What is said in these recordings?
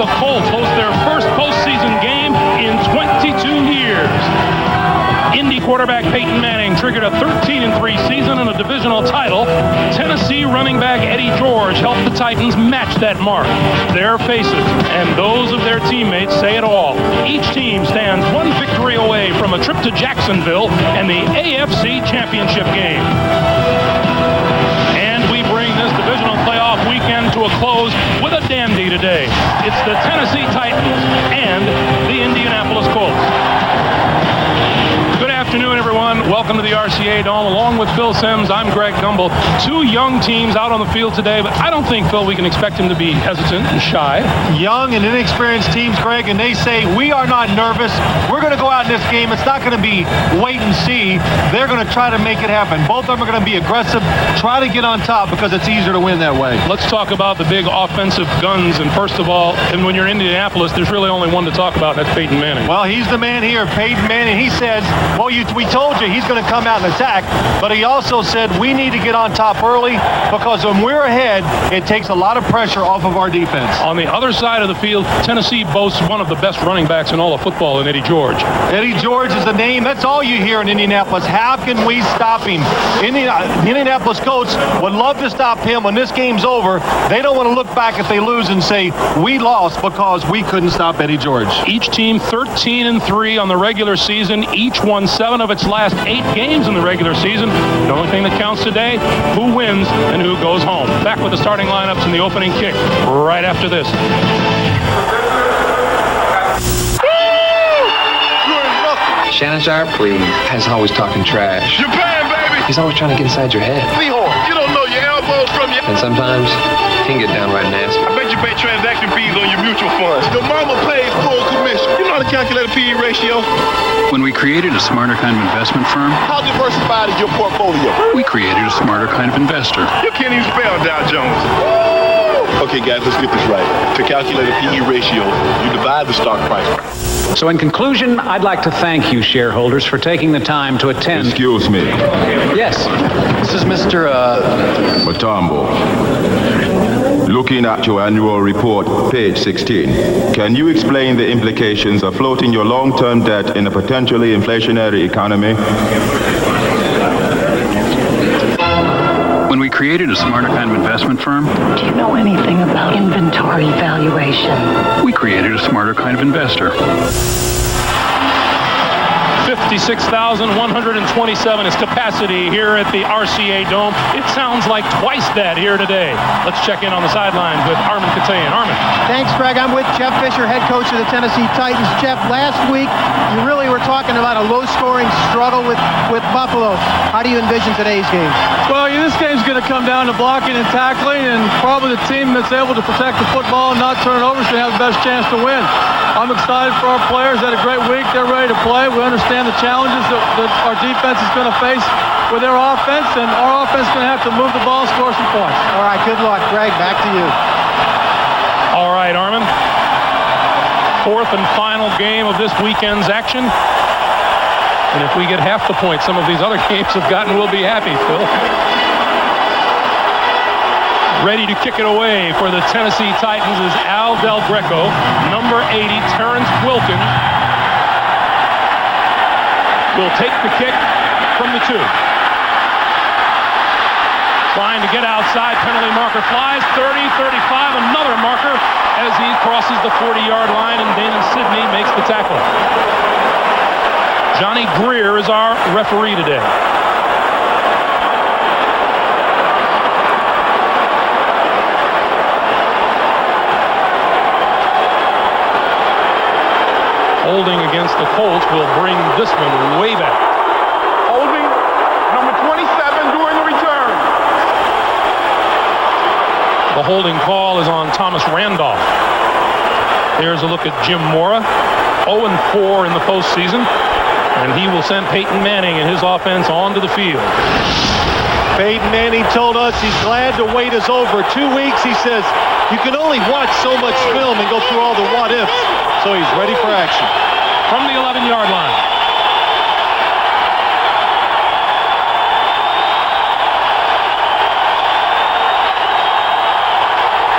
the Colts host their first postseason game in 22 years. Indy quarterback Peyton Manning triggered a 13-3 season and a divisional title. Tennessee running back Eddie George helped the Titans match that mark. Their faces and those of their teammates say it all. Each team stands one victory away from a trip to Jacksonville and the AFC Championship game. And we bring this divisional playoff weekend to a close with a dandy today. It's the Tennessee Titans and the Indianapolis Colts. Good afternoon, everyone. Welcome to the RCA Dome. Along with Phil Simms, I'm Greg Gumbel. Two young teams out on the field today, but I don't think, Phil, we can expect him to be hesitant and shy. Young and inexperienced teams, Greg, and they say, we are not nervous. We're going to go out in this game. It's not going to be wait and see. They're going to try to make it happen. Both of them are going to be aggressive, try to get on top because it's easier to win that way. Let's talk about the big offensive guns. And first of all, and when you're in Indianapolis, there's really only one to talk about, and that's Peyton Manning. Well, he's the man here, Peyton Manning. He says, well, we told you he's going to come out and attack, but he also said we need to get on top early because when we're ahead, it takes a lot of pressure off of our defense. On the other side of the field, Tennessee boasts one of the best running backs in all of football in Eddie George. Eddie George is the name. That's all you hear in Indianapolis. How can we stop him? Indianapolis Colts would love to stop him when this game's over. They don't want to look back if they lose and say, we lost because we couldn't stop Eddie George. Each team 13-3 on the regular season. Each won 7 of its last 8 games in the regular season. The only thing that counts today, who wins and who goes home. Back with the starting lineups and the opening kick right after this. Shannon Sharp, please. He's always talking trash. You're paying, baby! He's always trying to get inside your head. Seahorn, you don't know your elbows from your... And sometimes he can get downright nasty. I bet you pay transaction fees on your mutual funds. Your mama pays full commission. You know how to calculate a PE ratio? When we created a smarter kind of investment firm, How diversified is your portfolio? we created a smarter kind of investor. You can't even spell Dow Jones. Okay, guys, let's get this right. To calculate a PE ratio, you divide the stock price. So in conclusion, I'd like to thank you, shareholders, for taking the time to attend. Excuse me, Yes, this is Mr. Matambo. Looking at your annual report, page 16, can you explain the implications of floating your long-term debt in a potentially inflationary economy? When we created a smarter kind of investment firm, Do you know anything about inventory valuation? we created a smarter kind of investor. 56,127 is capacity here at the RCA Dome. It sounds like twice that here today. Let's check in on the sidelines with Armin Katayan. Armin. Thanks, Greg. I'm with Jeff Fisher, head coach of the Tennessee Titans. Jeff, last week you really were talking about a low-scoring struggle with Buffalo. How do you envision today's game? Well, this game's going to come down to blocking and tackling, and probably the team that's able to protect the football and not turn it over is going to have the best chance to win. I'm excited for our players. They had a great week. They're ready to play. We understand the challenges that our defense is going to face with their offense, and our offense is going to have to move the ball and score some points. All right, good luck. Greg, back to you. All right, Armin. Fourth and final game of this weekend's action. And if we get half the points some of these other games have gotten, we'll be happy, Phil. Ready to kick it away for the Tennessee Titans is Al Del Greco. Number 80, Terrence Wilkins, will take the kick from the 2. Trying to get outside, penalty marker flies, 30, 35, another marker as he crosses the 40-yard line, and Damon Sidney makes the tackle. Johnny Greer is our referee today. Holding against the Colts will bring this one way back. Holding number 27 during the return. The holding call is on Thomas Randolph. Here's a look at Jim Mora, 0-4 in the postseason, and he will send Peyton Manning and his offense onto the field. Peyton Manning told us he's glad the wait is over. 2 weeks, he says, you can only watch so much film and go through all the what-ifs. So he's ready for action. From the 11-yard line.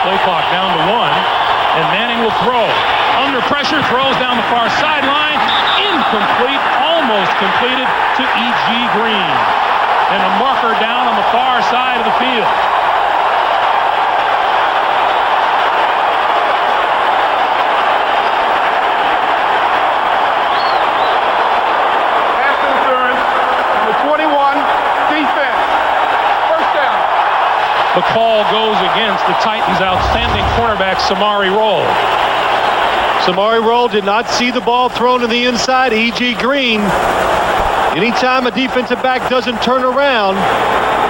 Play clock down to 1. And Manning will throw. Under pressure, throws down the far sideline. Incomplete, almost completed to E.G. Green. And a marker down on the far side of the field. Pass interference. Number 21, defense. First down. The call goes against the Titans' outstanding cornerback, Samari Rolle. Samari Rolle did not see the ball thrown to the inside. E.G. Green, anytime a defensive back doesn't turn around,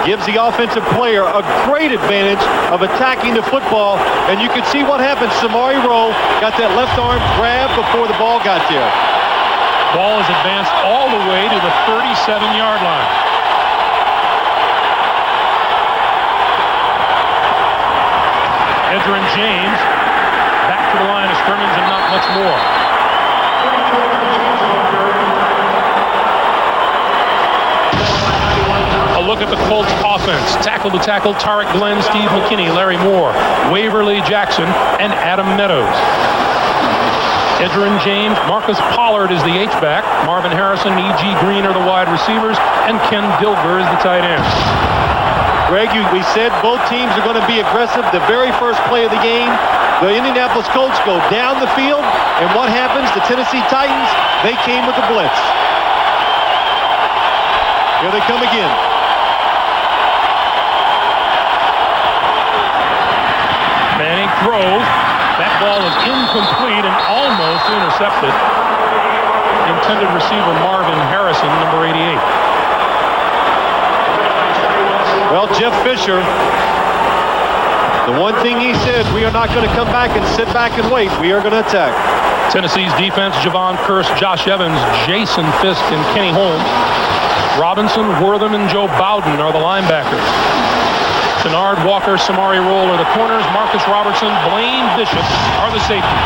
gives the offensive player a great advantage of attacking the football. And you can see what happened. Samari Rolle got that left arm grab before the ball got there. Ball is advanced all the way to the 37-yard line. Edgerrin James back to the line of scrimmage and not much more. A look at the Colts offense. Tackle to tackle, Tarek Glenn, Steve McKinney, Larry Moore, Waverly Jackson, and Adam Meadows. Edgerrin James, Marcus Pollard is the H-back. Marvin Harrison, E.G. Green are the wide receivers, and Ken Dilger is the tight end. Greg, we said both teams are going to be aggressive. The very first play of the game, the Indianapolis Colts go down the field, and what happens? The Tennessee Titans, they came with the blitz. Here they come again. Manning throws. That ball is incomplete and almost intercepted. Intended receiver Marvin Harrison, number 88. Well, Jeff Fisher, the one thing he said, we are not going to come back and sit back and wait. We are going to attack. Tennessee's defense, Javon Curse, Josh Evans, Jason Fisk, and Kenny Holmes. Robinson, Wortham, and Joe Bowden are the linebackers. Kennard, Walker, Samari Rolle are the corners. Marcus Robertson, Blaine Bishop are the safeties.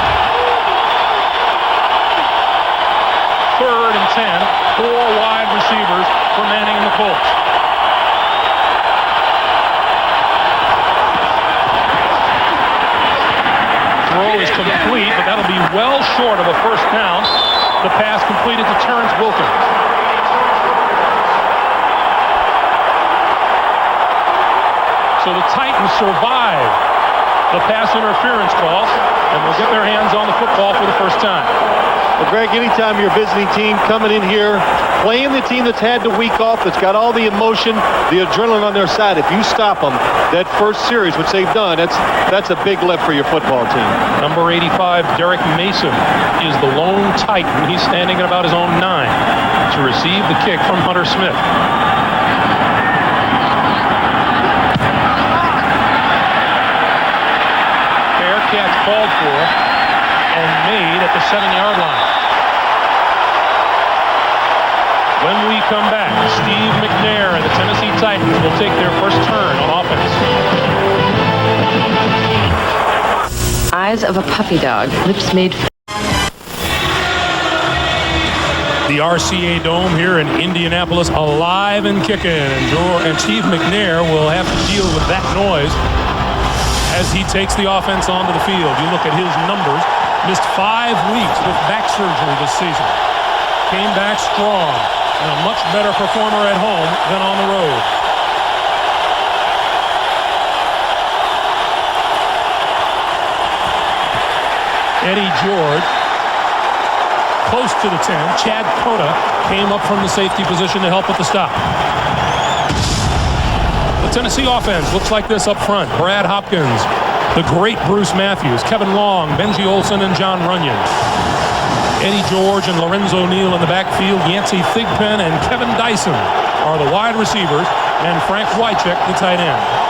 3rd and 10, 4 wide receivers for Manning and the Colts. Throw is complete, but that'll be well short of a first down. The pass completed to Terrence Wilkins. So the Titans survive the pass interference call and will get their hands on the football for the first time. Well, Greg, anytime you're a visiting team coming in here, playing the team that's had the week off, that's got all the emotion, the adrenaline on their side, if you stop them, that first series, which they've done, that's a big lift for your football team. Number 85, Derek Mason, is the lone Titan. He's standing at about his own 9 to receive the kick from Hunter Smith. Catch called for and made at the 7-yard line. When we come back, Steve McNair and the Tennessee Titans will take their first turn on offense. Eyes of a puppy dog, lips made. The RCA Dome here in Indianapolis, alive and kicking, and Steve McNair will have to deal with that noise as he takes the offense onto the field. You look at his numbers. Missed 5 weeks with back surgery this season. Came back strong and a much better performer at home than on the road. Eddie George, close to the 10. Chad Cota came up from the safety position to help with the stop. The Tennessee offense looks like this up front. Brad Hopkins, the great Bruce Matthews, Kevin Long, Benji Olsen, and John Runyon. Eddie George and Lorenzo Neal in the backfield. Yancey Thigpen and Kevin Dyson are the wide receivers, and Frank Wycheck the tight end.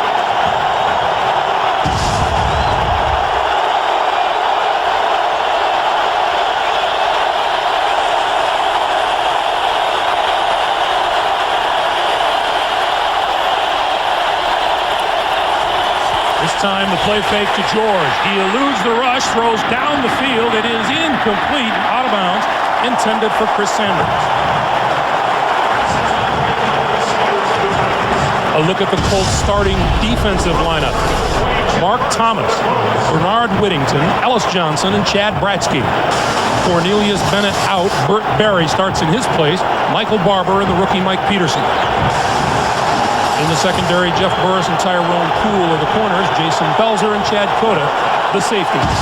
Time the play fake to George. He eludes the rush, throws down the field. It is incomplete, out of bounds, intended for Chris Sanders. A look at the Colts starting defensive lineup. Mark Thomas, Bernard Whittington, Ellis Johnson, and Chad Bratsky. Cornelius Bennett out. Burt Berry starts in his place. Michael Barber and the rookie Mike Peterson. In the secondary, Jeff Burris and Tyrone Poole are the corners. Jason Belzer and Chad Cota, the safeties.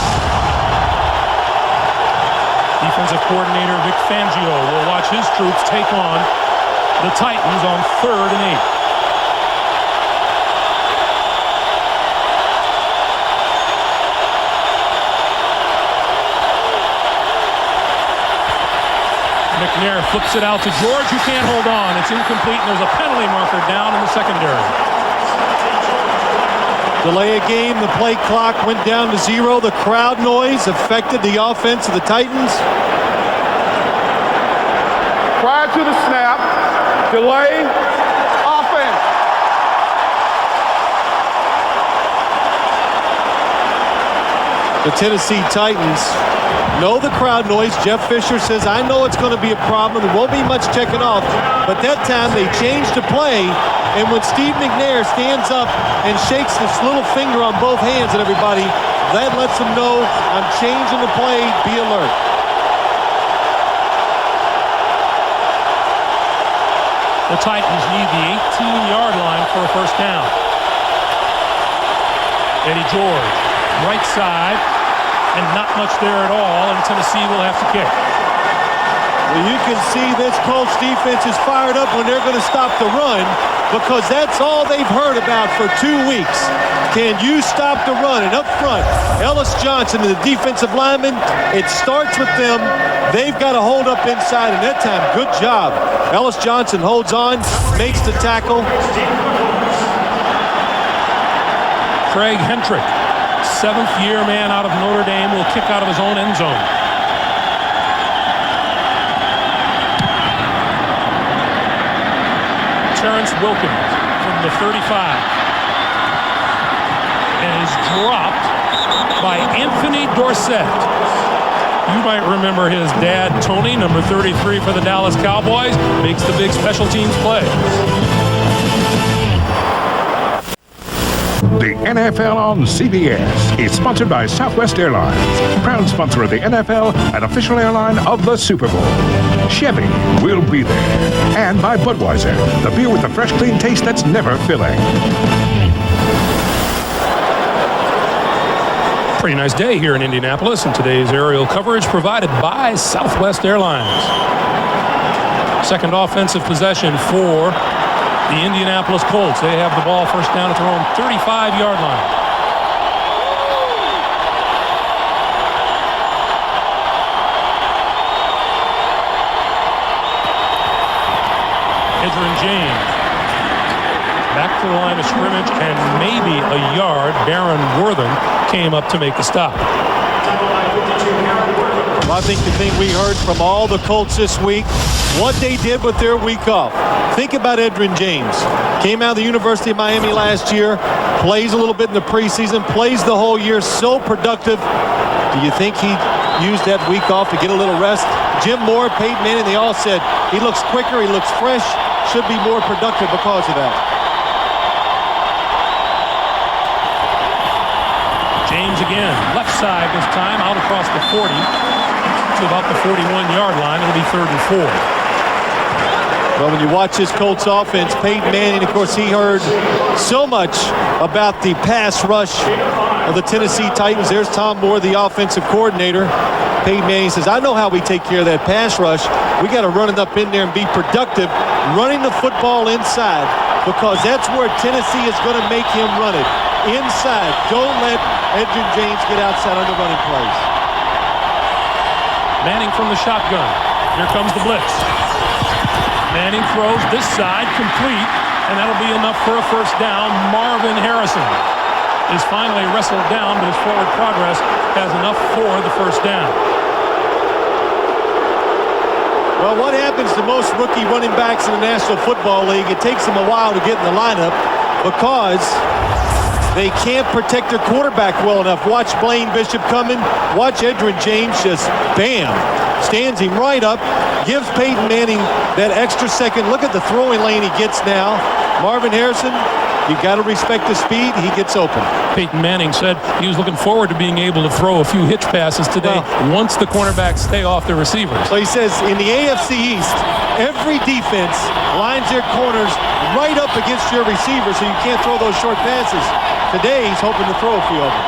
Defensive coordinator Vic Fangio will watch his troops take on the Titans on 3rd and 8. McNair flips it out to George, who can't hold on. It's incomplete, and there's a penalty marker down in the secondary. Delay a game. The play clock went down to 0. The crowd noise affected the offense of the Titans. Prior to the snap, delay, offense. The Tennessee Titans know the crowd noise. Jeff Fisher says, I know it's going to be a problem. There won't be much checking off. But that time they changed the play. And when Steve McNair stands up and shakes this little finger on both hands at everybody, that lets them know I'm changing the play. Be alert. The Titans need the 18-yard line for a first down. Eddie George, right side, and not much there at all, and Tennessee will have to kick. Well, you can see this Colts defense is fired up when they're going to stop the run, because that's all they've heard about for 2 weeks. Can you stop the run? And up front, Ellis Johnson and the defensive lineman, it starts with them. They've got to hold up inside, and that time, good job. Ellis Johnson holds on, makes the tackle. Craig Hentrick, 7th-year man out of Notre Dame, will kick out of his own end zone. Terrence Wilkins from the 35. And is dropped by Anthony Dorsett. You might remember his dad, Tony, number 33 for the Dallas Cowboys, makes the big special teams play. The NFL on CBS is sponsored by Southwest Airlines, proud sponsor of the NFL and official airline of the Super Bowl. Chevy will be there. And by Budweiser, the beer with the fresh, clean taste that's never filling. Pretty nice day here in Indianapolis, and today's aerial coverage provided by Southwest Airlines. Second offensive possession for the Indianapolis Colts. They have the ball first down at their own 35-yard line. Edgerrin James back to the line of scrimmage, and maybe a yard. Darren Wortham came up to make the stop. Well, I think the thing we heard from all the Colts this week, what they did with their week off. Think about Edgerrin James. Came out of the University of Miami last year, plays a little bit in the preseason, plays the whole year, so productive. Do you think he used that week off to get a little rest? Jim Moore, Peyton Manning, they all said he looks quicker, he looks fresh, should be more productive because of that. James again, left side this time, out across the 40 to about the 41-yard line. It'll be 3rd and 4. Well, when you watch this Colts offense, Peyton Manning, of course, he heard so much about the pass rush of the Tennessee Titans. There's Tom Moore, the offensive coordinator. Peyton Manning says, I know how we take care of that pass rush. We got to run it up in there and be productive, running the football inside, because that's where Tennessee is going to make him run it. Inside. Don't let Edgerrin James get outside on the running plays. Manning from the shotgun. Here comes the blitz. Manning throws this side, complete, and that'll be enough for a first down. Marvin Harrison is finally wrestled down, but his forward progress has enough for the first down. Well, what happens to most rookie running backs in the National Football League? It takes them a while to get in the lineup because they can't protect their quarterback well enough. Watch Blaine Bishop coming. Watch Edgerrin James just, bam, stands him right up, gives Peyton Manning that extra second. Look at the throwing lane he gets now. Marvin Harrison, you got to respect the speed. He gets open. Peyton Manning said he was looking forward to being able to throw a few hitch passes today once the cornerbacks stay off their receivers. So he says in the AFC East, every defense lines their corners right up against your receiver so you can't throw those short passes. Today, he's hoping to throw a few of them.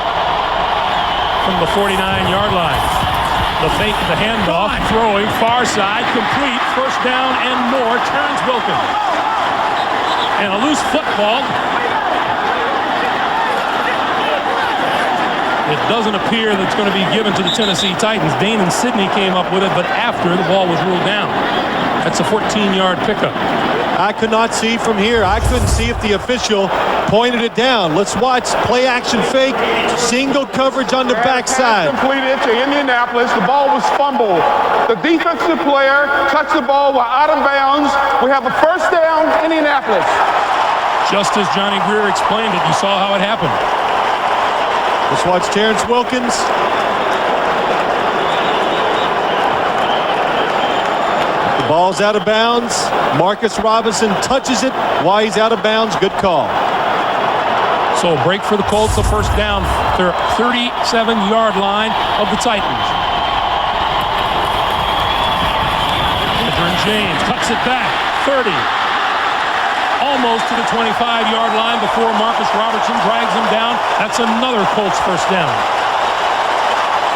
From the 49-yard line. The fake, the handoff, throwing, far side, complete, first down and more, turns Wilkins. And a loose football. It doesn't appear that it's going to be given to the Tennessee Titans. Dane and Sidney came up with it, but after the ball was ruled down. That's a 14-yard pickup. I could not see from here. I couldn't see if the official pointed it down. Let's watch play action fake, single coverage on the backside. Completed to Indianapolis. The ball was fumbled. The defensive player touched the ball while out of bounds. We have a first down, Indianapolis. Just as Johnny Greer explained it, you saw how it happened. Let's watch Terrence Wilkins. The ball's out of bounds. Marcus Robinson touches it while he's out of bounds. Good call. So a break for the Colts, a first down, their 37-yard line of the Titans. Edgerrin James cuts it back, 30. Almost to the 25-yard line before Marcus Robertson drags him down. That's another Colts first down.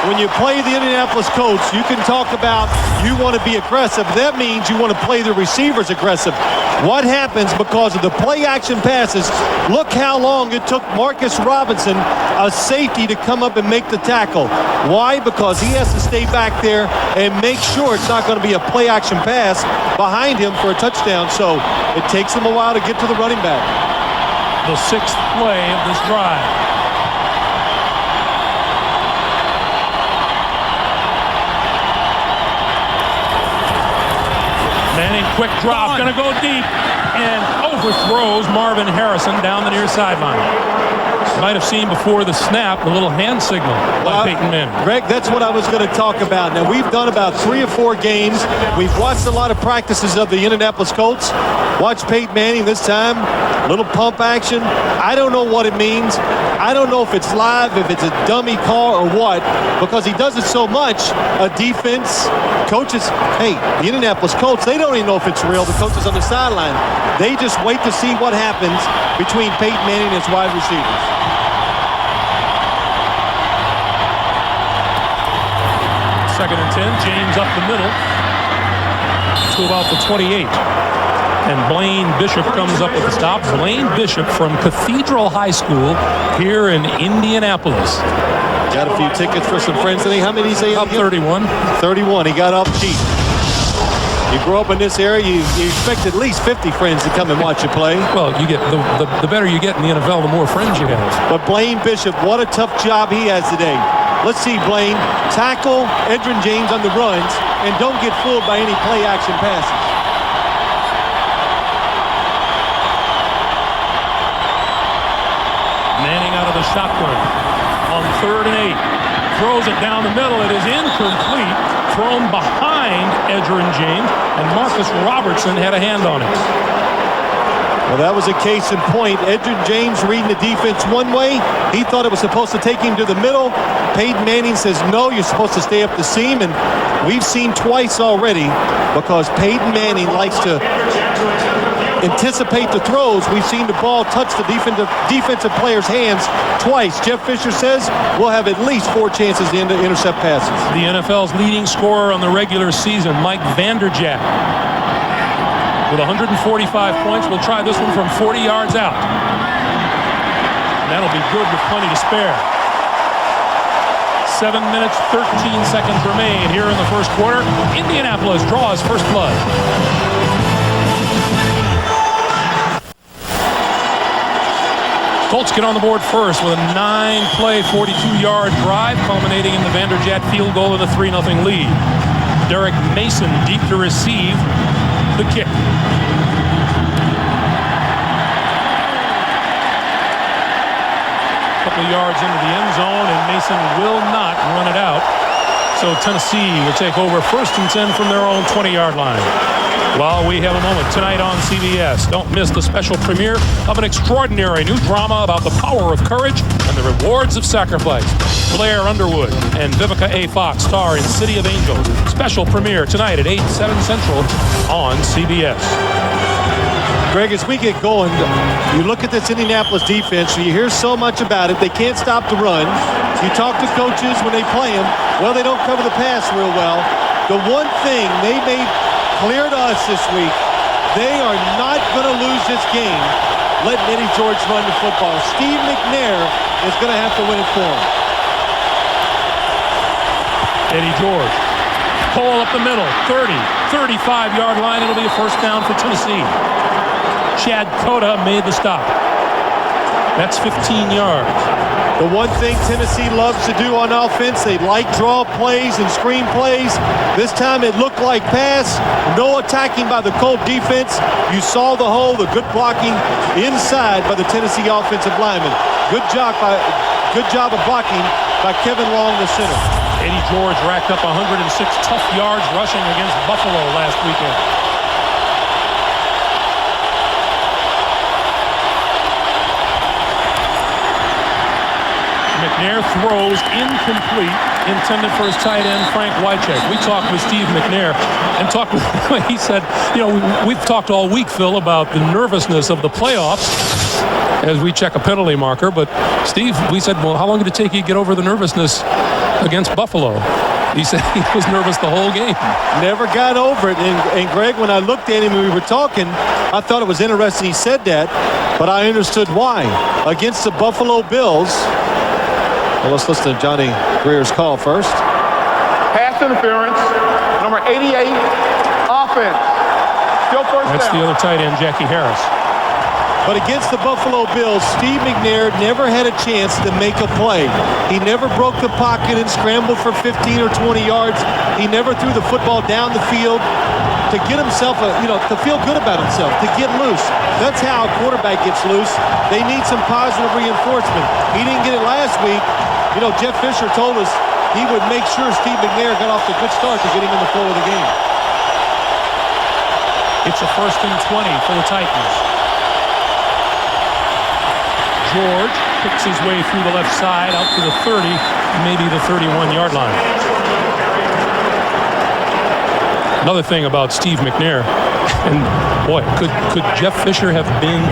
When you play the Indianapolis Colts, you can talk about you want to be aggressive. That means you want to play the receivers aggressive. What happens because of the play-action passes? Look how long it took Marcus Robinson, a safety, to come up and make the tackle. Why? Because he has to stay back there and make sure it's not going to be a play-action pass behind him for a touchdown. So it takes him a while to get to the running back. The sixth play of this drive. Manning, quick drop, gonna go deep, and overthrows Marvin Harrison down the near sideline. Might have seen before the snap the little hand signal by Peyton Manning. Greg, that's what I was going to talk about. Now, we've done about 3 or 4 games. We've watched a lot of practices of the Indianapolis Colts. Watch Peyton Manning this time. Little pump action. I don't know what it means. I don't know if it's live, if it's a dummy call or what, because he does it so much. A defense, coaches, hey, the Indianapolis Colts, they don't even know if it's real. The coaches on the sideline, they just wait to see what happens between Peyton Manning and his wide receivers. Second and 10, James up the middle to about the 28. And Blaine Bishop comes up with the stop. Blaine Bishop from Cathedral High School here in Indianapolis. Got a few tickets for some friends today. How many did he say? Up 31. 31. He got off cheap. You grow up in this area, you expect at least 50 friends to come and watch you play. Well, you get the better you get in the NFL, the more friends you have. But Blaine Bishop, what a tough job he has today. Let's see, Blaine. Tackle Edgerrin James on the runs and don't get fooled by any play-action passes. Manning out of the shotgun on 3rd and 8. Throws it down the middle. It is incomplete. Thrown behind Edgerrin James, and Marcus Robertson had a hand on it. Well, that was a case in point. Edgerrin James reading the defense one way. He thought it was supposed to take him to the middle. Peyton Manning says, no, you're supposed to stay up the seam. And we've seen twice already, because Peyton Manning likes to anticipate the throws. We've seen the ball touch the defensive player's hands twice. Jeff Fisher says we'll have at least 4 chances to intercept passes. The NFL's leading scorer on the regular season, Mike Vanderjagt, with 145 points. We'll try this one from 40 yards out. That'll be good with plenty to spare. 7 minutes, 13 seconds remain here in the first quarter. Indianapolis draws first blood. Colts get on the board first with a 9-play, 42-yard drive, culminating in the Vanderjagt field goal and a 3-0 lead. Derek Mason deep to receive the kick. Couple yards into the end zone, and Mason will not run it out. So Tennessee will take over 1st and 10 from their own 20-yard line. While we have a moment tonight on CBS, don't miss the special premiere of an extraordinary new drama about the power of courage and the rewards of sacrifice. Blair Underwood and Vivica A. Fox star in City of Angels. Special premiere tonight at 8, 7 Central on CBS. Greg, as we get going, you look at this Indianapolis defense, you hear so much about it. They can't stop the run. You talk to coaches when they play them. Well, they don't cover the pass real well. The one thing they made clear to us this week, they are not going to lose this game letting Eddie George run the football. Steve McNair is going to have to win it for him. Eddie George, hole up the middle, 30, 35-yard line. It'll be a 1st down for Tennessee. Chad Cota made the stop. That's 15 yards. The one thing Tennessee loves to do on offense, they like draw plays and screen plays. This time it looked like pass. No attacking by the Colt defense. You saw the hole, the good blocking inside by the Tennessee offensive lineman. Good job of blocking by Kevin Long, the center. Eddie George racked up 106 tough yards rushing against Buffalo last weekend. McNair throws incomplete, intended for his tight end, Frank Wycheck. We talked with Steve McNair and talked with him. He said, you know, we've talked all week, Phil, about the nervousness of the playoffs as we check a penalty marker. But, Steve, we said, well, how long did it take you to get over the nervousness against Buffalo? He said he was nervous the whole game. Never got over it. And Greg, when I looked at him and we were talking, I thought it was interesting he said that, but I understood why. Against the Buffalo Bills, well, let's listen to Johnny Greer's call first. Pass interference, number 88, offense. Still 1st down. That's the other tight end, Jackie Harris. But against the Buffalo Bills, Steve McNair never had a chance to make a play. He never broke the pocket and scrambled for 15 or 20 yards. He never threw the football down the field to get himself, to feel good about himself, to get loose. That's how a quarterback gets loose. They need some positive reinforcement. He didn't get it last week. You know, Jeff Fisher told us he would make sure Steve McNair got off to a good start to get him in the flow of the game. It's a 1st and 20 for the Titans. George picks his way through the left side out to the 30, maybe the 31-yard line. Another thing about Steve McNair, and boy, could Jeff Fisher have been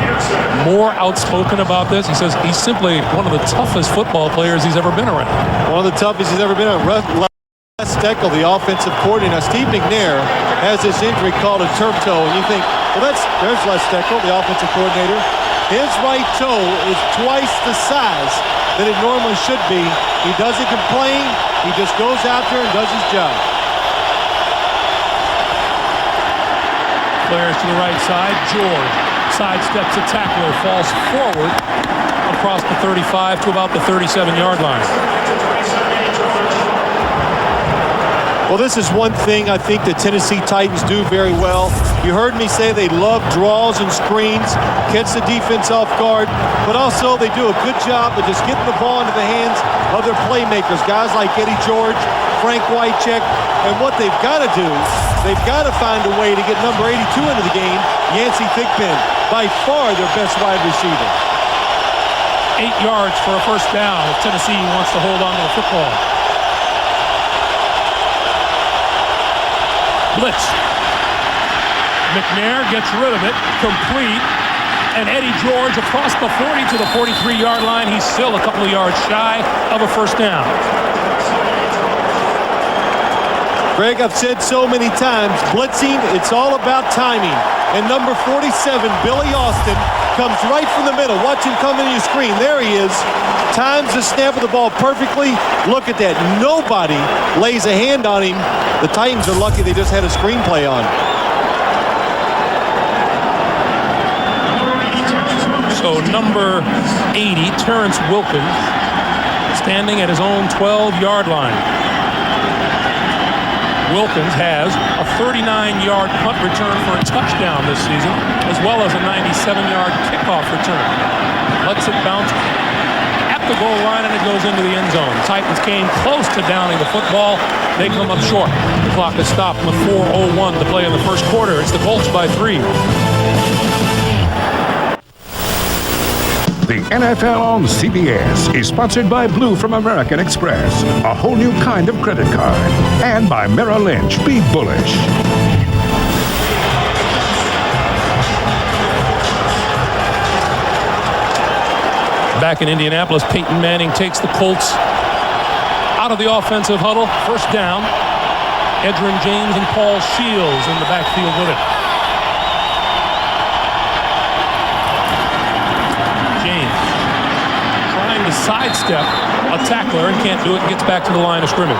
more outspoken about this? He says he's simply one of the toughest football players he's ever been around. One of the toughest he's ever been around. Les Steckel, the offensive coordinator. Now, Steve McNair has this injury called a turf toe, and you think, well, there's Les Steckel, the offensive coordinator. His right toe is twice the size that it normally should be. He doesn't complain. He just goes out there and does his job. Players to the right side. George sidesteps a tackler, falls forward across the 35 to about the 37-yard line. Well, this is one thing I think the Tennessee Titans do very well. You heard me say they love draws and screens, catch the defense off guard, but also they do a good job of just getting the ball into the hands of their playmakers, guys like Eddie George, Frank Wycheck, and what they've got to do, they've got to find a way to get number 82 into the game, Yancey Thigpen, by far their best wide receiver. 8 yards for a 1st down if Tennessee wants to hold on to the football. Blitz. McNair gets rid of it, complete, and Eddie George across the 40 to the 43-yard line. He's still a couple of yards shy of a 1st down. Greg, I've said so many times, blitzing, it's all about timing. And number 47, Billy Austin, comes right from the middle. Watch him come into your screen. There he is. Times the snap of the ball perfectly. Look at that. Nobody lays a hand on him. The Titans are lucky they just had a screenplay on. So number 80, Terrence Wilkins, standing at his own 12-yard line. Wilkins has a 39-yard punt return for a touchdown this season, as well as a 97-yard kickoff return. Lets it bounce at the goal line, and it goes into the end zone. Titans came close to downing the football. They come up short. The clock is stopped with 4:01 to play in the first quarter. It's the Colts by 3. The NFL on CBS is sponsored by Blue from American Express, a whole new kind of credit card, and by Merrill Lynch. Be bullish. Back in Indianapolis, Peyton Manning takes the Colts out of the offensive huddle. First down. Edgerrin James and Paul Shields in the backfield with it. James trying to sidestep a tackler and can't do it and gets back to the line of scrimmage.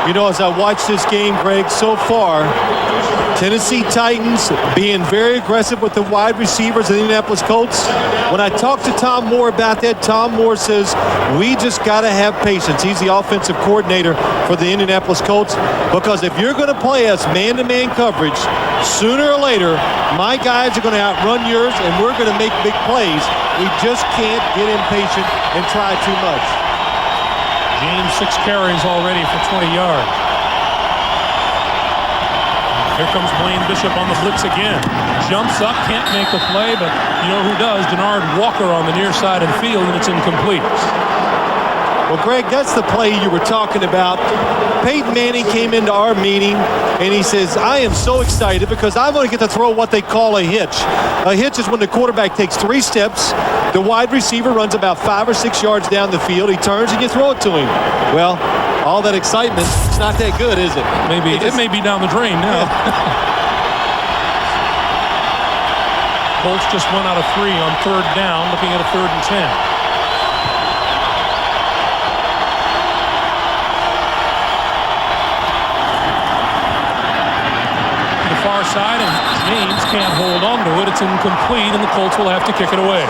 You know, as I watch this game, Greg, so far, Tennessee Titans being very aggressive with the wide receivers of the Indianapolis Colts. When I talked to Tom Moore about that, Tom Moore says, we just got to have patience. He's the offensive coordinator for the Indianapolis Colts, because if you're going to play us man-to-man coverage, sooner or later, my guys are going to outrun yours, and we're going to make big plays. We just can't get impatient and try too much. James, 6 carries already for 20 yards. Here comes Blaine Bishop on the blitz again. Jumps up, can't make the play, but you know who does? Denard Walker on the near side of the field, and it's incomplete. Well, Greg, that's the play you were talking about. Peyton Manning came into our meeting, and he says, I am so excited because I'm going to get to throw what they call a hitch. A hitch is when the quarterback takes 3 steps, the wide receiver runs about 5 or 6 yards down the field, he turns and you throw it to him. Well, all that excitement, it's not that good, is it? Maybe it may be down the drain now. Colts just 1 out of 3 on 3rd down, looking at a 3rd and 10. Far side, and James can't hold on to it. It's incomplete, and the Colts will have to kick it away.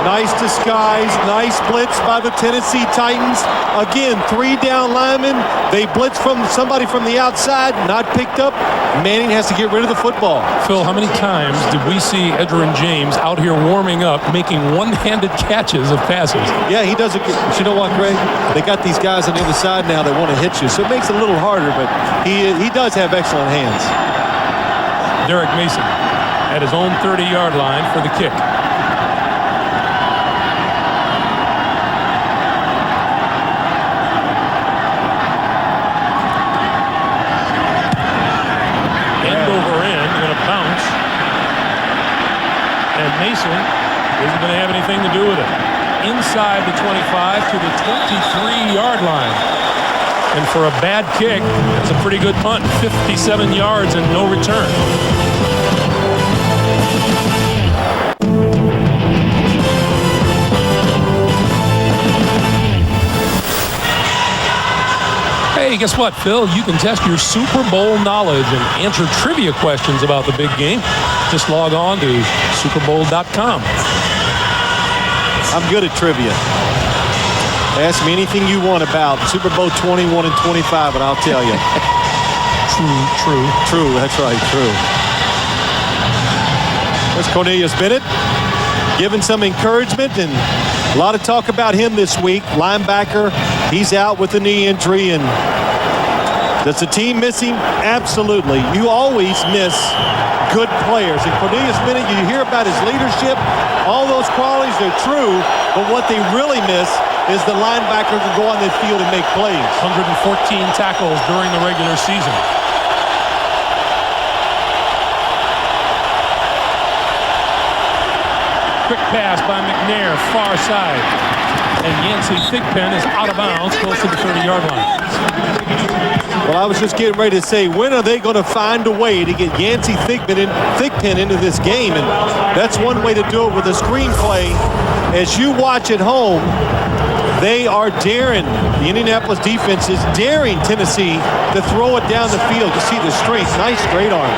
Nice disguise, nice blitz by the Tennessee Titans. Again, 3 down linemen. They blitz from somebody from the outside, not picked up. Manning has to get rid of the football. Phil, how many times did we see Edgerrin James out here warming up, making one-handed catches of passes? Yeah, he does it. But you know what, Greg? They got these guys on the other side now that want to hit you, so it makes it a little harder, but he does have excellent hands. Derek Mason at his own 30-yard line for the kick. End over end, going to bounce. And Mason isn't going to have anything to do with it. Inside the 25 to the 23-yard line. And for a bad kick, that's a pretty good punt. 57 yards and no return. Hey, guess what, Phil? You can test your Super Bowl knowledge and answer trivia questions about the big game. Just log on to superbowl.com. I'm good at trivia. Ask me anything you want about Super Bowl 21 and 25, and I'll tell you. True. That's right. True. There's Cornelius Bennett giving some encouragement, and a lot of talk about him this week. Linebacker, he's out with a knee injury, and does the team miss him? Absolutely. You always miss good players. And Cornelius Bennett, you hear about his leadership, all those qualities, they're true, but what they really miss is the linebacker who can go on the field and make plays. 114 tackles during the regular season. Quick pass by McNair, far side. And Yancey Thigpen is out of bounds, close to the 30-yard line. Well, I was just getting ready to say, when are they going to find a way to get Yancey Thigpen into this game? And that's one way to do it with a screenplay. As you watch at home, they are daring, the Indianapolis defense is daring Tennessee to throw it down the field. To see the strength, nice straight arm.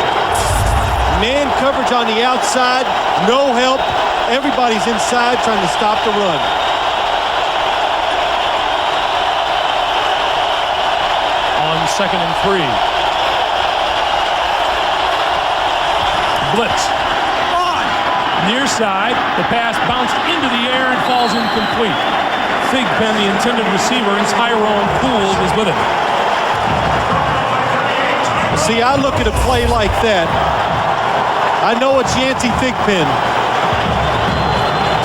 Man coverage on the outside, no help. Everybody's inside trying to stop the run. On 2nd and 3. Blitz. Near side, the pass bounced into the air and falls incomplete. Thigpen, the intended receiver, and Tyrone Poole is with him. See, I look at a play like that. I know it's Yancey Thigpen.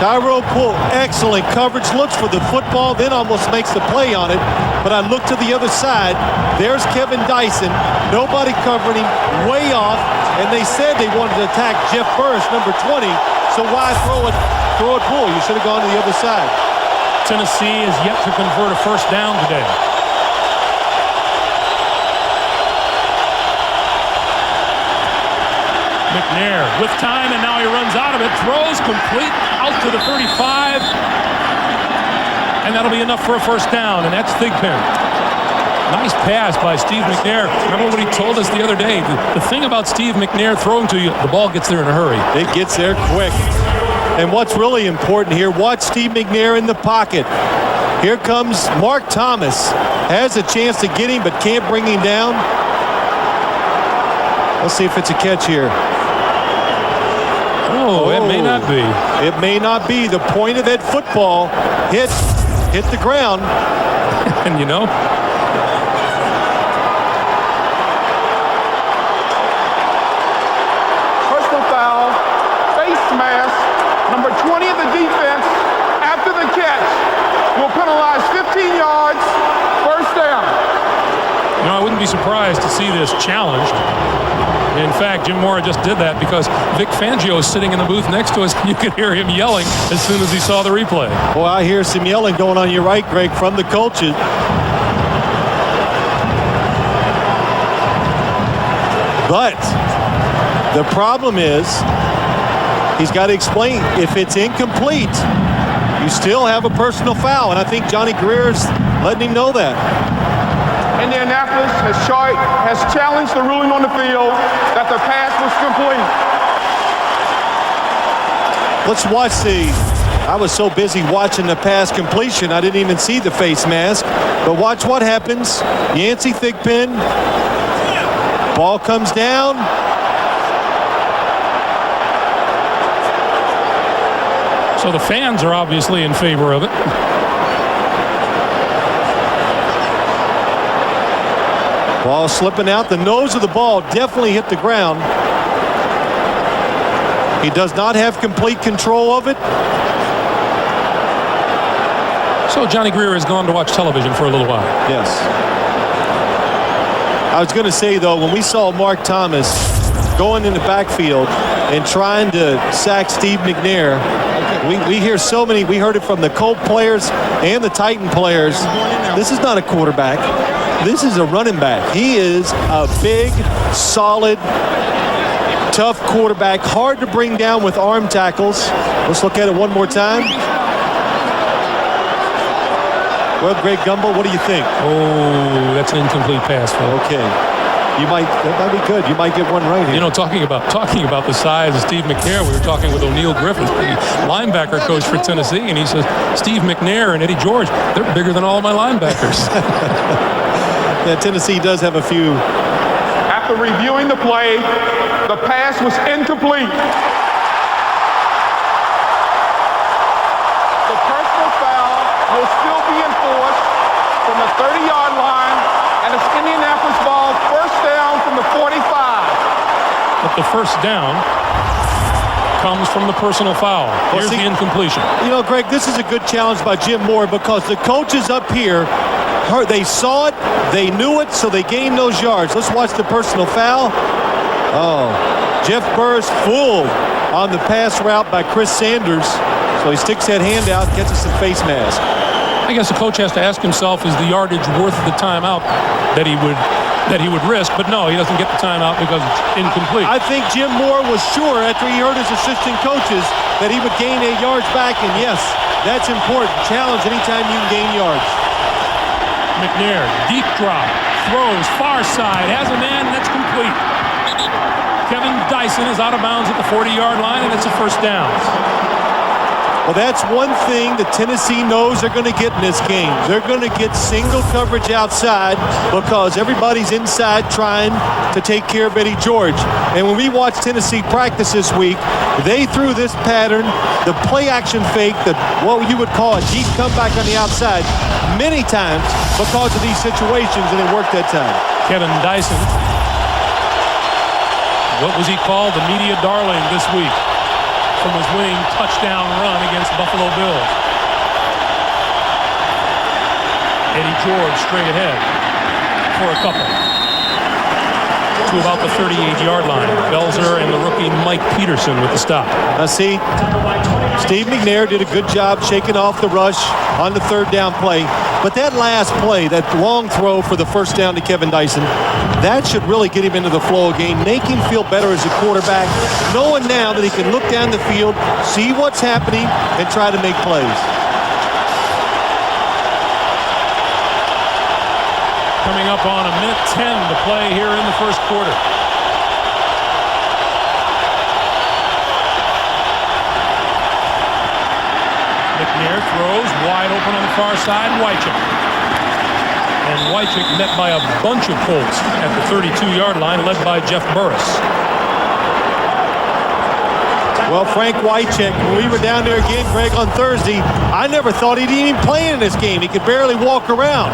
Tyrone Poole, excellent coverage, looks for the football, then almost makes the play on it. But I look to the other side. There's Kevin Dyson. Nobody covering him, way off. And they said they wanted to attack Jeff Burris, number 20. So why throw it Poole? You should have gone to the other side. Tennessee is yet to convert a first down today. McNair with time, and now he runs out of it. Throws complete out to the 35. And that'll be enough for a first down, and that's Thigpen. Nice pass by Steve McNair. Remember what he told us the other day? The thing about Steve McNair throwing to you, the ball gets there in a hurry. It gets there quick. And what's really important here, watch Steve McNair in the pocket. Here comes Mark Thomas. Has a chance to get him, but can't bring him down. Let's see if it's a catch here. Oh, it may not be. It may not be. The point of that football hit the ground. And you know, personal foul, face mask, number 20 of the defense, after the catch, will penalize 15 yards, first down. You know, I wouldn't be surprised to see this challenged. In fact, Jim Mora just did that because Vic Fangio is sitting in the booth next to us. You could hear him yelling as soon as he saw the replay. Well, I hear some yelling going on your right, Greg, from the coaches. But the problem is he's got to explain if it's incomplete, you still have a personal foul. And I think Johnny Greer's letting him know that. Indianapolis has challenged the ruling on the field that the pass was complete. Let's watch I was so busy watching the pass completion, I didn't even see the face mask. But watch what happens. Yancey Thigpen. Ball comes down. So the fans are obviously in favor of it. Ball slipping out. The nose of the ball definitely hit the ground. He does not have complete control of it. So Johnny Greer has gone to watch television for a little while. Yes. I was going to say, though, when we saw Mark Thomas going in the backfield and trying to sack Steve McNair, we hear so many. We heard it from the Colt players and the Titan players. This is not a quarterback. This is a running back. He is a big, solid, tough quarterback. Hard to bring down with arm tackles. Let's look at it one more time. Well, Greg Gumbel, what do you think? Oh, that's an incomplete pass, Phil. Okay. That might be good. You might get one right here. You know, talking about the size of Steve McNair, we were talking with O'Neal Griffith, the linebacker coach for Tennessee, and he says, Steve McNair and Eddie George, they're bigger than all of my linebackers. Yeah, Tennessee does have a few. After reviewing the play, the pass was incomplete. The personal foul will still be enforced from the 30-yard line, and it's Indianapolis ball, first down from the 45. But the first down comes from the personal foul. Here's the incompletion. You know, Greg, this is a good challenge by Jim Moore because the coaches up here, they saw it, they knew it, so they gained those yards. Let's watch the personal foul. Oh, Jeff Burris fooled on the pass route by Chris Sanders. So he sticks that hand out, catches some face mask. I guess the coach has to ask himself, is the yardage worth the timeout that he would risk? But no, he doesn't get the timeout because it's incomplete. I think Jim Moore was sure after he heard his assistant coaches that he would gain 8 yards back, and yes, that's important. Challenge anytime you can gain yards. McNair, deep drop, throws, far side, has a man, that's complete. Kevin Dyson is out of bounds at the 40-yard line, and it's a first down. Well, that's one thing that Tennessee knows they're going to get in this game. They're going to get single coverage outside because everybody's inside trying to take care of Eddie George. And when we watched Tennessee practice this week, they threw this pattern, the play action fake, what you would call a deep comeback on the outside, many times because of these situations, and it worked that time. Kevin Dyson. What was he called? The media darling this week from his winning touchdown run against the Buffalo Bills. Eddie George straight ahead for a couple to about the 38-yard line. Belzer and the rookie Mike Peterson with the stop. Now see, Steve McNair did a good job shaking off the rush on the third down play. But that last play, that long throw for the first down to Kevin Dyson, that should really get him into the flow of game, make him feel better as a quarterback, knowing now that he can look down the field, see what's happening, and try to make plays. Coming up on a minute 10 to play here in the first quarter. McNair throws wide open on the far side. Wycheck. And Wycheck met by a bunch of Colts at the 32-yard line, led by Jeff Burris. Well, Frank Wycheck, when we were down there again, Greg, on Thursday, I never thought he'd even play in this game. He could barely walk around.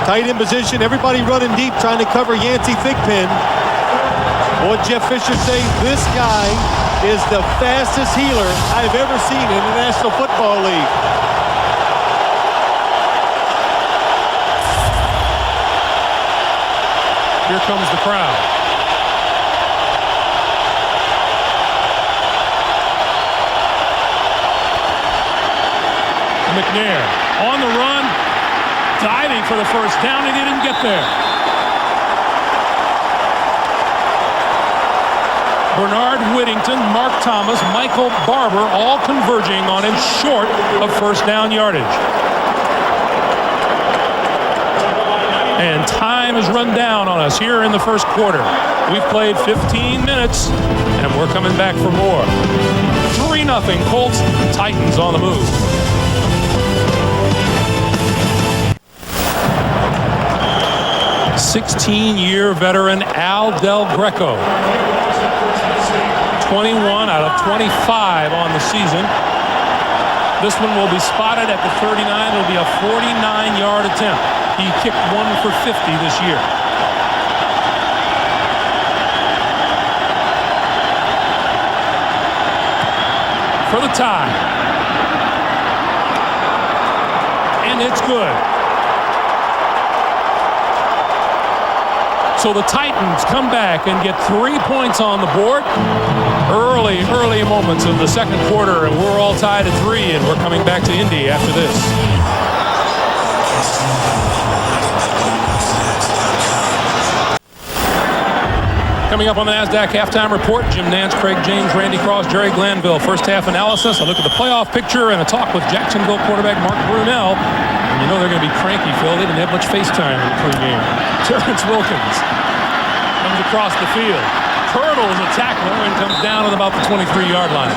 Tight end position, everybody running deep, trying to cover Yancey Thigpen. What Jeff Fisher say, this guy is the fastest healer I've ever seen in the National Football League. Here comes the crowd. McNair on the run, diving for the first down, and he didn't get there. Bernard Whittington, Mark Thomas, Michael Barber all converging on him short of first down yardage. And time has run down on us here in the first quarter. We've played 15 minutes, and we're coming back for more. 3-0 Colts, Titans on the move. '16-year veteran Al Del Greco. 21 out of 25 on the season. This one will be spotted at the 39. It'll be a 49-yard attempt. He kicked 1 for 50 this year. For the tie. And it's good. So the Titans come back and get 3 points on the board. Early moments of the second quarter, and we're all tied at 3, and we're coming back to Indy after this. Coming up on the NASDAQ halftime report, Jim Nance, Craig James, Randy Cross, Jerry Glanville. First half analysis, a look at the playoff picture, and a talk with Jacksonville quarterback Mark Brunell. And you know they're going to be cranky, Phil. They didn't have much FaceTime in the pregame. Terrence Wilkins comes across the field. Hurdles a tackler and comes down at about the 23-yard line.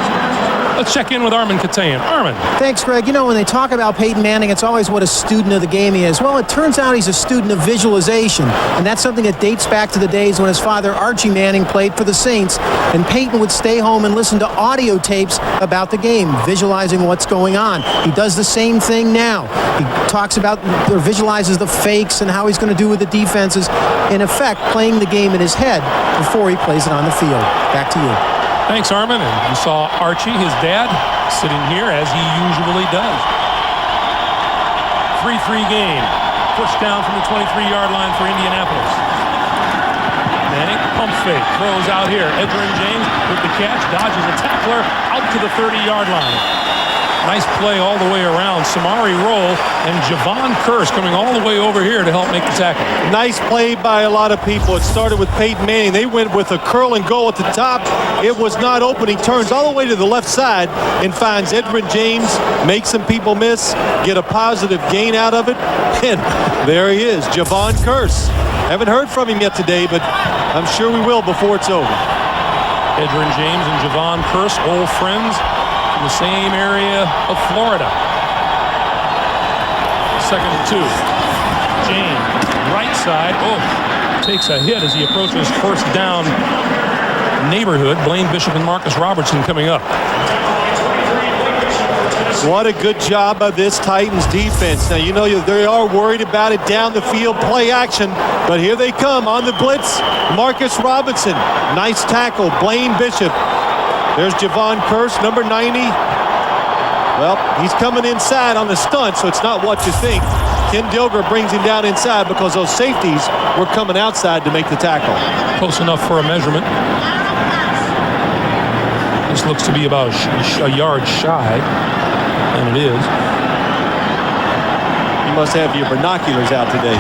Let's check in with Armin Katayan. Armin. Thanks, Greg. You know, when they talk about Peyton Manning, it's always what a student of the game he is. Well, it turns out he's a student of visualization, and that's something that dates back to the days when his father, Archie Manning, played for the Saints, and Peyton would stay home and listen to audio tapes about the game, visualizing what's going on. He does the same thing now. He talks about or visualizes the fakes and how he's going to do with the defenses, in effect, playing the game in his head before he plays it on the field. Back to you. Thanks, Armin. And you saw Archie, his dad, sitting here as he usually does. 3-3 game. Push down from the 23-yard line for Indianapolis. Manning, pump fake, throws out here. Edgerrin James with the catch, dodges a tackler out to the 30-yard line. Nice play all the way around. Samari roll, and Javon Curse coming all the way over here to help make the tackle. Nice play by a lot of people. It started with Peyton Manning. They went with a curl and go at the top. It was not open. He turns all the way to the left side and finds Edgerrin James, makes some people miss, get a positive gain out of it, and there he is, Javon Curse. Haven't heard from him yet today, but I'm sure we will before it's over. Edgerrin James and Javon Curse, old friends in the same area of Florida. 2nd and 2. James, right side. Oh, takes a hit as he approaches first down neighborhood. Blaine Bishop and Marcus Robertson coming up. What a good job by this Titans defense. Now, you know, they are worried about it down the field, play action, but here they come on the blitz. Marcus Robinson, nice tackle. Blaine Bishop. There's Javon Curse, number 90. Well, he's coming inside on the stunt, so it's not what you think. Ken Dilger brings him down inside because those safeties were coming outside to make the tackle. Close enough for a measurement. This looks to be about a yard shy. And it is. You must have your binoculars out today.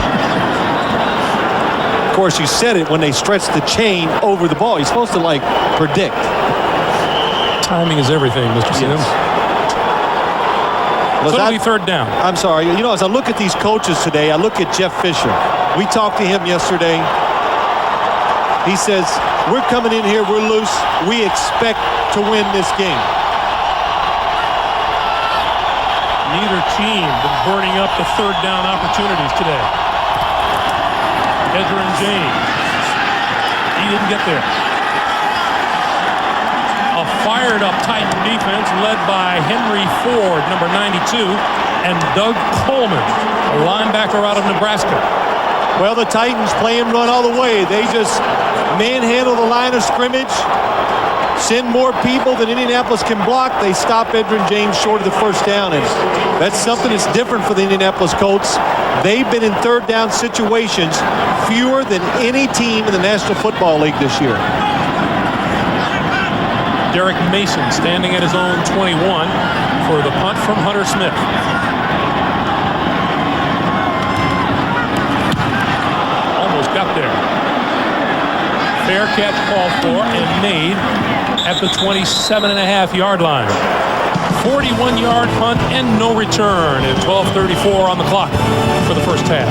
Of course, you said it when they stretched the chain over the ball. You're supposed to, like, predict. Timing is everything, Mr. Sims. So it'll be third down. I'm sorry. You know, as I look at these coaches today, I look at Jeff Fisher. We talked to him yesterday. He says, we're coming in here, we're loose. We expect to win this game. Neither team been burning up the third down opportunities today. Edgerrin James. He didn't get there. A fired up Titan defense led by Henry Ford, number 92, and Doug Coleman, a linebacker out of Nebraska. Well, the Titans playing run all the way. They just manhandle the line of scrimmage. Send more people than Indianapolis can block. They stop Edgerrin James short of the first down, and that's something that's different for the Indianapolis Colts. They've been in third down situations fewer than any team in the National Football League this year. Derek Mason standing at his own 21 for the punt from Hunter Smith. Almost got there. Fair catch called for and made at the 27.5-yard line. 41-yard punt and no return at 12:34 on the clock for the first half.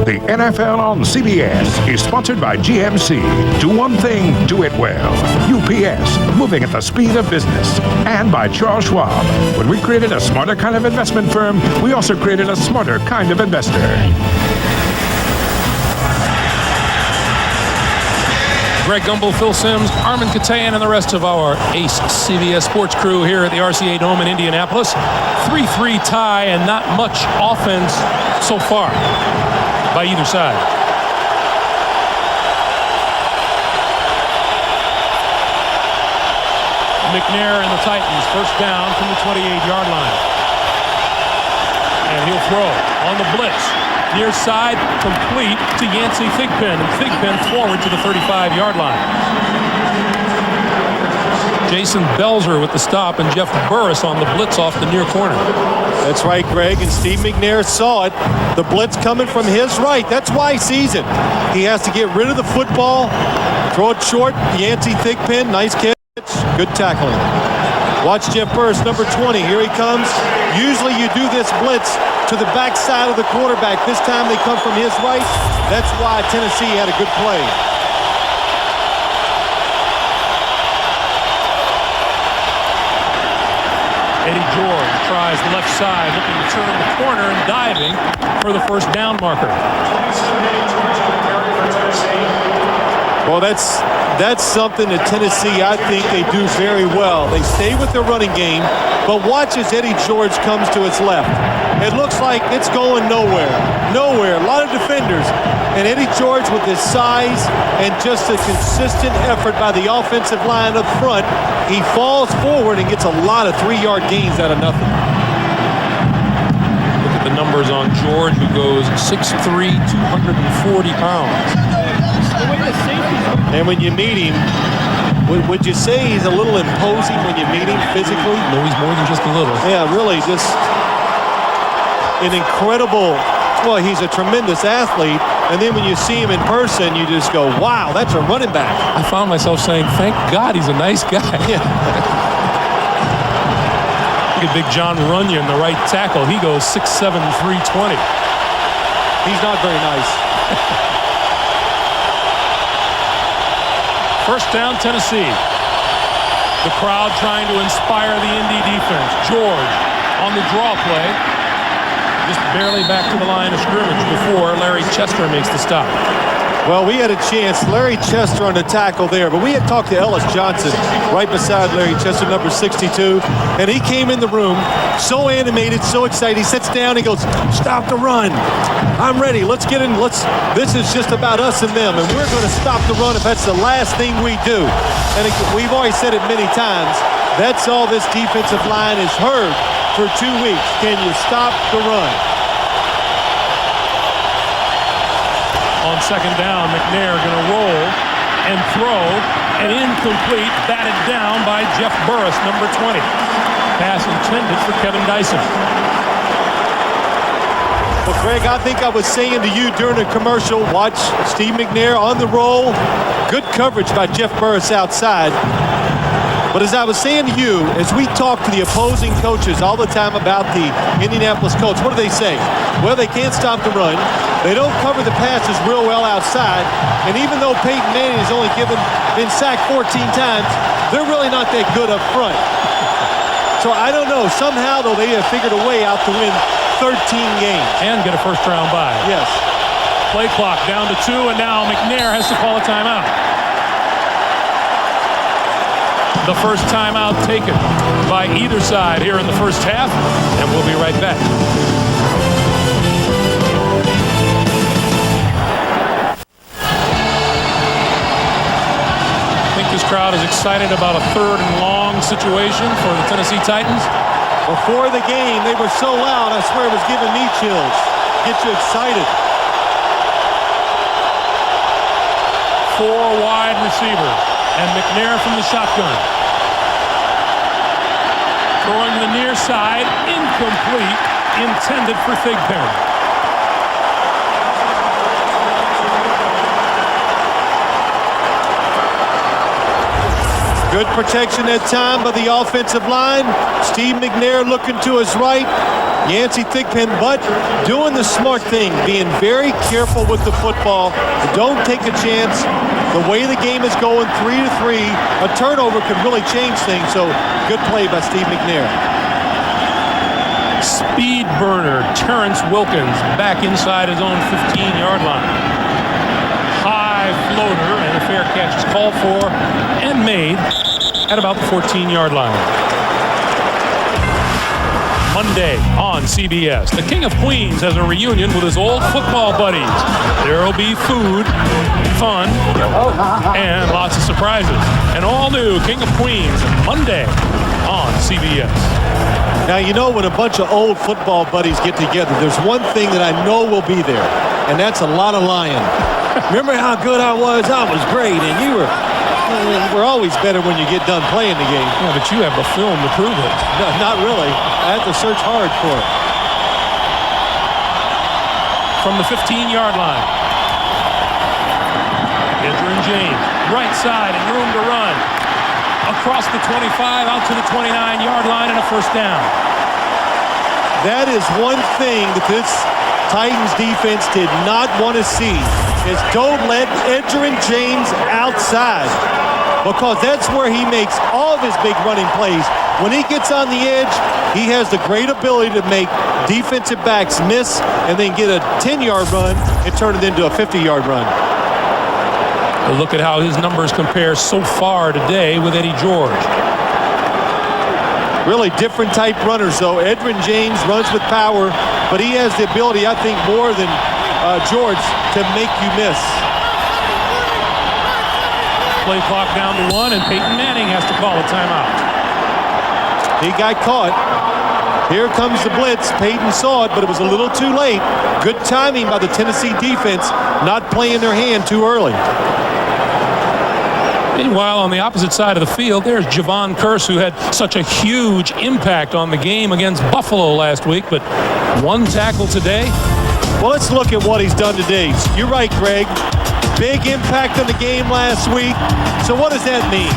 The NFL on CBS is sponsored by GMC. Do one thing, do it well. UPS, moving at the speed of business. And by Charles Schwab. When we created a smarter kind of investment firm, we also created a smarter kind of investor. Greg Gumbel, Phil Simms, Armin Katayan, and the rest of our ace CBS sports crew here at the RCA Dome in Indianapolis. 3-3 tie and not much offense so far by either side. McNair and the Titans, first down from the 28-yard line. And he'll throw on the blitz. Near side, complete to Yancey Thigpen, and Thigpen forward to the 35-yard line. Jason Belzer with the stop, and Jeff Burris on the blitz off the near corner. That's right, Greg, and Steve McNair saw it. The blitz coming from his right. That's why he sees it. He has to get rid of the football, throw it short. Yancey Thigpen, nice catch, good tackling. Watch Jeff Burris, number 20. Here he comes. Usually you do this blitz to the backside of the quarterback. This time they come from his right. That's why Tennessee had a good play. Eddie George tries the left side, looking to turn the corner and diving for the first down marker. Well, that's something that Tennessee, I think they do very well. They stay with their running game, but watch as Eddie George comes to its left. It looks like it's going nowhere. Nowhere. A lot of defenders. And Eddie George with his size and just a consistent effort by the offensive line up front, he falls forward and gets a lot of 3-yard gains out of nothing. Look at the numbers on George, who goes 6'3", 240 pounds. And when you meet him, would you say he's a little imposing when you meet him physically? No, he's more than just a little. Yeah, really, just an incredible, well, he's a tremendous athlete. And then when you see him in person, you just go, wow, that's a running back. I found myself saying, thank God he's a nice guy. Yeah. Look at big John Runyon, the right tackle. He goes 6'7", 320. He's not very nice. First down, Tennessee. The crowd trying to inspire the Indy defense. George on the draw play. Just barely back to the line of scrimmage before Larry Chester makes the stop. Well, we had a chance. Larry Chester on the tackle there, but we had talked to Ellis Johnson right beside Larry Chester, number 62, and he came in the room so animated, so excited. He sits down, he goes, "Stop the run. I'm ready. Let's get in. This is just about us and them, and we're going to stop the run if that's the last thing we do." And we've always said it many times. That's all this defensive line has heard for 2 weeks. Can you stop the run? On second down, McNair going to roll and throw, and incomplete, batted down by Jeff Burris, number 20. Pass intended for Kevin Dyson. Well, Greg, I think I was saying to you during the commercial, watch Steve McNair on the roll. Good coverage by Jeff Burris outside. But as I was saying to you, as we talk to the opposing coaches all the time about the Indianapolis Colts, what do they say? Well, they can't stop the run. They don't cover the passes real well outside. And even though Peyton Manning has only been sacked 14 times, they're really not that good up front. So I don't know. Somehow, though, they have figured a way out to win 13 games. And get a first-round bye. Yes. Play clock down to 2, and now McNair has to call a timeout. The first timeout taken by either side here in the first half, and we'll be right back. I think this crowd is excited about a third and long situation for the Tennessee Titans. Before the game, they were so loud, I swear it was giving me chills. Get you excited. 4 wide receivers, and McNair from the shotgun. Throwing to the near side, incomplete, intended for Thigpen. Good protection that time by the offensive line. Steve McNair looking to his right. Yancey Thigpen, but doing the smart thing, being very careful with the football. Don't take a chance. The way the game is going, 3-3, a turnover could really change things. So good play by Steve McNair. Speed burner Terrence Wilkins back inside his own 15-yard line. High floater, and a fair catch is called for and made at about the 14-yard line. Monday on CBS, the King of Queens has a reunion with his old football buddies. There will be food, fun, and lots of surprises. An all-new King of Queens Monday on CBS. Now, you know, when a bunch of old football buddies get together, there's one thing that I know will be there, and that's a lot of lying. Remember how good I was? I was great, and you were... We're always better when you get done playing the game. Yeah, but you have the film to prove it. No, not really. I have to search hard for it. From the 15-yard line. Edgerrin James, right side and room to run. Across the 25, out to the 29-yard line, and a first down. That is one thing that this Titans defense did not want to see, is don't let Edgerrin James outside, because that's where he makes all of his big running plays. When he gets on the edge, he has the great ability to make defensive backs miss and then get a 10-yard run and turn it into a 50-yard run. Look at how his numbers compare so far today with Eddie George. Really different type runners, though. Edgerrin James runs with power, but he has the ability, I think, more than George, to make you miss. Play clock down to 1, and Peyton Manning has to call a timeout. He got caught. Here comes the blitz. Peyton saw it, but it was a little too late. Good timing by the Tennessee defense, not playing their hand too early. Meanwhile, on the opposite side of the field, there's Javon Curse, who had such a huge impact on the game against Buffalo last week, but one tackle today. Well, let's look at what he's done today. You're right, Greg. Big impact on the game last week. So what does that mean?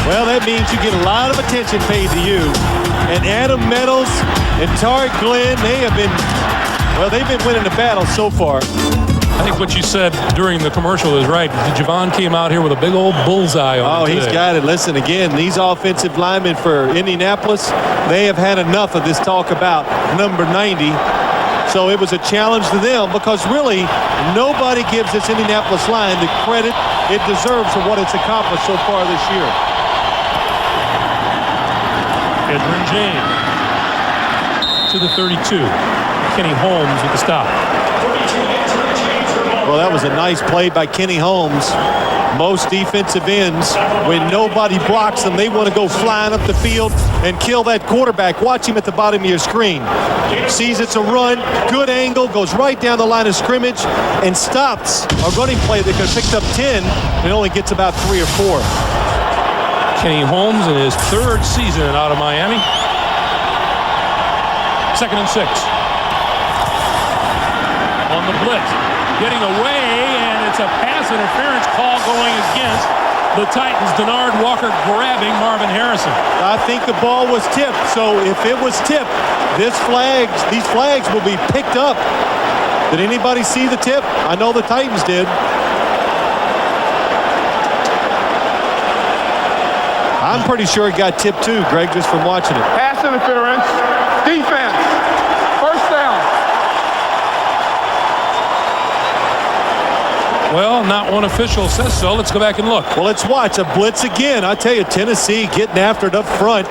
Well, that means you get a lot of attention paid to you. And Adam Meadows and Tariq Glenn, they've been winning the battle so far. I think what you said during the commercial is right. Javon came out here with a big old bullseye on him today. He's got it. Listen, again, these offensive linemen for Indianapolis, they have had enough of this talk about number 90. So it was a challenge to them because really nobody gives this Indianapolis line the credit it deserves for what it's accomplished so far this year. Edgerrin James to the 32. Kenny Holmes with the stop. Well, that was a nice play by Kenny Holmes. Most defensive ends, when nobody blocks them, they want to go flying up the field and kill that quarterback. Watch him at the bottom of your screen. Sees it's a run, good angle, goes right down the line of scrimmage and stops a running play that could have picked up 10 and only gets about 3 or 4. Kenny Holmes in his 3rd season out of Miami. 2nd and 6. On the blitz. Getting away, and it's a pass interference call going against the Titans. Denard Walker grabbing Marvin Harrison. I think the ball was tipped, so if it was tipped, these flags will be picked up. Did anybody see the tip? I know the Titans did. I'm pretty sure it got tipped too, Greg, just from watching it. Pass interference. Defense. First down. Well, not one official says so. Let's go back and look. Well, let's watch a blitz again. I tell you, Tennessee getting after it up front.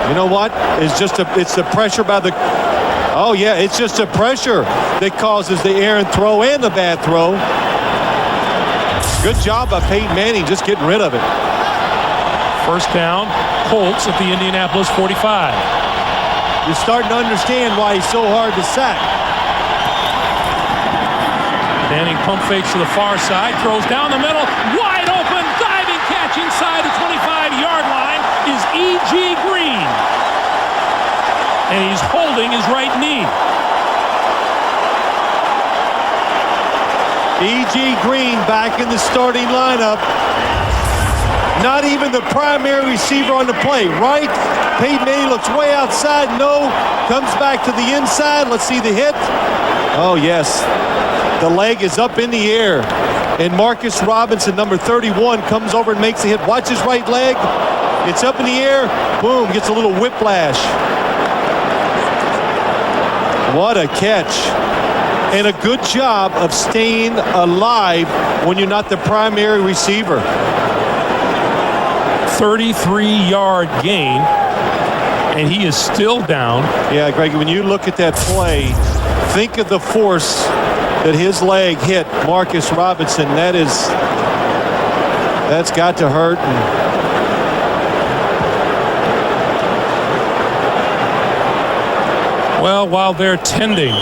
You know what? It's the pressure by the. Oh yeah, it's just the pressure that causes the errant throw and the bad throw. Good job by Peyton Manning, just getting rid of it. First down, Colts at the Indianapolis 45. You're starting to understand why he's so hard to sack. Manning pump fakes to the far side, throws down the middle, wide open, diving catch inside the 25-yard line is E.G. Green. And he's holding his right knee. E.G. Green back in the starting lineup. Not even the primary receiver on the play, right? Peyton Manning looks way outside, no. Comes back to the inside, let's see the hit. Oh yes. The leg is up in the air. And Marcus Robinson, number 31, comes over and makes a hit. Watch his right leg. It's up in the air. Boom, gets a little whiplash. What a catch. And a good job of staying alive when you're not the primary receiver. 33-yard gain, and he is still down. Yeah, Greg, when you look at that play, think of the force that his leg hit Marcus Robinson. That's got to hurt. Well, while they're tending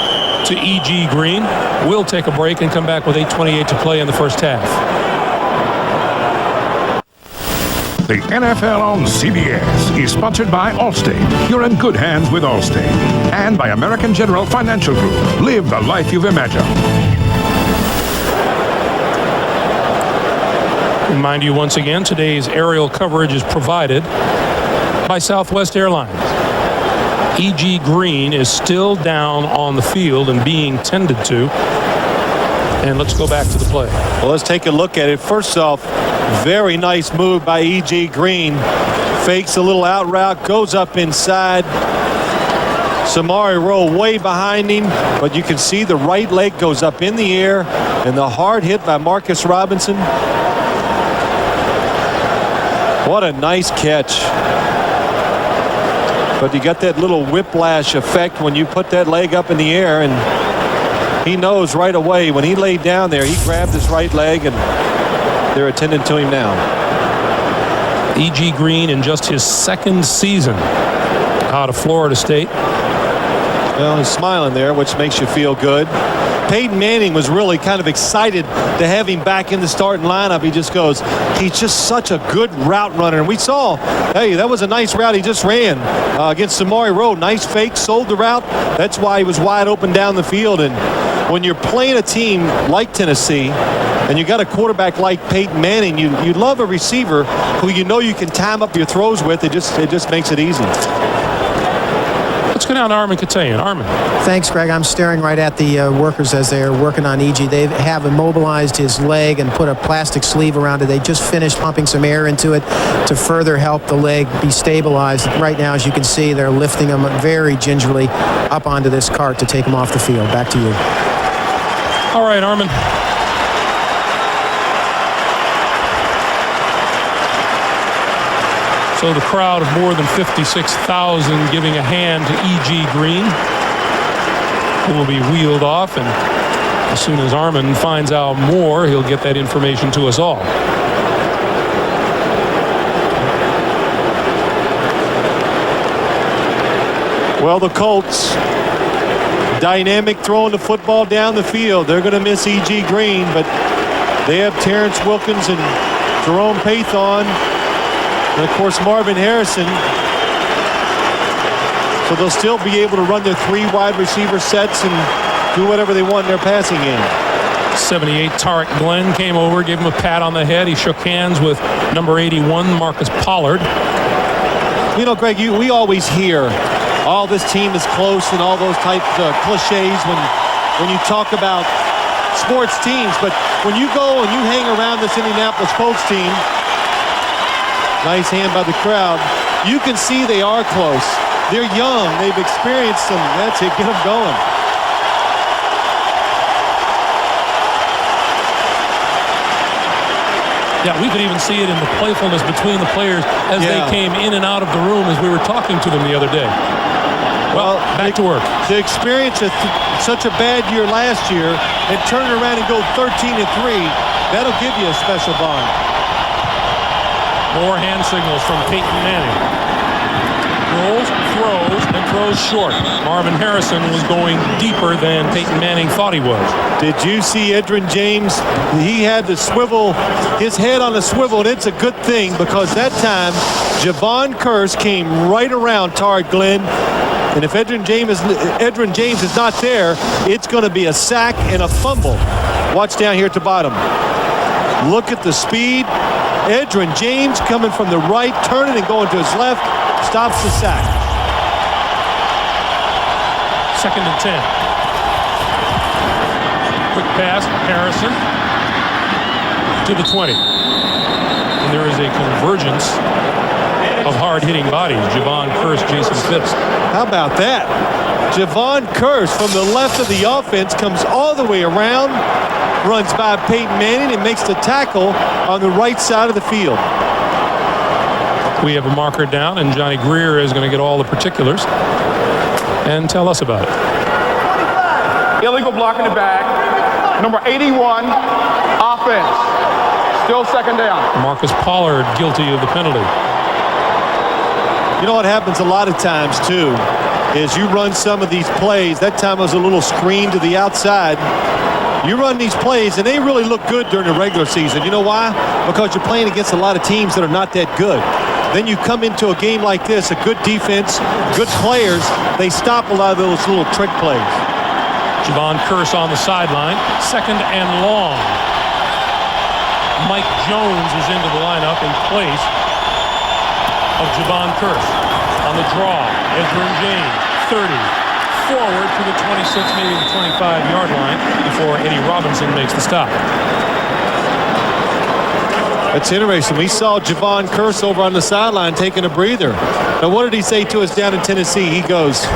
to E.G. Green, we'll take a break and come back with 8:28 to play in the first half. The NFL on CBS is sponsored by Allstate. You're in good hands with Allstate. And by American General Financial Group. Live the life you've imagined. Remind you once again, today's aerial coverage is provided by Southwest Airlines. E.G. Green is still down on the field and being tended to. And let's go back to the play. Well, let's take a look at it. First off, very nice move by E.G. Green. Fakes a little out route, goes up inside. Samari Rowe way behind him, but you can see the right leg goes up in the air, and the hard hit by Marcus Robinson. What a nice catch. But you got that little whiplash effect when you put that leg up in the air, and he knows right away when he laid down there, he grabbed his right leg, and they're attending to him now. E.G. Green in just his 2nd season out of Florida State. Well, he's smiling there, which makes you feel good. Peyton Manning was really kind of excited to have him back in the starting lineup. He just goes, he's just such a good route runner. And we saw, hey, that was a nice route he just ran against Samari Rowe. Nice fake, sold the route. That's why he was wide open down the field. And when you're playing a team like Tennessee, and you got a quarterback like Peyton Manning, you love a receiver who you know you can time up your throws with. It just makes it easy. Let's Let's go down to Armin Katayan. Armin. Thanks, Greg. I'm staring right at the workers as they're working on E.G. They have immobilized his leg and put a plastic sleeve around it. They just finished pumping some air into it to further help the leg be stabilized. Right now, as you can see, they're lifting him very gingerly up onto this cart to take him off the field. Back to you. All right, Armin. So the crowd of more than 56,000 giving a hand to E.G. Green, who will be wheeled off, and as soon as Armin finds out more, he'll get that information to us all. Well, the Colts, dynamic throwing the football down the field. They're going to miss E.G. Green, but they have Terrence Wilkins and Jerome Pathon, and of course Marvin Harrison. So they'll still be able to run their 3 wide receiver sets and do whatever they want in their passing game. 78 Tarek Glenn came over, gave him a pat on the head. He shook hands with number 81 Marcus Pollard. You know, Greg, we always hear all this team is close and all those types of cliches when you talk about sports teams. But when you go and you hang around this Indianapolis Colts team, nice hand by the crowd, you can see they are close. They're young. They've experienced some. That's it. Get them going. Yeah, we could even see it in the playfulness between the players as they came in and out of the room as we were talking to them the other day. Well, back to work. To experience such a bad year last year and turn it around and go 13-3, that'll give you a special bond. More hand signals from Peyton Manning. Rolls, throws, and throws short. Marvin Harrison was going deeper than Peyton Manning thought he was. Did you see Edgerrin James? He had to swivel his head on a swivel, and it's a good thing because that time Javon Curse came right around Tarek Glenn. And if Edgerrin James is not there, it's going to be a sack and a fumble. Watch down here at the bottom. Look at the speed. Edgerrin James coming from the right, turning and going to his left, stops the sack. 2nd and 10. Quick pass, Harrison to the 20. And there is a convergence of hard-hitting bodies. Javon Curse, Jason Phipps. How about that? Javon Curse from the left of the offense comes all the way around, runs by Peyton Manning and makes the tackle on the right side of the field. We have a marker down, and Johnny Greer is going to get all the particulars and tell us about it. Illegal block in the back. Number 81, offense. Still 2nd down. Marcus Pollard guilty of the penalty. You know what happens a lot of times, too, is you run some of these plays. That time was a little screen to the outside. You run these plays, and they really look good during the regular season. You know why? Because you're playing against a lot of teams that are not that good. Then you come into a game like this, a good defense, good players, they stop a lot of those little trick plays. Javon Curse on the sideline, 2nd and long. Mike Jones is into the lineup in place of Javon Curse. On the draw, Edgerrin James, 30, forward to the 26, maybe the 25-yard line before Eddie Robinson makes the stop. That's interesting. We saw Javon Curse over on the sideline taking a breather. Now, what did he say to us down in Tennessee? He goes,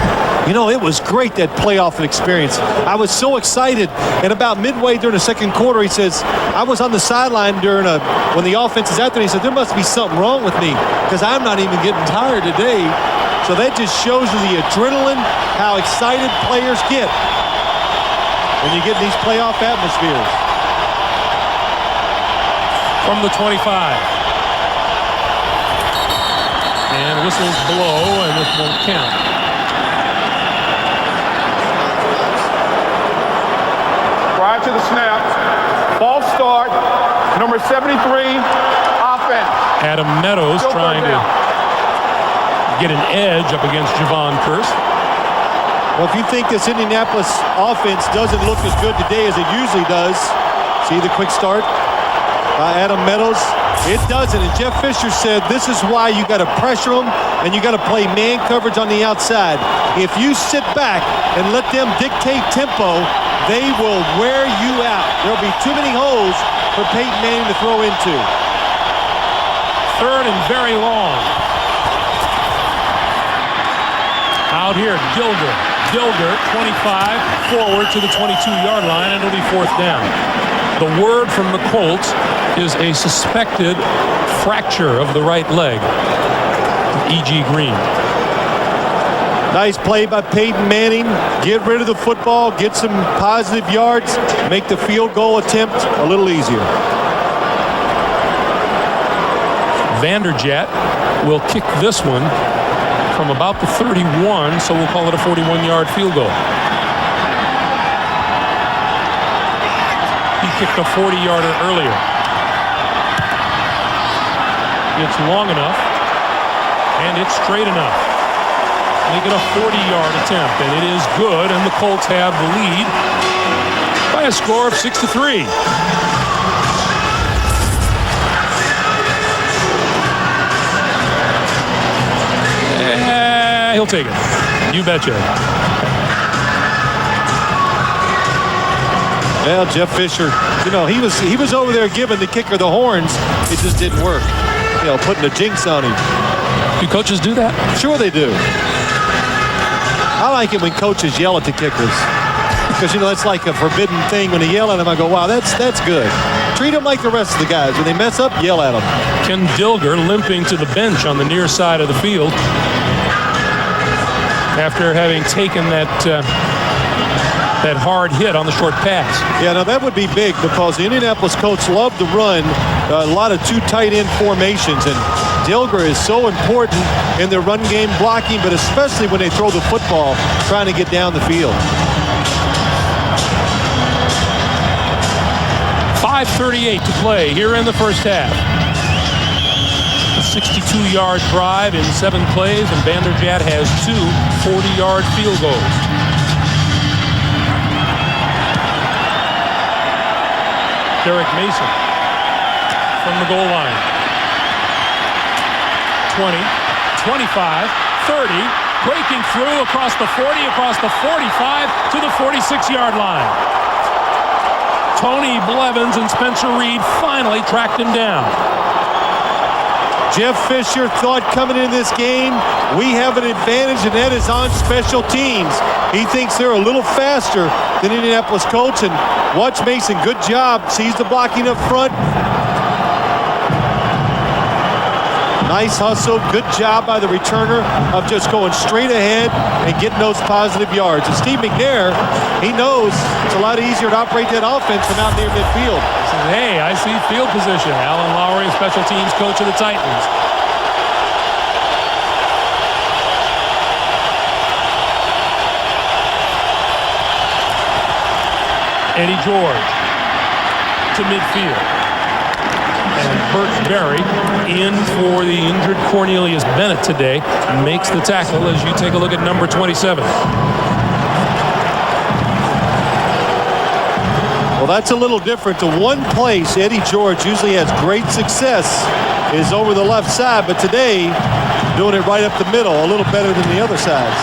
you know, it was great, that playoff experience. I was so excited. And about midway during the 2nd quarter, he says, I was on the sideline when the offense is out there. He said, there must be something wrong with me because I'm not even getting tired today. So that just shows you the adrenaline, how excited players get when you get in these playoff atmospheres. From the 25. And whistles blow, and this won't count. Prior to the snap, false start, number 73, offense. Adam Meadows trying to get an edge up against Javon Curse. Well, if you think this Indianapolis offense doesn't look as good today as it usually does, see the quick start by Adam Meadows. It doesn't, and Jeff Fisher said this is why you got to pressure them and you got to play man coverage on the outside. If you sit back and let them dictate tempo, they will wear you out. There'll be too many holes for Peyton Manning to throw into. Third and very long. Out here, Gilger. Gilger, 25, forward to the 22-yard line, and it'll be fourth down. The word from the Colts is a suspected fracture of the right leg. E.G. Green. Nice play by Peyton Manning. Get rid of the football, get some positive yards, make the field goal attempt a little easier. Vanderjagt will kick this one from about the 31, so we'll call it a 41-yard field goal. He kicked a 40-yarder earlier. It's long enough, and it's straight enough. Make it a 40-yard attempt, and it is good, and the Colts have the lead by a score of 6-3. He'll take it. You betcha. Well, Jeff Fisher, you know, he was over there giving the kicker the horns. It just didn't work. You know, putting a jinx on him. Do coaches do that? Sure they do. I like it when coaches yell at the kickers. Because, you know, it's like a forbidden thing. When they yell at them, I go, wow, that's good. Treat them like the rest of the guys. When they mess up, yell at them. Ken Dilger limping to the bench on the near side of the field after having taken that hard hit on the short pass. Yeah, now that would be big because the Indianapolis Colts love to run a lot of two tight end formations, and Dilger is so important in their run game blocking, but especially when they throw the football trying to get down the field. 5:38 to play here in the first half. A 62-yard drive in 7 plays, and Vanderjagt has 2 40-yard field goals. Derek Mason from the goal line. 20, 25, 30, breaking through across the 40, across the 45 to the 46-yard line. Tony Blevins and Spencer Reed finally tracked him down. Jeff Fisher thought coming into this game, we have an advantage, and that is on special teams. He thinks they're a little faster than Indianapolis Colts, and watch Mason, good job. Sees the blocking up front. Nice hustle, good job by the returner of just going straight ahead and getting those positive yards. And Steve McNair, he knows it's a lot easier to operate that offense from out near midfield. Says, hey, I see field position. Alan Lowry, special teams coach of the Titans. Eddie George to midfield. And Burt Berry in for the injured Cornelius Bennett today. Makes the tackle as you take a look at number 27. Well, that's a little different. The one place Eddie George usually has great success is over the left side, but today doing it right up the middle, a little better than the other sides.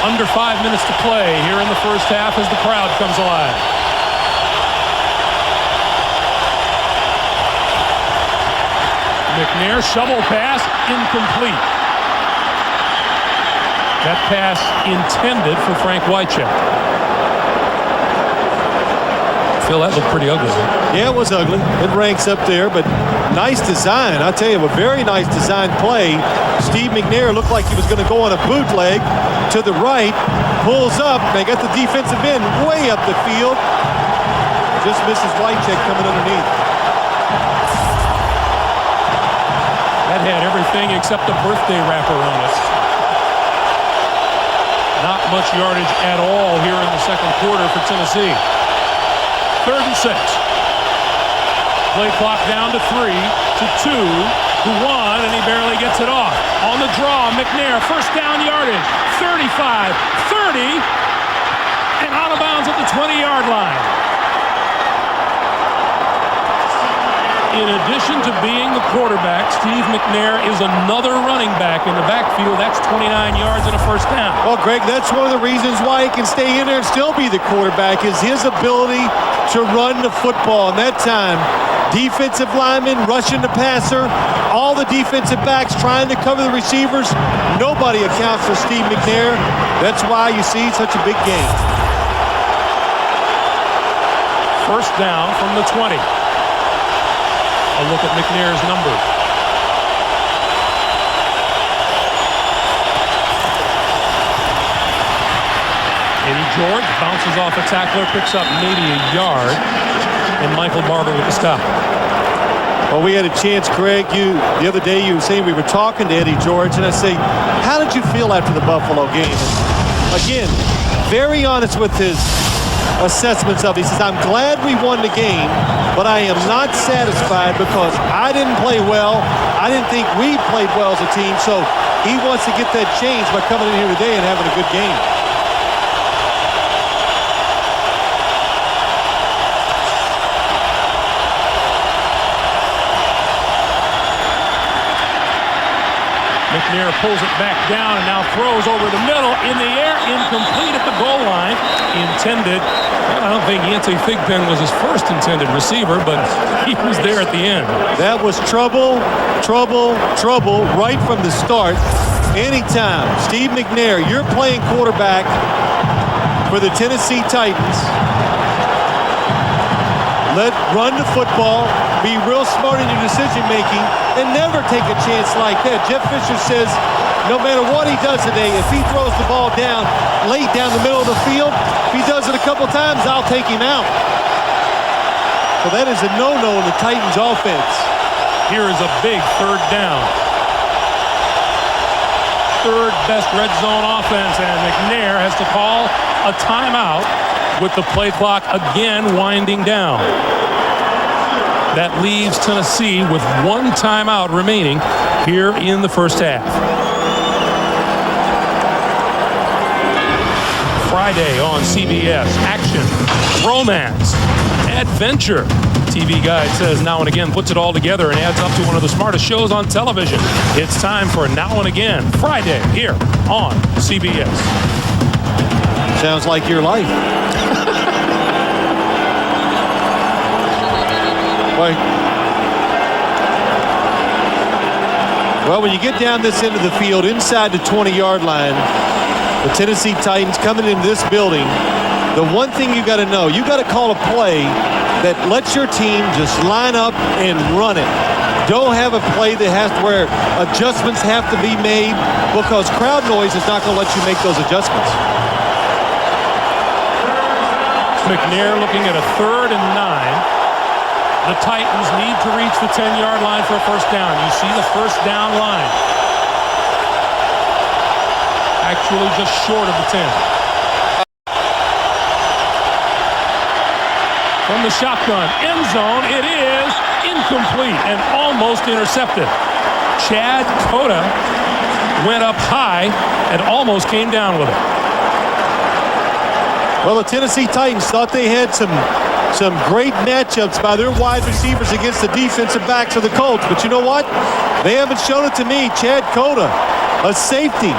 Under 5 minutes to play here in the first half as the crowd comes alive. McNair, shovel pass, incomplete. That pass intended for Frank Wycheck. Phil, that looked pretty ugly. Yeah, it was ugly. It ranks up there, but nice design. I'll tell you, a very nice design play. Steve McNair looked like he was going to go on a bootleg to the right, pulls up. They got the defensive end way up the field. Just misses Wycheck coming underneath. That had everything except a birthday wrapper on it. Not much yardage at all here in the second quarter for Tennessee. 3rd and 6. Play clock down to 3, to 2, to 1, and he barely gets it off. On the draw, McNair, first down yardage, 35, 30, and out of bounds at the 20-yard line. In addition to being the quarterback, Steve McNair is another running back in the backfield. That's 29 yards and a first down. Well, Greg, that's one of the reasons why he can stay in there and still be the quarterback is his ability to run the football. And that time, defensive linemen rushing the passer, all the defensive backs trying to cover the receivers. Nobody accounts for Steve McNair. That's why you see such a big game. First down from the 20. A look at McNair's number. Eddie George bounces off a tackler, picks up maybe a yard, and Michael Barber with the stop. Well, we had a chance, Greg. The other day you were saying we were talking to Eddie George, and I say, how did you feel after the Buffalo game? And again, very honest with his assessments of it. He says, I'm glad we won the game, but I am not satisfied because I didn't play well. I didn't think we played well as a team, so he wants to get that change by coming in here today and having a good game. McNair pulls it back down and now throws over the middle in the air, incomplete at the goal line. Intended. I don't think Yancey Thigpen was his first intended receiver, but he was there at the end. That was trouble, trouble, trouble right from the start. Anytime Steve McNair, you're playing quarterback for the Tennessee Titans. Run the football, be real smart in your decision making, and never take a chance like that. Jeff Fisher says no matter what he does today, if he throws the ball down late down the middle of the field, if he does it a couple times, I'll take him out. So that is a no-no in the Titans offense. Here is a big third down. Third best red zone offense, and McNair has to call a timeout with the play clock again winding down. That leaves Tennessee with one timeout remaining here in the first half. Friday on CBS, action, romance, adventure. TV Guide says Now and Again puts it all together and adds up to one of the smartest shows on television. It's time for Now and Again, Friday, here on CBS. Sounds like your life. Well, when you get down this end of the field, inside the 20-yard line, the Tennessee Titans coming into this building, the one thing you got to know, you got to call a play that lets your team just line up and run it. Don't have a play that has to where adjustments have to be made because crowd noise is not going to let you make those adjustments. McNair looking at a 3rd and 9. The Titans need to reach the 10-yard line for a first down. You see the first down line. Actually just short of the 10. From the shotgun, end zone, it is incomplete and almost intercepted. Chad Cota went up high and almost came down with it. Well, the Tennessee Titans thought they had some great matchups by their wide receivers against the defensive backs of the Colts. But you know what? They haven't shown it to me. Chad Cota, a safety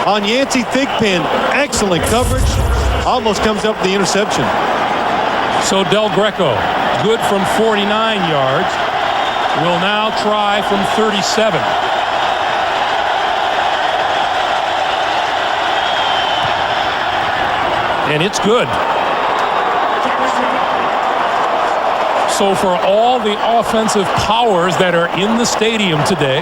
on Yancey Thigpen. Excellent coverage. Almost comes up with the interception. So Del Greco, good from 49 yards, will now try from 37. And it's good. So for all the offensive powers that are in the stadium today,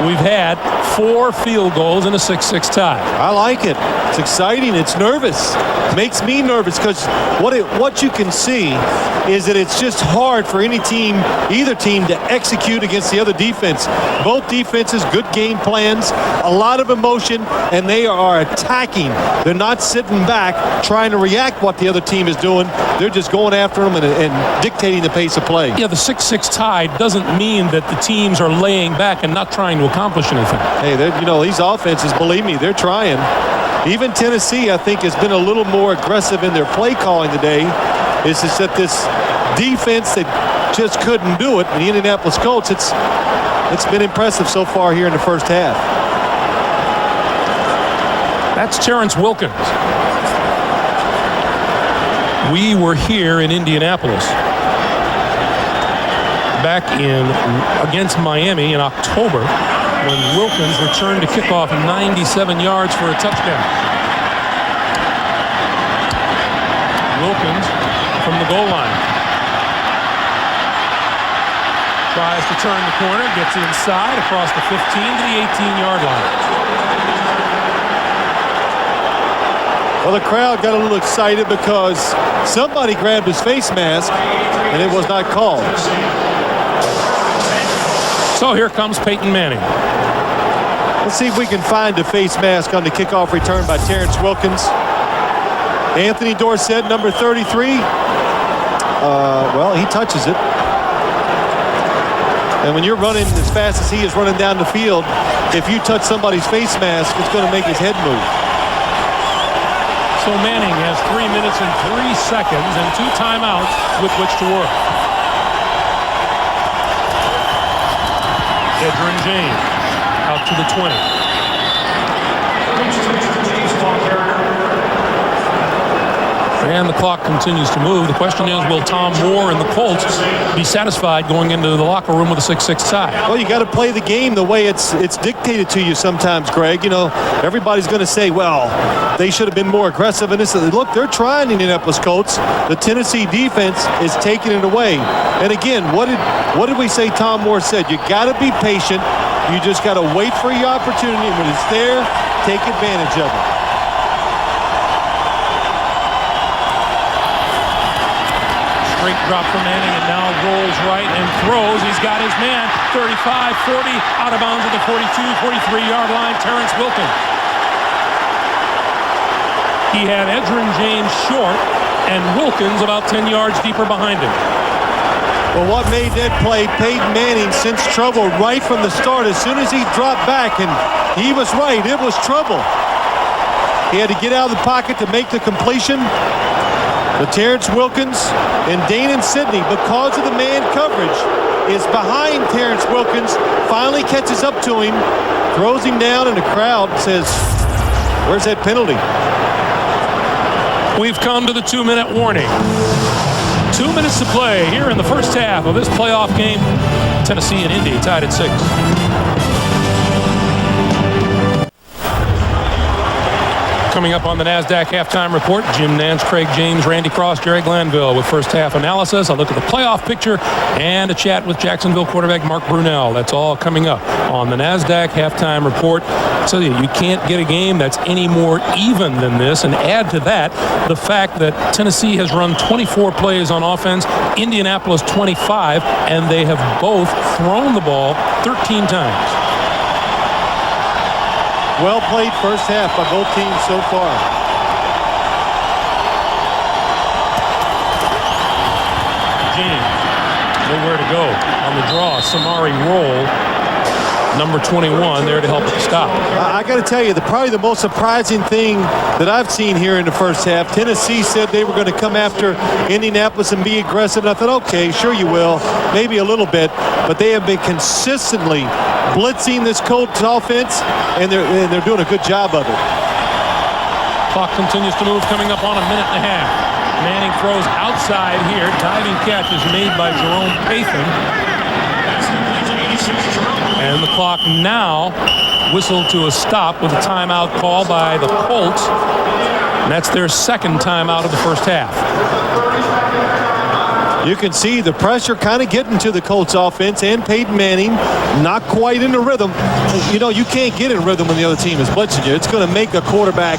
we've had 4 field goals and a 6-6 tie. I like it. It's exciting. It's nervous. It makes me nervous because what you can see is that it's just hard for any team, either team, to execute against the other defense. Both defenses, good game plans, a lot of emotion, and they are attacking. They're not sitting back trying to react what the other team is doing. They're just going after them and dictating the pace of play. Yeah, the 6-6 tie doesn't mean that the teams are laying back and not trying to accomplish anything. Hey, these offenses, believe me, they're trying. Even Tennessee, I think, has been a little more aggressive in their play calling today. It's just that this defense that just couldn't do it. And the Indianapolis Colts, it's been impressive so far here in the first half. That's Terrence Wilkins. We were here in Indianapolis back against Miami in October when Wilkins returned to kickoff 97 yards for a touchdown. Wilkins from the goal line. Tries to turn the corner, gets inside across the 15 to the 18-yard line. Well, the crowd got a little excited because somebody grabbed his face mask and it was not called. So here comes Peyton Manning. Let's see if we can find the face mask on the kickoff return by Terrence Wilkins. Anthony Dorsett, number 33. Well, he touches it. And when you're running as fast as he is running down the field, if you touch somebody's face mask, it's going to make his head move. So Manning has 3 minutes and 3 seconds and 2 timeouts with which to work. Edgerrin James out to the 20. And the clock continues to move. The question is, will Tom Moore and the Colts be satisfied going into the locker room with a 6-6 tie? Well, you got to play the game the way it's dictated to you sometimes, Greg. You know, everybody's going to say, well, they should have been more aggressive. And look, they're trying, the Indianapolis Colts. The Tennessee defense is taking it away. And again, what did we say Tom Moore said? You got to be patient. You just got to wait for your opportunity. And when it's there, take advantage of it. Straight drop for Manning, and now rolls right and throws. He's got his man, 35, 40, out of bounds at the 42, 43-yard line, Terrence Wilkins. He had Edgerrin James short, and Wilkins about 10 yards deeper behind him. Well, what made that play? Peyton Manning sensed trouble right from the start. As soon as he dropped back, and he was right, it was trouble. He had to get out of the pocket to make the completion. But Terrence Wilkins and Danon Sidney, because of the man coverage, is behind Terrence Wilkins, finally catches up to him, throws him down, and the crowd says, where's that penalty? We've come to the 2-minute warning. 2 minutes to play here in the first half of this playoff game. Tennessee and Indy tied at 6. Coming up on the NASDAQ halftime report, Jim Nance, Craig James, Randy Cross, Jerry Glanville with first half analysis. A look at the playoff picture and a chat with Jacksonville quarterback Mark Brunell. That's all coming up on the NASDAQ halftime report. So you can't get a game that's any more even than this. And add to that the fact that Tennessee has run 24 plays on offense, Indianapolis 25, and they have both thrown the ball 13 times. Well played first half by both teams so far. James, nowhere to go on the draw. Samari roll, number 21, there to help with the stop. I got to tell you, probably the most surprising thing that I've seen here in the first half, Tennessee said they were going to come after Indianapolis and be aggressive. And I thought, okay, sure you will, maybe a little bit, but they have been consistently blitzing this Colts offense, and they're doing a good job of it. Clock continues to move, coming up on a minute and a half. Manning throws outside here. Diving catch is made by Jerome Pathan. And the clock now whistled to a stop with a timeout call by the Colts. And that's their second timeout of the first half. You can see the pressure kind of getting to the Colts offense, and Peyton Manning not quite in the rhythm. You know, you can't get in rhythm when the other team is blitzing you. It's going to make a quarterback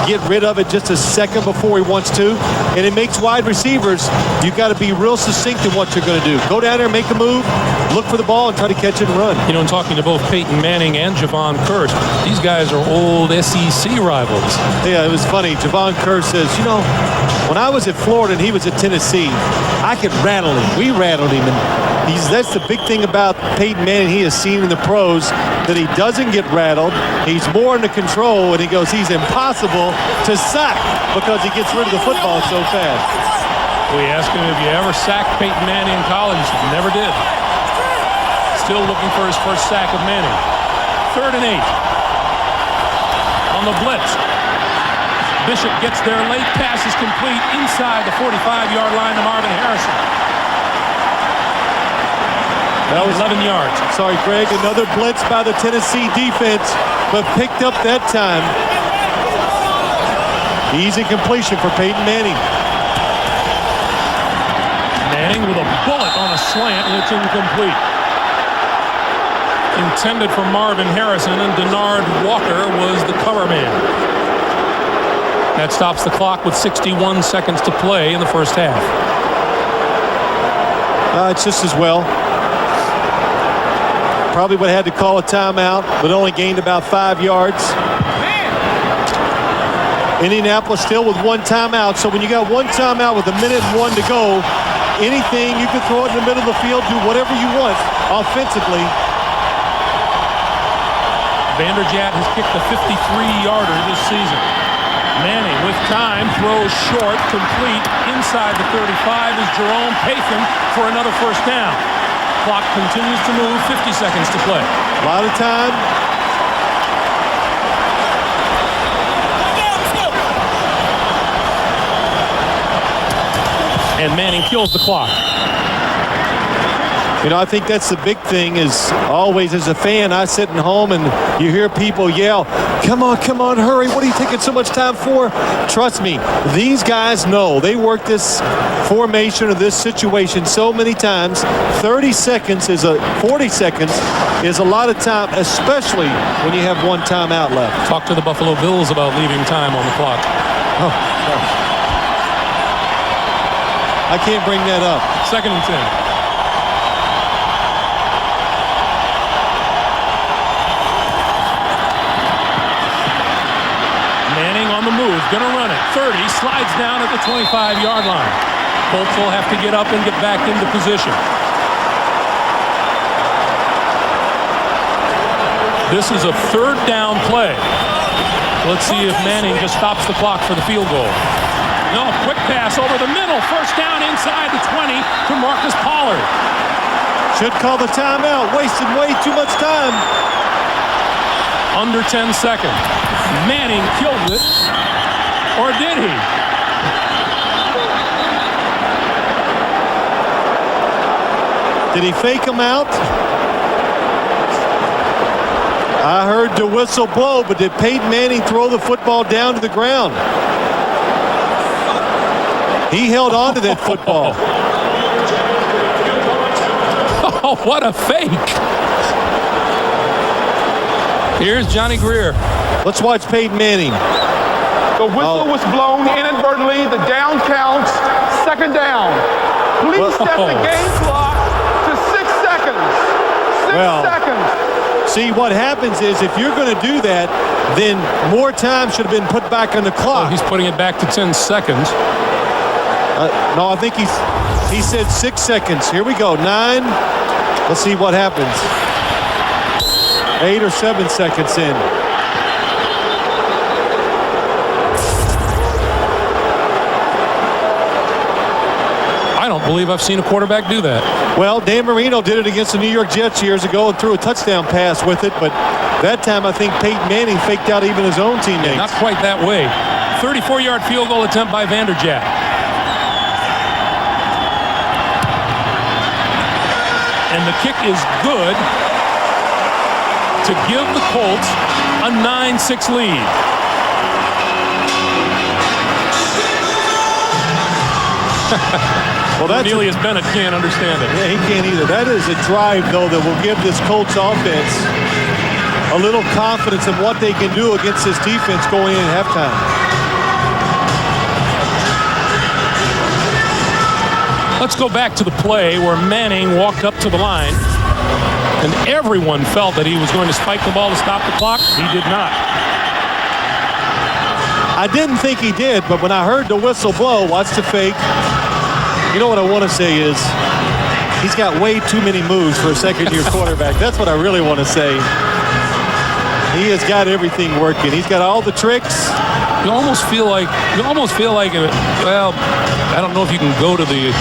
get rid of it just a second before he wants to, and it makes wide receivers, you've got to be real succinct in what you're going to do. Go down there, make a move, look for the ball, and try to catch it and run. You know, in talking to both Peyton Manning and Javon Curse, these guys are old SEC rivals. Yeah, it was funny. Javon Curse says, you know, when I was at Florida and he was at Tennessee, I could rattle him. We rattled him. And that's the big thing about Peyton Manning. He has seen in the pros that he doesn't get rattled. He's more under control, and he goes, he's impossible to sack because he gets rid of the football so fast. We asked him if you ever sacked Peyton Manning in college. He said, never did. Still looking for his first sack of Manning. 3rd and 8. On the blitz. Bishop gets there late. Pass is complete inside the 45-yard line to Marvin Harrison. That was 11 yards. Sorry, Greg. Another blitz by the Tennessee defense, but picked up that time. Easy completion for Peyton Manning. Manning with a bullet on a slant, and it's incomplete. Intended for Marvin Harrison, and Denard Walker was the cover man. That stops the clock with 61 seconds to play in the first half. It's just as well. Probably would have had to call a timeout, but only gained about 5 yards. Indianapolis still with 1 timeout, so when you got 1 timeout with 1 minute and 1 to go, anything, you can throw it in the middle of the field, do whatever you want offensively. Vanderjagt has kicked a 53-yarder this season. Manning with time, throws short, complete, inside the 35 is Jerome Pathan for another first down. Clock continues to move, 50 seconds to play. A lot of time. And Manning kills the clock. You know, I think that's the big thing is always as a fan, I sit at home and you hear people yell, come on, hurry. What are you taking so much time for? Trust me, these guys know. They work this formation or this situation so many times. 40 seconds is a lot of time, especially when you have 1 timeout left. Talk to the Buffalo Bills about leaving time on the clock. Oh, I can't bring that up. 2nd and 10. Gonna run it. 30, slides down at the 25-yard line. Colts will have to get up and get back into position. This is a 3rd down play. Let's see if Manning just stops the clock for the field goal. No, quick pass over the middle. First down inside the 20 to Marcus Pollard. Should call the timeout. Wasted way too much time. Under 10 seconds. Manning killed it. Or did he? Did he fake him out? I heard the whistle blow, but did Peyton Manning throw the football down to the ground? He held on to that football. Oh, what a fake. Here's Johnny Greer. Let's watch Peyton Manning. The whistle was blown inadvertently. The down counts. 2nd down. Please set the game clock to 6 seconds. 6 seconds. See, what happens is if you're going to do that, then more time should have been put back on the clock. Oh, he's putting it back to 10 seconds. No, I think he said 6 seconds. Here we go. 9. Let's see what happens. 8 or 7 seconds in. I don't believe I've seen a quarterback do that. Well, Dan Marino did it against the New York Jets years ago and threw a touchdown pass with it, but that time I think Peyton Manning faked out even his own teammates. Yeah, not quite that way. 34-yard field goal attempt by Vanderjagt. And the kick is good to give the Colts a 9-6 lead. Well, Cornelius Bennett can't understand it. Yeah, he can't either. That is a drive, though, that will give this Colts offense a little confidence in what they can do against this defense going in at halftime. Let's go back to the play where Manning walked up to the line, and everyone felt that he was going to spike the ball to stop the clock. He did not. I didn't think he did, but when I heard the whistle blow, watch the fake. You know what I want to say is he's got way too many moves for a second-year quarterback. That's what I really want to say. He has got everything working. He's got all the tricks. You almost feel like, well, I don't know if you can go to the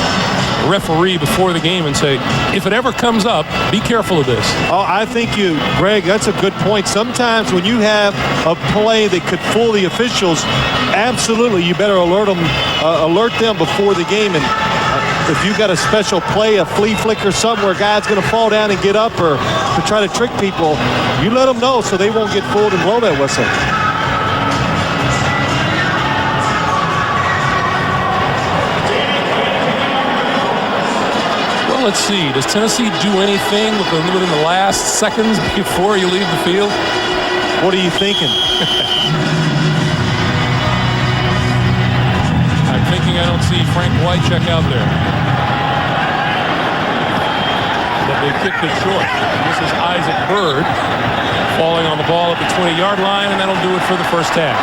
referee before the game and say, if it ever comes up, be careful of this. Oh, I think Greg, that's a good point. Sometimes when you have a play that could fool the officials, absolutely, you better alert them before the game. And if you got a special play, a flea flicker somewhere, a guy's going to fall down and get up or to try to trick people, you let them know so they won't get fooled and blow that whistle. Let's see. Does Tennessee do anything within the last seconds before you leave the field? What are you thinking? I'm thinking I don't see Frank Wycheck out there. But they kicked it short. This is Isaac Byrd falling on the ball at the 20-yard line, and that'll do it for the first half.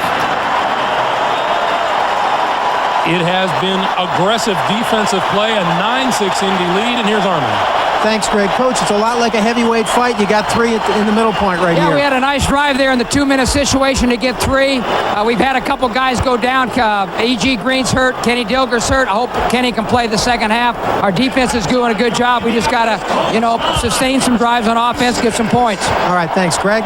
It has been aggressive defensive play, a 9-6 Indy lead, and here's Armin. Thanks, Greg. Coach, it's a lot like a heavyweight fight. You got 3 in the middle point right here. Yeah, we had a nice drive there in the 2-minute situation to get 3. We've had a couple guys go down. E.G. Green's hurt. Kenny Dilger's hurt. I hope Kenny can play the second half. Our defense is doing a good job. We just got to, sustain some drives on offense, get some points. All right, thanks, Greg.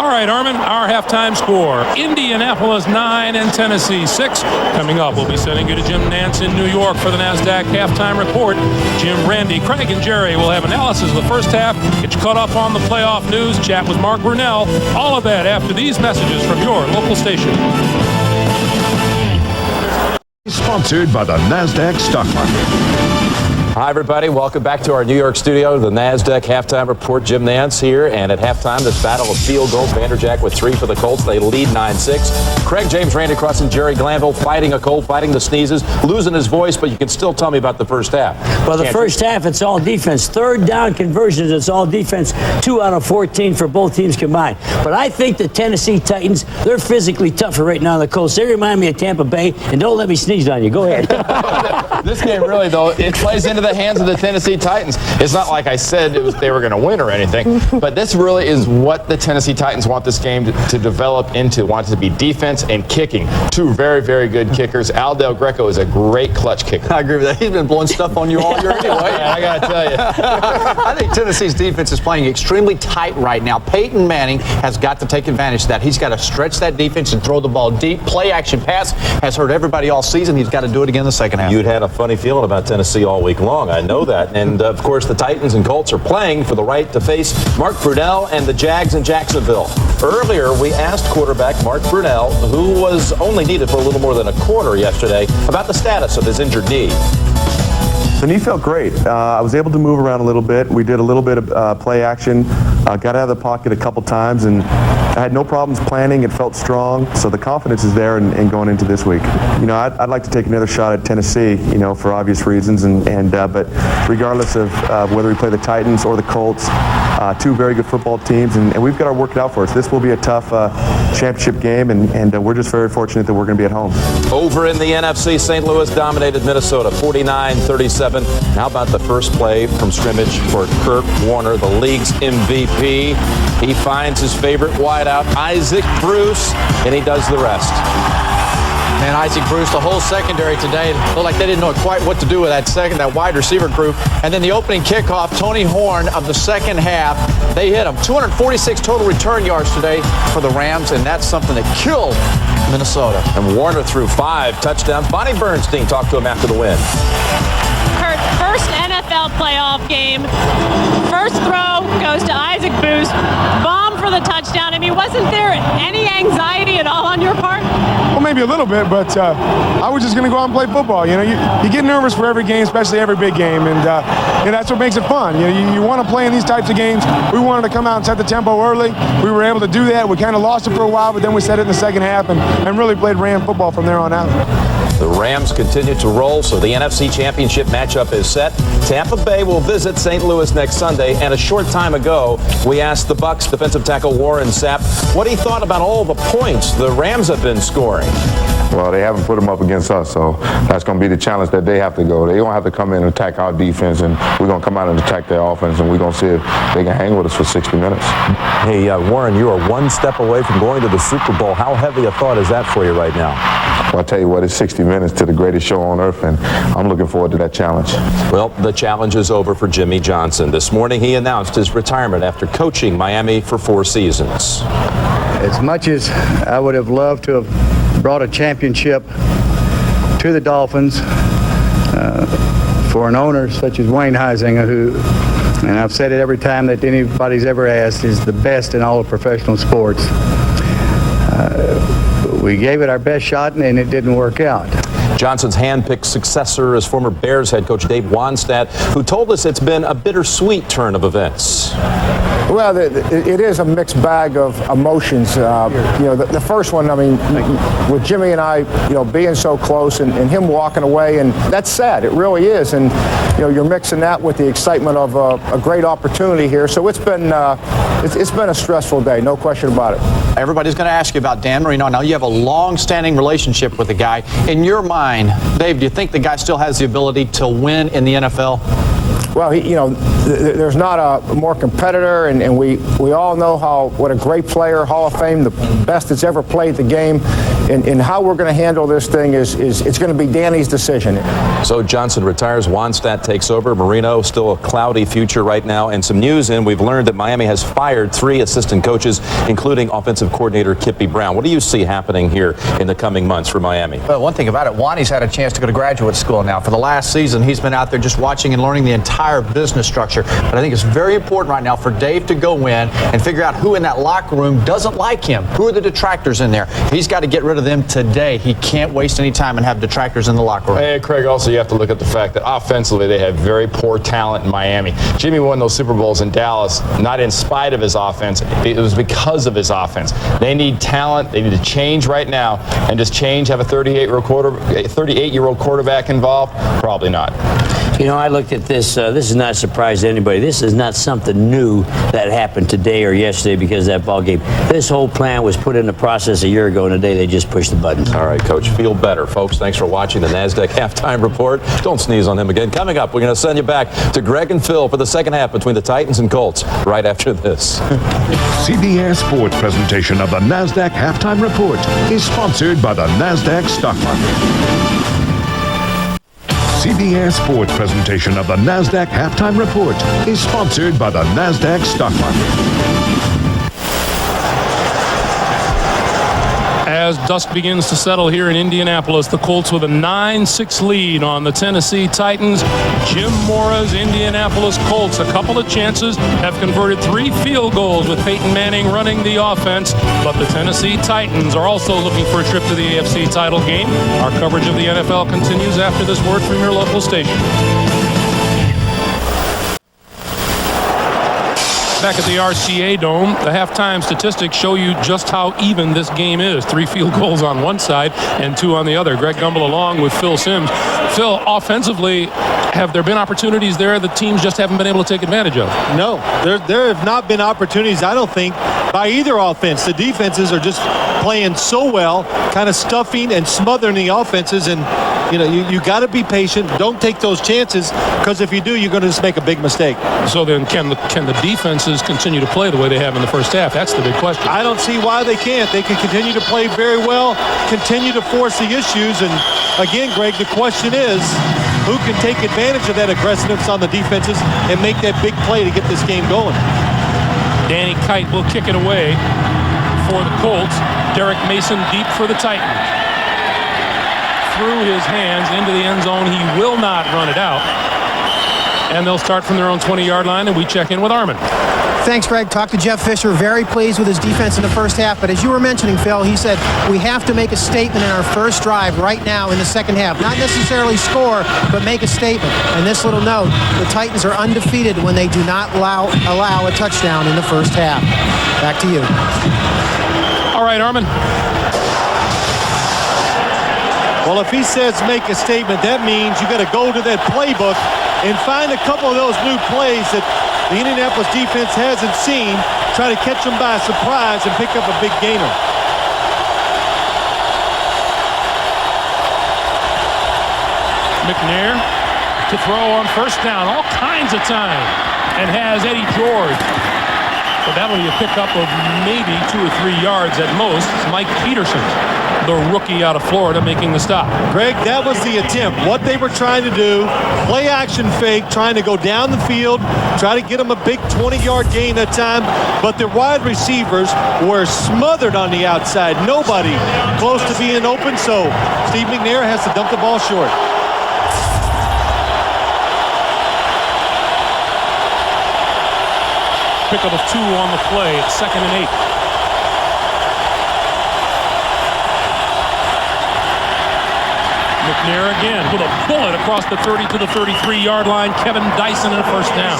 All right, Armin, our halftime score. Indianapolis 9 and Tennessee 6. Coming up, we'll be sending you to Jim Nantz in New York for the NASDAQ halftime report. Jim, Randy, Craig, and Jerry will have analysis of the first half. Get you caught up on the playoff news, chat with Mark Brunell. All of that after these messages from your local station. Sponsored by the NASDAQ Stock Market. Hi, everybody. Welcome back to our New York studio, the NASDAQ halftime report. Jim Nantz here. And at halftime, this battle of field goals. Vanderjack with 3 for the Colts. They lead 9-6. Craig, James, Randy Cross, and Jerry Glanville fighting a cold, fighting the sneezes, losing his voice, but you can still tell me about the first half. Well, the first half, it's all defense. 3rd down conversions, it's all defense. 2 out of 14 for both teams combined. But I think the Tennessee Titans, they're physically tougher right now than the Colts. They remind me of Tampa Bay, and don't let me sneeze on you. Go ahead. This game really, though, it plays into the hands of the Tennessee Titans. It's not like I said they were going to win or anything, but this really is what the Tennessee Titans want this game to develop into. Want it to be defense and kicking. 2 very, very good kickers. Al Del Greco is a great clutch kicker. I agree with that. He's been blowing stuff on you all year anyway. I got to tell you. I think Tennessee's defense is playing extremely tight right now. Peyton Manning has got to take advantage of that. He's got to stretch that defense and throw the ball deep. Play action pass has hurt everybody all season. He's got to do it again in the second half. You'd had a funny feeling about Tennessee all week long. I know that. And, of course, the Titans and Colts are playing for the right to face Mark Brunell and the Jags in Jacksonville. Earlier, we asked quarterback Mark Brunell, who was only needed for a little more than a quarter yesterday, about the status of his injured knee. The knee felt great. I was able to move around a little bit. We did a little bit of play action, got out of the pocket a couple times, and I had no problems planning. It felt strong, so the confidence is there in going into this week. You know, I'd like to take another shot at Tennessee, you know, for obvious reasons, but regardless of whether we play the Titans or the Colts, 2 very good football teams, and we've got our work out for us. This will be a tough championship game, and we're just very fortunate that we're going to be at home. Over in the NFC, St. Louis dominated Minnesota 49-37. How about the first play from scrimmage for Kurt Warner, the league's MVP? He finds his favorite wideout, Isaac Bruce, and he does the rest. Man, Isaac Bruce, the whole secondary today looked like they didn't know quite what to do with that wide receiver group. And then the opening kickoff, Tony Horn of the second half, they hit him. 246 total return yards today for the Rams, and that's something that killed Minnesota. And Warner threw 5 touchdowns. Bonnie Bernstein talked to him after the win. Kurt, first NFL playoff game. First throw goes to Isaac Bruce. Bomb for the touchdown. I mean, wasn't there any anxiety at all on your part? Well, maybe a little bit, but I was just going to go out and play football. You know, you get nervous for every game, especially every big game, and that's what makes it fun. You know, you want to play in these types of games. We wanted to come out and set the tempo early. We were able to do that. We kind of lost it for a while, but then we set it in the second half and really played Ram football from there on out. The Rams continue to roll, so the NFC Championship matchup is set. Tampa Bay will visit St. Louis next Sunday, and a short time ago, we asked the Bucs defensive tackle Warren Sapp what he thought about all the points the Rams have been scoring. Well, they haven't put them up against us, so that's going to be the challenge that they have to go. They're going to have to come in and attack our defense, and we're going to come out and attack their offense, and we're going to see if they can hang with us for 60 minutes. Hey, Warren, you are one step away from going to the Super Bowl. How heavy a thought is that for you right now? Well, I'll tell you what, it's 60 minutes to the greatest show on earth, and I'm looking forward to that challenge. Well, the challenge is over for Jimmy Johnson. This morning, he announced his retirement after coaching Miami for 4 seasons. As much as I would have loved to have brought a championship to the Dolphins for an owner such as Wayne Huizenga, who, and I've said it every time that anybody's ever asked, is the best in all of professional sports. We gave it our best shot, and it didn't work out. Johnson's hand-picked successor is former Bears head coach Dave Wannstedt, who told us it's been a bittersweet turn of events. Well, it is a mixed bag of emotions. The first one, I mean, with Jimmy and I, being so close and him walking away, and that's sad. It really is. And, you're mixing that with the excitement of a great opportunity here. So it's been a stressful day, no question about it. Everybody's going to ask you about Dan Marino. Now, you have a long-standing relationship with the guy. In your mind, Dave, do you think the guy still has the ability to win in the NFL? Well, there's not a more competitor, and we all know what a great player, Hall of Fame, the best that's ever played the game, and how we're going to handle this thing is it's going to be Danny's decision. So Johnson retires, Wannstedt takes over. Marino still a cloudy future right now, and some news we've learned that Miami has fired 3 assistant coaches, including offensive coordinator Kippy Brown. What do you see happening here in the coming months for Miami? Well, one thing about it, Wani's had a chance to go to graduate school now. For the last season, he's been out there just watching and learning the entire business structure. But I think it's very important right now for Dave to go in and figure out who in that locker room doesn't like him. Who are the detractors in there? He's got to get rid of them today. He can't waste any time and have detractors in the locker room. Hey, Craig, also you have to look at the fact that offensively they have very poor talent in Miami. Jimmy won those Super Bowls in Dallas, not in spite of his offense. It was because of his offense. They need talent. They need to change right now. And does change have a 38-year-old quarterback involved? Probably not. I looked at this. This is not a surprise to anybody. This is not something new that happened today or yesterday because of that ball game. This whole plan was put into process a year ago, and today they just pushed the button. All right, Coach. Feel better. Folks, thanks for watching the NASDAQ Halftime Report. Don't sneeze on him again. Coming up, we're going to send you back to Greg and Phil for the second half between the Titans and Colts right after this. CBS Sports presentation of the NASDAQ Halftime Report is sponsored by the NASDAQ Stock Market. CBS Sports presentation of the NASDAQ Halftime Report is sponsored by the NASDAQ Stock Market. As dusk begins to settle here in Indianapolis, the Colts with a 9-6 lead on the Tennessee Titans. Jim Mora's Indianapolis Colts, a couple of chances, have converted 3 field goals with Peyton Manning running the offense. But the Tennessee Titans are also looking for a trip to the AFC title game. Our coverage of the NFL continues after this word from your local station. Back at the RCA Dome, the halftime statistics show you just how even this game is. 3 field goals on one side and 2 on the other. Greg Gumbel along with Phil Simms. Phil, offensively, have there been opportunities there the teams just haven't been able to take advantage of? No, there have not been opportunities, I don't think, by either offense. The defenses are just playing so well, kind of stuffing and smothering the offenses, and you got to be patient. Don't take those chances, because if you do, you're going to just make a big mistake. So then can the defenses continue to play the way they have in the first half? That's the big question. I don't see why they can't. They can continue to play very well, continue to force the issues, and again, Greg, the question is, who can take advantage of that aggressiveness on the defenses and make that big play to get this game going? Danny Kite will kick it away for the Colts. Derek Mason deep for the Titans. Through his hands into the end zone. He will not run it out. And they'll start from their own 20-yard line, and we check in with Armin. Thanks, Greg. Talked to Jeff Fisher. Very pleased with his defense in the first half. But as you were mentioning, Phil, he said we have to make a statement in our first drive right now in the second half. Not necessarily score, but make a statement. And this little note, the Titans are undefeated when they do not allow a touchdown in the first half. Back to you. All right, Armin. Well, if he says make a statement, that means you got to go to that playbook and find a couple of those new plays that the Indianapolis defense hasn't seen, try to catch them by surprise and pick up a big gainer. McNair to throw on first down all kinds of time and has Eddie George. But that'll be a pickup of maybe 2 or 3 yards at most. It's Mike Peterson, the rookie out of Florida, making the stop. Greg, that was the attempt. What they were trying to do, play action fake, trying to go down the field, try to get them a big 20-yard gain that time. But the wide receivers were smothered on the outside. Nobody close to being open, so Steve McNair has to dump the ball short. Pickup of 2 on the play. It's 2nd and 8. McNair again with a bullet across the 30 to the 33-yard line. Kevin Dyson in first down.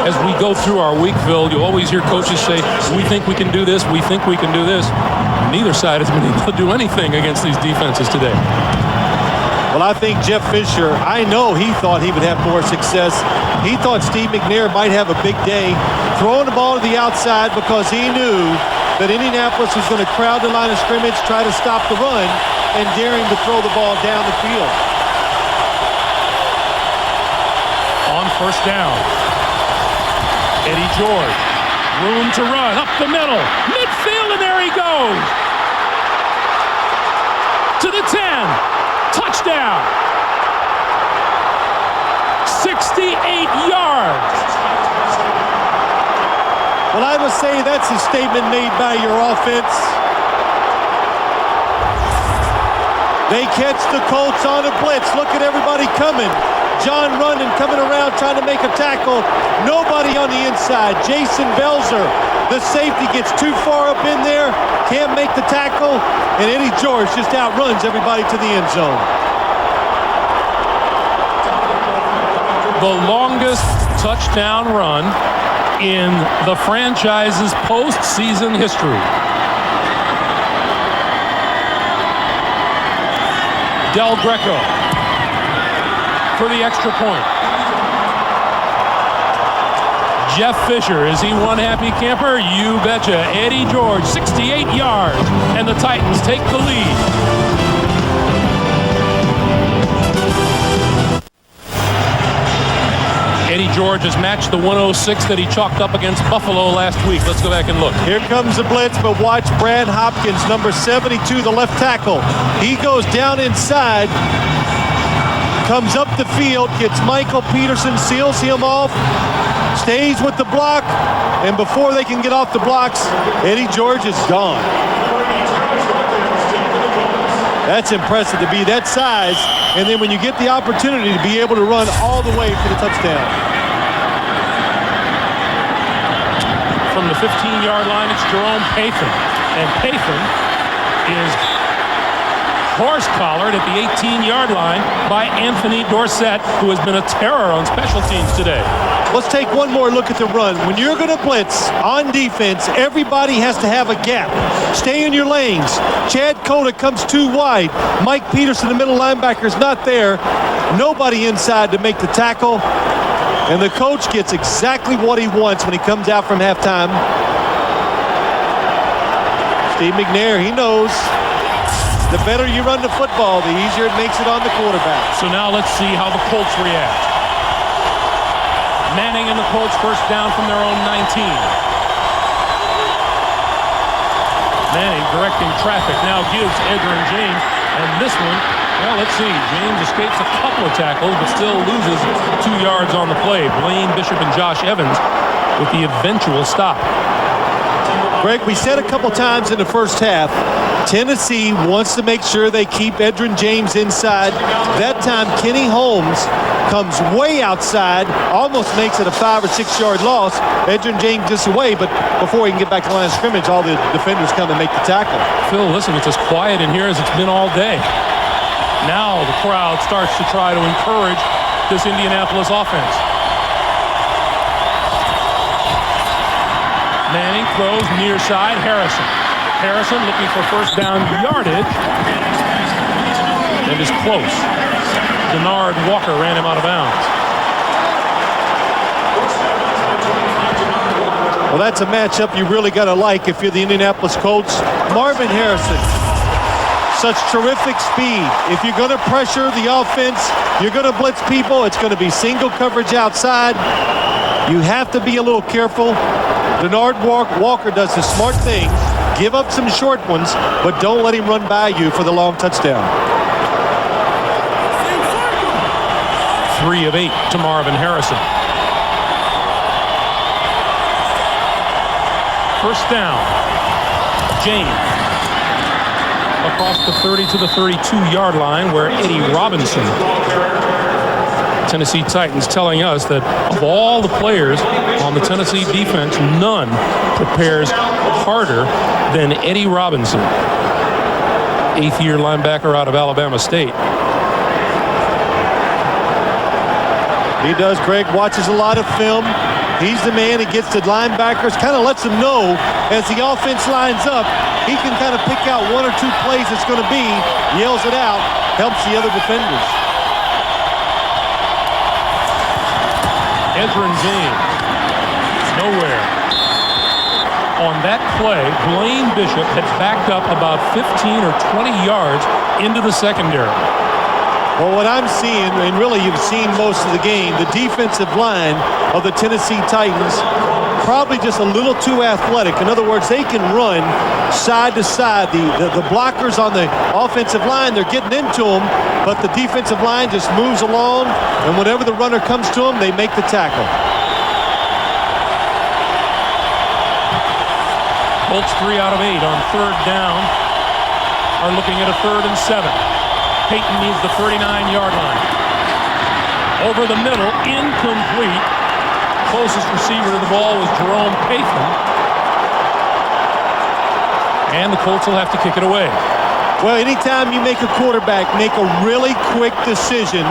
As we go through our week, Phil, you always hear coaches say, we think we can do this, we think we can do this. Neither side has been able to do anything against these defenses today. Well, I think Jeff Fisher, I know he thought he would have more success. He thought Steve McNair might have a big day throwing the ball to the outside because he knew that Indianapolis was going to crowd the line of scrimmage, try to stop the run, and daring to throw the ball down the field. On first down, Eddie George, room to run, up the middle, midfield, and there he goes. To the 10. Touchdown! 68 yards. Well, I would say that's a statement made by your offense. They catch the Colts on a blitz. Look at everybody coming. John running, coming around, trying to make a tackle. Nobody on the inside. Jason Belzer, the safety, gets too far up in there, can't make the tackle, and Eddie George just outruns everybody to the end zone. The longest touchdown run in the franchise's postseason history. Del Greco for the extra point. Jeff Fisher, is he one happy camper? You betcha. Eddie George, 68 yards, and the Titans take the lead. Eddie George has matched the 106 that he chalked up against Buffalo last week. Let's go back and look. Here comes the blitz, but watch Brad Hopkins, number 72, the left tackle. He goes down inside, comes up the field, gets Michael Peterson, seals him off, stays with the block, and before they can get off the blocks, Eddie George is gone. That's impressive to be that size, and then when you get the opportunity to be able to run all the way for the touchdown. From the 15-yard line, it's Jerome Pathan, and Pathan is horse-collared at the 18-yard line by Anthony Dorsett, who has been a terror on special teams today. Let's take one more look at the run. When you're going to blitz on defense, everybody has to have a gap. Stay in your lanes. Chad Cota comes too wide. Mike Peterson, the middle linebacker, is not there. Nobody inside to make the tackle. And the coach gets exactly what he wants when he comes out from halftime. Steve McNair, he knows the better you run the football, the easier it makes it on the quarterback. So now let's see how the Colts react. Manning and the Colts first down from their own 19. Manning directing traffic now gives Edgerrin James, and this one, well, let's see. James escapes a couple of tackles, but still loses 2 yards on the play. Blaine Bishop and Josh Evans with the eventual stop. Greg, we said a couple times in the first half, Tennessee wants to make sure they keep Edgerrin James inside. That time, Kenny Holmes comes way outside, almost makes it a 5 or 6 yard loss. Edgerrin James just away, but before he can get back to the line of scrimmage, all the defenders come and make the tackle. Phil, listen, it's as quiet in here as it's been all day. Now the crowd starts to try to encourage this Indianapolis offense. Manning throws near side. Harrison Harrison looking for first down yardage. And is close. Denard Walker ran him out of bounds. Well, that's a matchup you really got to like if you're the Indianapolis Colts. Marvin Harrison, such terrific speed. If you're going to pressure the offense, you're going to blitz people, it's going to be single coverage outside. You have to be a little careful. Denard Walker does the smart thing. Give up some short ones, but don't let him run by you for the long touchdown. 3 of 8 to Marvin Harrison. First down. James. Across the 30 to the 32-yard line where Eddie Robinson. Tennessee Titans telling us that of all the players on the Tennessee defense, none prepares harder than Eddie Robinson. 8th-year linebacker out of Alabama State. He does. Greg watches a lot of film. He's the man that gets the linebackers, kind of lets them know as the offense lines up, he can kind of pick out 1 or 2 plays it's going to be, yells it out, helps the other defenders. Ezra James, nowhere. On that play, Blaine Bishop had backed up about 15 or 20 yards into the secondary. Well, what I'm seeing, and really you've seen most of the game, the defensive line of the Tennessee Titans probably just a little too athletic. In other words, they can run side to side. The blockers on the offensive line, they're getting into them, but the defensive line just moves along, and whenever the runner comes to them, they make the tackle. Colts 3 out of 8 on third down are looking at a 3rd and 7. Peyton needs the 39-yard line. Over the middle, incomplete. Closest receiver to the ball was Jerome Pathan. And the Colts will have to kick it away. Well, anytime you make a quarterback make a really quick decision,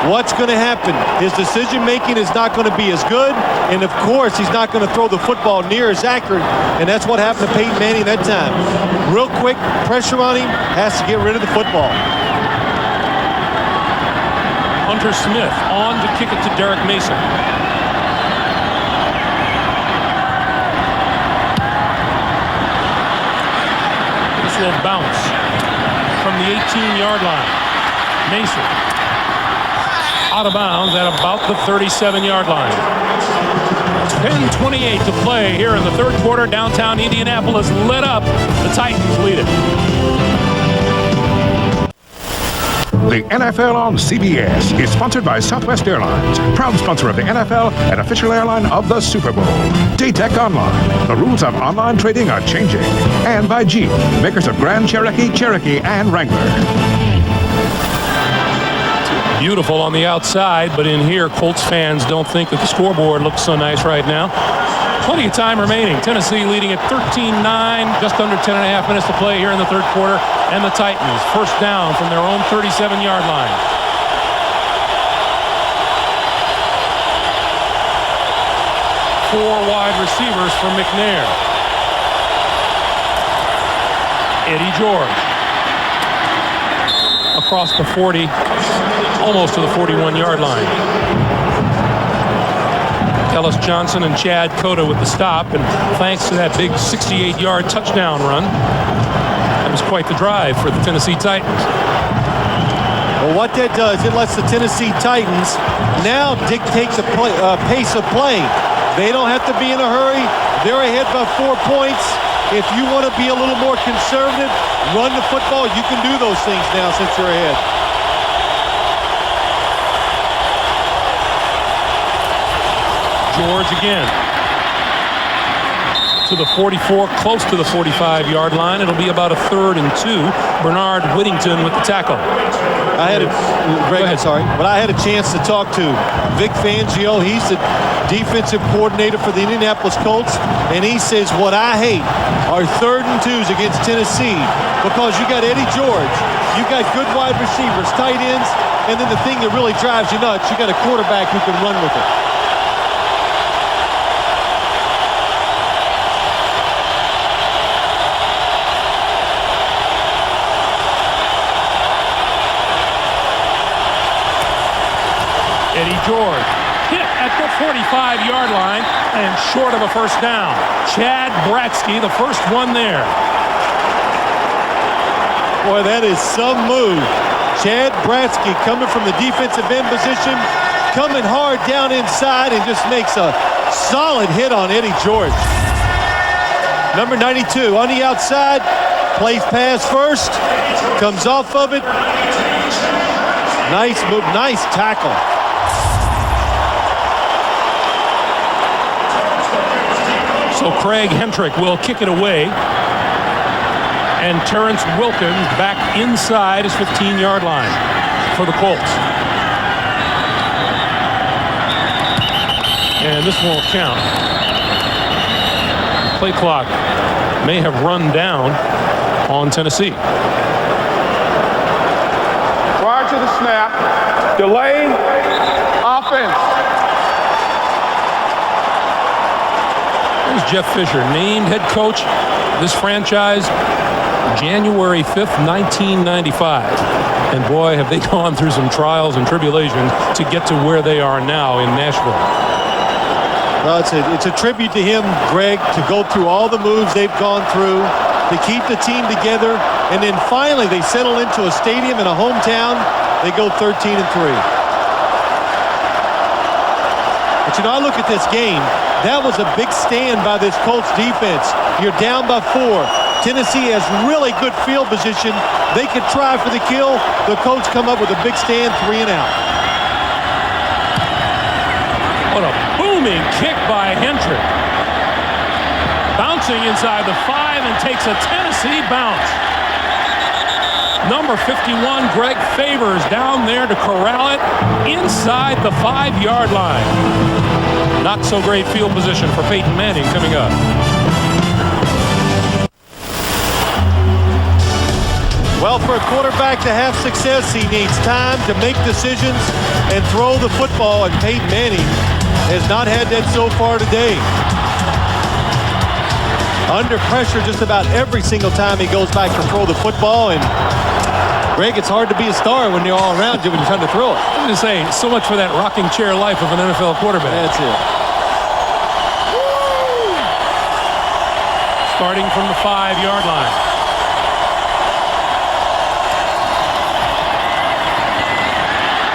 what's going to happen? His decision-making is not going to be as good, and of course, he's not going to throw the football near as accurate, and that's what happened to Peyton Manning that time. Real quick, pressure on him, has to get rid of the football. Hunter Smith on to kick it to Derek Mason. This will bounce from the 18-yard line. Mason out of bounds at about the 37-yard line. 10:28 to play here in the third quarter. Downtown Indianapolis lit up. The Titans lead it. The NFL on CBS is sponsored by Southwest Airlines, proud sponsor of the NFL and official airline of the Super Bowl. Daytech Online, the rules of online trading are changing. And by Jeep, makers of Grand Cherokee, Cherokee, and Wrangler. Beautiful on the outside, but in here, Colts fans don't think that the scoreboard looks so nice right now. Plenty of time remaining. Tennessee leading at 13-9, just under 10 and a half minutes to play here in the third quarter. And the Titans, first down from their own 37-yard line. Four wide receivers for McNair. Eddie George. Across the 40, almost to the 41-yard line. Ellis Johnson and Chad Cota with the stop, and thanks to that big 68-yard touchdown run, that was quite the drive for the Tennessee Titans. Well, what that does, it lets the Tennessee Titans now dictate the pace of play. They don't have to be in a hurry. They're ahead by 4 points. If you want to be a little more conservative, run the football, you can do those things now since you're ahead. George again to the 44, close to the 45-yard line. It'll be about a 3rd and 2. Bernard Whittington with the tackle. I had a chance to talk to Vic Fangio. He's the defensive coordinator for the Indianapolis Colts, and he says what I hate are 3rd and 2s against Tennessee because you got Eddie George, you got good wide receivers, tight ends, and then the thing that really drives you nuts, you got a quarterback who can run with it. George. Hit at the 45-yard line and short of a first down. Chad Bratsky, the first one there. Boy, that is some move. Chad Bratsky coming from the defensive end position, coming hard down inside and just makes a solid hit on Eddie George. Number 92 on the outside, plays pass first, comes off of it. Nice move, nice tackle. So Craig Hentrick will kick it away. And Terrence Wilkins back inside his 15-yard line for the Colts. And this won't count. Play clock may have run down on Tennessee. Prior to the snap, delay, offense. There's Jeff Fisher, named head coach of this franchise January 5th, 1995. And boy, have they gone through some trials and tribulations to get to where they are now in Nashville. Well, it's a tribute to him, Greg, to go through all the moves they've gone through, to keep the team together, and then finally they settle into a stadium in a hometown. They go 13-3. But you know, I look at this game. That was a big stand by this Colts defense. You're down by 4. Tennessee has really good field position. They could try for the kill. The Colts come up with a big stand, 3 and out. What a booming kick by Hentrick. Bouncing inside the 5 and takes a Tennessee bounce. Number 51, Greg Favors, down there to corral it inside the 5-yard line. Not so great field position for Peyton Manning coming up. Well, for a quarterback to have success, he needs time to make decisions and throw the football, and Peyton Manning has not had that so far today. Under pressure just about every single time he goes back to throw the football, and Greg, it's hard to be a star when they're all around you when you're trying to throw it. I'm just saying, so much for that rocking chair life of an NFL quarterback. That's it. Starting from the 5-yard line.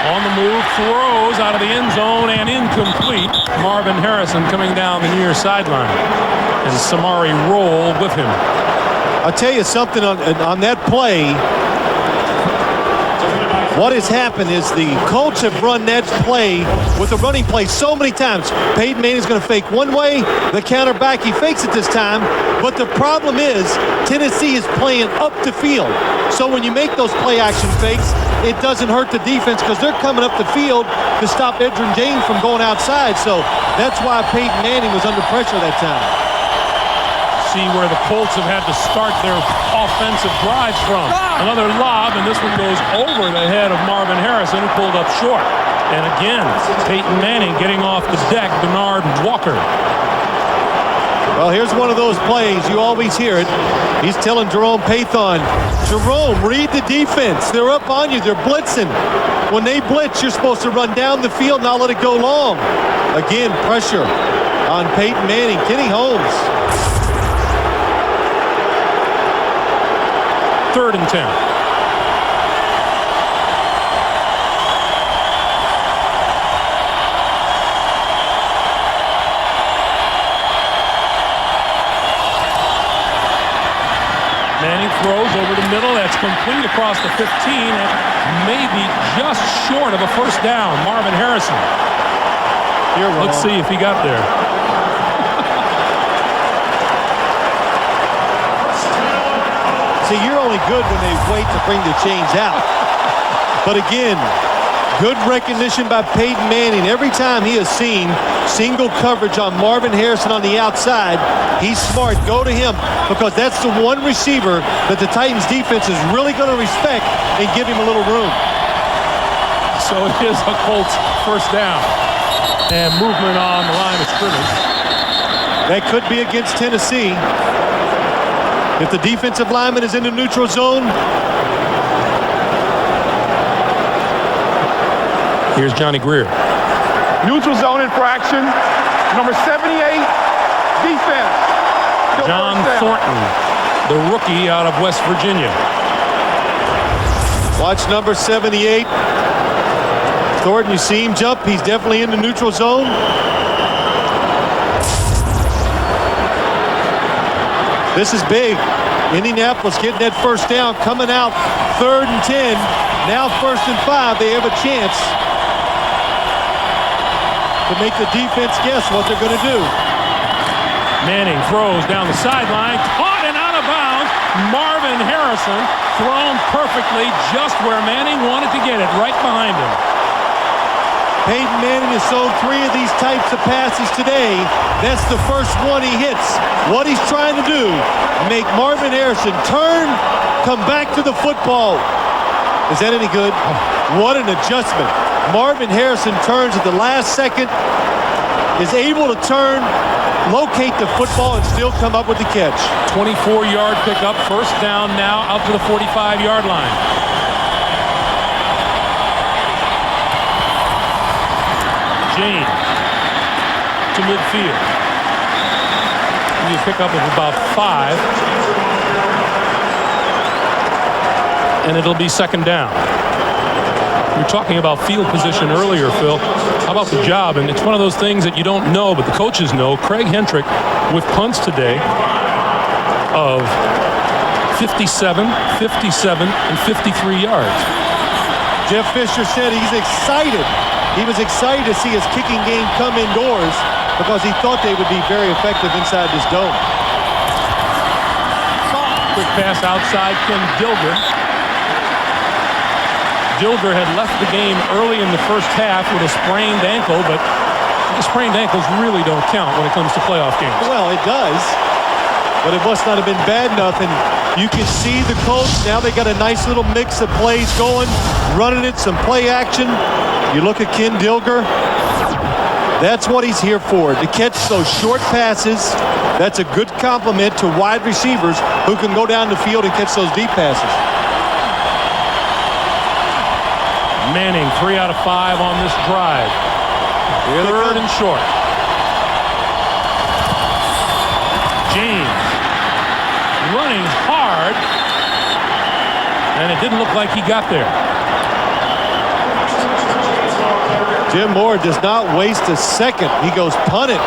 On the move, throws out of the end zone and incomplete. Marvin Harrison coming down the near sideline. And Samari Roll with him. I'll tell you something on that play. What has happened is the Colts have run that play with a running play so many times. Peyton Manning's going to fake one way, the counter back, he fakes it this time. But the problem is Tennessee is playing up the field. So when you make those play action fakes, it doesn't hurt the defense because they're coming up the field to stop Edgerrin James from going outside. So that's why Peyton Manning was under pressure that time. See where the Colts have had to start their offensive drives from. Another lob, and this one goes over the head of Marvin Harrison, who pulled up short. And again, Peyton Manning getting off the deck, Bernard Walker. Well, here's one of those plays. You always hear it. He's telling Jerome Pathon, Jerome, read the defense. They're up on you. They're blitzing. When they blitz, you're supposed to run down the field, not let it go long. Again, pressure on Peyton Manning. Kenny Holmes. 3rd and 10. Manning throws over the middle. That's complete across the 15. And maybe just short of a first down. Marvin Harrison. Let's see if he got there. See, you're only good when they wait to bring the chains out. But again, good recognition by Peyton Manning. Every time he has seen single coverage on Marvin Harrison on the outside, he's smart. Go to him because that's the one receiver that the Titans defense is really going to respect and give him a little room. So it is a Colts first down. And movement on the line of scrimmage. That could be against Tennessee. If the defensive lineman is in the neutral zone. Here's Johnny Greer. Neutral zone infraction. Number 78, defense. Still John first down. Thornton, the rookie out of West Virginia. Watch number 78. Thornton, you see him jump. He's definitely in the neutral zone. This is big. Indianapolis getting that first down, coming out 3rd and 10. Now 1st and 5. They have a chance to make the defense guess what they're going to do. Manning throws down the sideline, caught and out of bounds. Marvin Harrison thrown perfectly just where Manning wanted to get it, right behind him. Peyton Manning has thrown 3 of these types of passes today. That's the first one he hits. What he's trying to do, make Marvin Harrison turn, come back to the football. Is that any good? What an adjustment. Marvin Harrison turns at the last second, is able to turn, locate the football, and still come up with the catch. 24-yard pickup, first down now out to the 45-yard line. James to midfield. A pickup of about 5. And it'll be second down. We were talking about field position earlier, Phil. How about the job? And it's one of those things that you don't know, but the coaches know. Craig Hentrick with punts today of 57, 57, and 53 yards. Jeff Fisher said he's excited. He was excited to see his kicking game come indoors because he thought they would be very effective inside this dome. Quick pass outside Ken Dilger. Dilger had left the game early in the first half with a sprained ankle, but the sprained ankles really don't count when it comes to playoff games. Well, it does, but it must not have been bad enough. And you can see the Colts, now they got a nice little mix of plays going, running it, some play action. You look at Ken Dilger, that's what he's here for, to catch those short passes. That's a good compliment to wide receivers who can go down the field and catch those deep passes. Manning, 3 out of 5 on this drive. 3rd and short. James running hard, and it didn't look like he got there. Jim Moore does not waste a second. He goes punt it.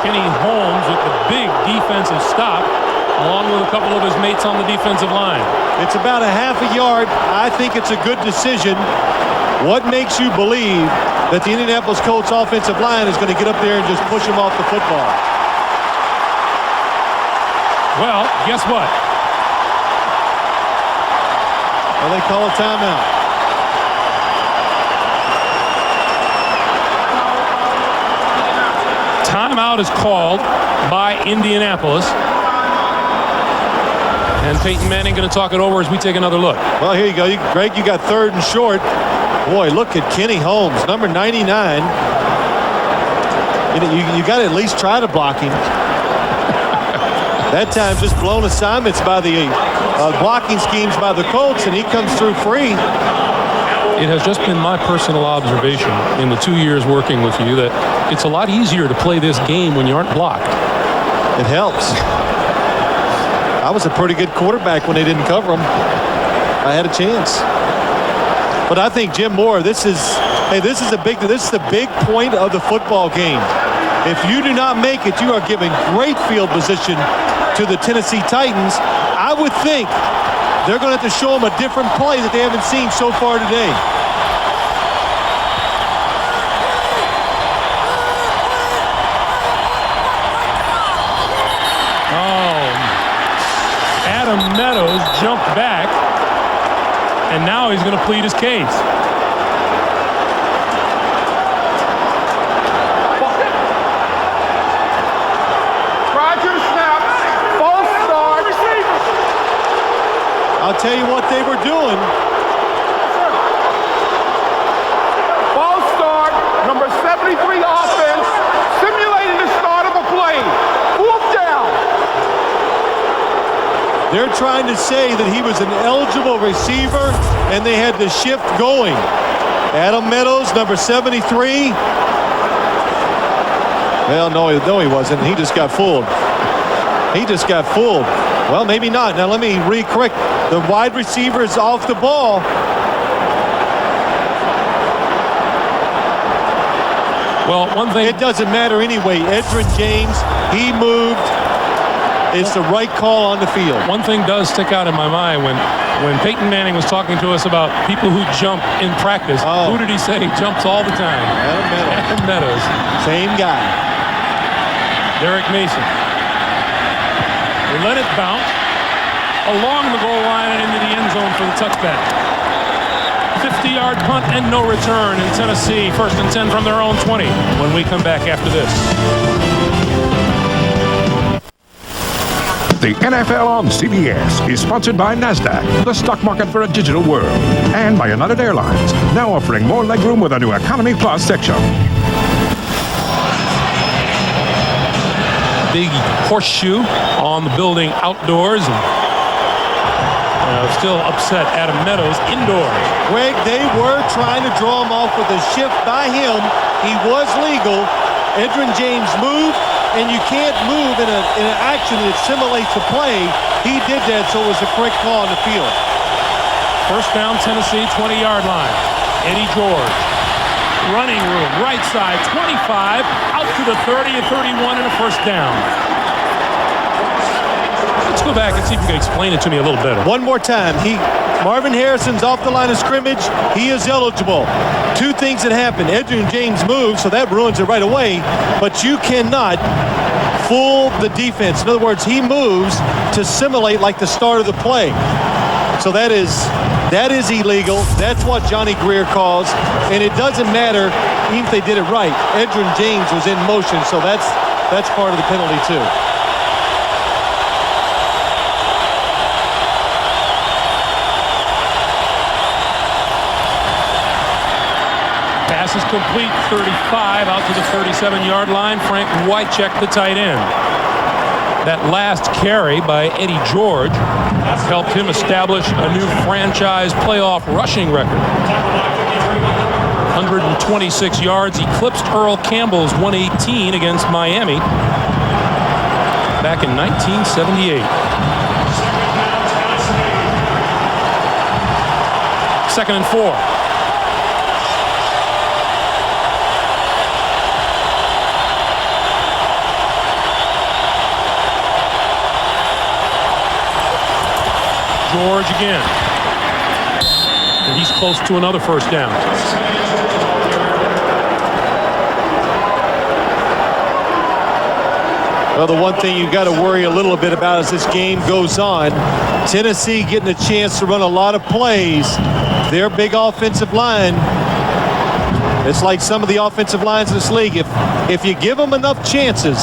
Kenny Holmes with the big defensive stop, along with a couple of his mates on the defensive line. It's about a half a yard. I think it's a good decision. What makes you believe that the Indianapolis Colts offensive line is going to get up there and just push him off the football? Well, guess what? Well, they call a timeout. Timeout is called by Indianapolis. And Peyton Manning going to talk it over as we take another look. Well, here you go. Greg, you got 3rd and short. Boy, look at Kenny Holmes, number 99. You got to at least try to block him. That time just blown assignments by the blocking schemes by the Colts, and he comes through free. It has just been my personal observation in the 2 years working with you that it's a lot easier to play this game when you aren't blocked. It helps. I was a pretty good quarterback when they didn't cover him. I had a chance. But I think Jim Moore, this is the big point of the football game. If you do not make it, you are giving great field position to the Tennessee Titans. I would think they're going to have to show them a different play that they haven't seen so far today. Adam Meadows jumped back, and now he's going to plead his case. Prior to the snap, false start. I'll tell you what they were doing. False start, number 73 offense, simulating the start of a play. 4th down. They're trying to say that he was an eligible receiver, and they had the shift going. Adam Meadows, number 73. Well, no, he wasn't. He just got fooled. He just got fooled. Well, maybe not. Now, let me re-correct. The wide receiver is off the ball. Well, one thing... It doesn't matter anyway. Edgerrin James, he moved. It's the right call on the field. One thing does stick out in my mind when Peyton Manning was talking to us about people who jump in practice. Who did he say jumps all the time? Adam Meadows. Same guy. Derek Mason. They let it bounce along the goal line and into the end zone for the touchback. 50-yard punt and no return in Tennessee. 1st and 10 from their own 20 when we come back after this. The NFL on CBS is sponsored by NASDAQ, the stock market for a digital world, and by United Airlines, now offering more legroom with a new Economy Plus section. Big horseshoe on the building outdoors. And still upset Adam Meadows indoors. Greg, they were trying to draw him off with a shift by him. He was legal. Edgerrin James moved, and you can't move in an action that simulates a play. He did that, so it was the correct call on the field. 1st down, Tennessee, 20-yard line. Eddie George. Running room, right side, 25, out to the 30 and 31 and a 1st down. Let's go back and see if you can explain it to me a little better. One more time. Marvin Harrison's off the line of scrimmage. He is eligible. 2 things that happen. Edgerrin James moves, so that ruins it right away. But you cannot fool the defense. In other words, he moves to simulate like the start of the play. So that is illegal. That's what Johnny Greer calls. And it doesn't matter even if they did it right. Edgerrin James was in motion, so that's part of the penalty too. Pass is complete, 35 out to the 37-yard line. Frank Wycheck, the tight end. That last carry by Eddie George helped him establish a new franchise playoff rushing record. 126 yards, eclipsed Earl Campbell's 118 against Miami back in 1978. 2nd and 4. George again. And he's close to another 1st down. Well, the one thing you've got to worry a little bit about as this game goes on, Tennessee getting a chance to run a lot of plays. Their big offensive line, it's like some of the offensive lines in this league. If you give them enough chances,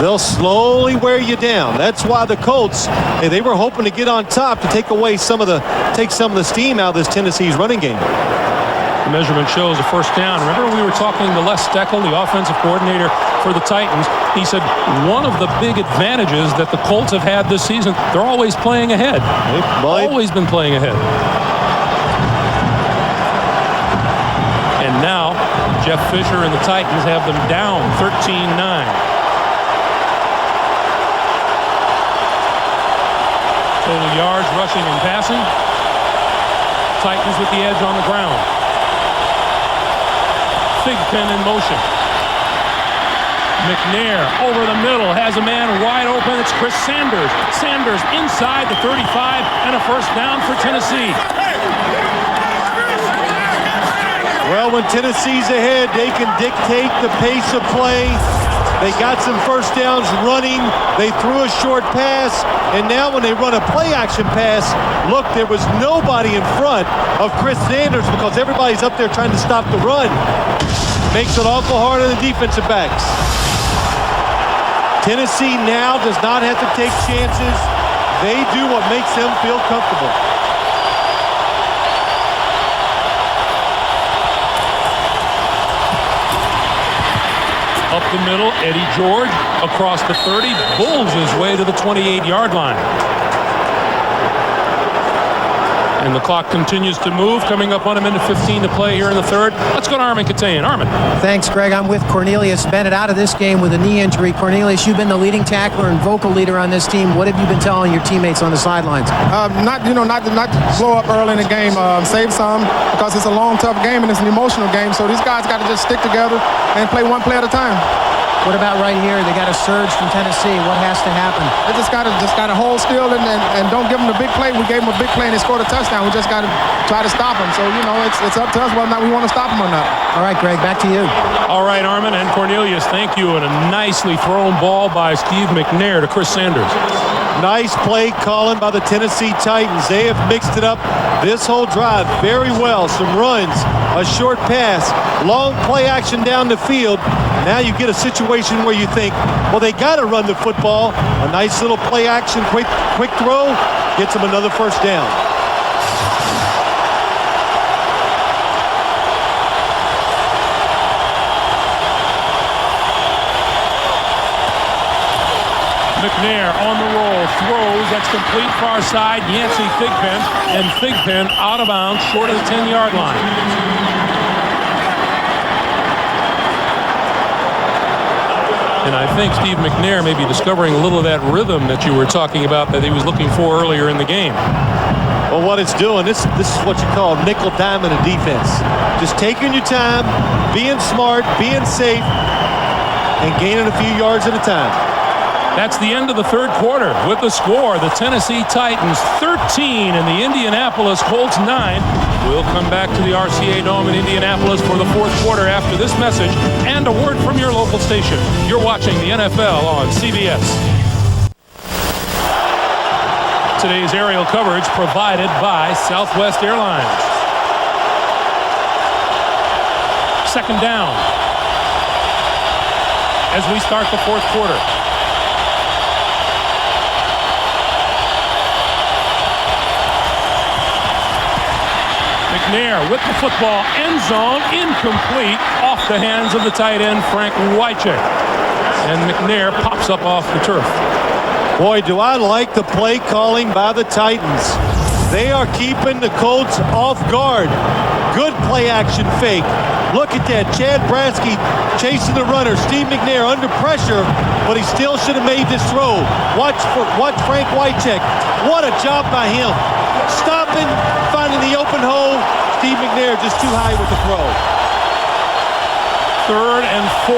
they'll slowly wear you down. That's why the Colts, they were hoping to get on top to take some of the steam out of this Tennessee's running game. The measurement shows a 1st down. Remember we were talking to Les Steckel, the offensive coordinator for the Titans. He said one of the big advantages that the Colts have had this season, they're always playing ahead. Always been playing ahead. And now Jeff Fisher and the Titans have them down 13-9. Total yards, rushing and passing. Titans with the edge on the ground. Thigpen in motion. McNair over the middle, has a man wide open. It's Chris Sanders. Sanders inside the 35 and a 1st down for Tennessee. Well, when Tennessee's ahead, they can dictate the pace of play. They got some 1st downs running. They threw a short pass. And now when they run a play-action pass, look, there was nobody in front of Chris Sanders because everybody's up there trying to stop the run. Makes it awful hard on the defensive backs. Tennessee now does not have to take chances. They do what makes them feel comfortable. Up the middle, Eddie George across the 30, bulls his way to the 28-yard line. And the clock continues to move, coming up on a minute 15 to play here in the third. Let's go to Armin Katayan. Armin. Thanks, Greg. I'm with Cornelius Bennett out of this game with a knee injury. Cornelius, you've been the leading tackler and vocal leader on this team. What have you been telling your teammates on the sidelines? Not to blow up early in the game. Save some because it's a long, tough game and it's an emotional game. So these guys got to just stick together and play one play at a time. What about right here? They got a surge from Tennessee. What has to happen? They just got to hold still and don't give them the big play. We gave them a big play and they scored a touchdown. We just got to try to stop them. So, it's up to us whether or not we want to stop them or not. All right, Greg, back to you. All right, Armin and Cornelius, thank you. And a nicely thrown ball by Steve McNair to Chris Sanders. Nice play calling by the Tennessee Titans. They have mixed it up this whole drive very well. Some runs, a short pass, long play action down the field. Now you get a situation where you think, well, they got to run the football. A nice little play action, quick throw, gets them another first down. McNair on the roll, throws, that's complete far side, Yancey Thigpen, and Thigpen out of bounds, short of the 10-yard line. And I think Steve McNair may be discovering a little of that rhythm that you were talking about that he was looking for earlier in the game. Well, what it's doing, this is what you call nickel diamond of defense. Just taking your time, being smart, being safe, and gaining a few yards at a time. That's the end of the third quarter with the score. The Tennessee Titans 13 and the Indianapolis Colts 9. We'll come back to the RCA Dome in Indianapolis for the fourth quarter after this message and a word from your local station. You're watching the NFL on CBS. Today's aerial coverage provided by Southwest Airlines. Second down as we start the fourth quarter. McNair with the football, end zone, incomplete, off the hands of the tight end, Frank Wycheck. And McNair pops up off the turf. Boy, do I like the play calling by the Titans. They are keeping the Colts off guard. Good play action fake. Look at that. Chad Bransky chasing the runner. Steve McNair under pressure, but he still should have made this throw. Watch Frank Wycheck. What a job by him. Stopping, finding the open hole. Steve McNair just too high with the throw. 3rd and 4.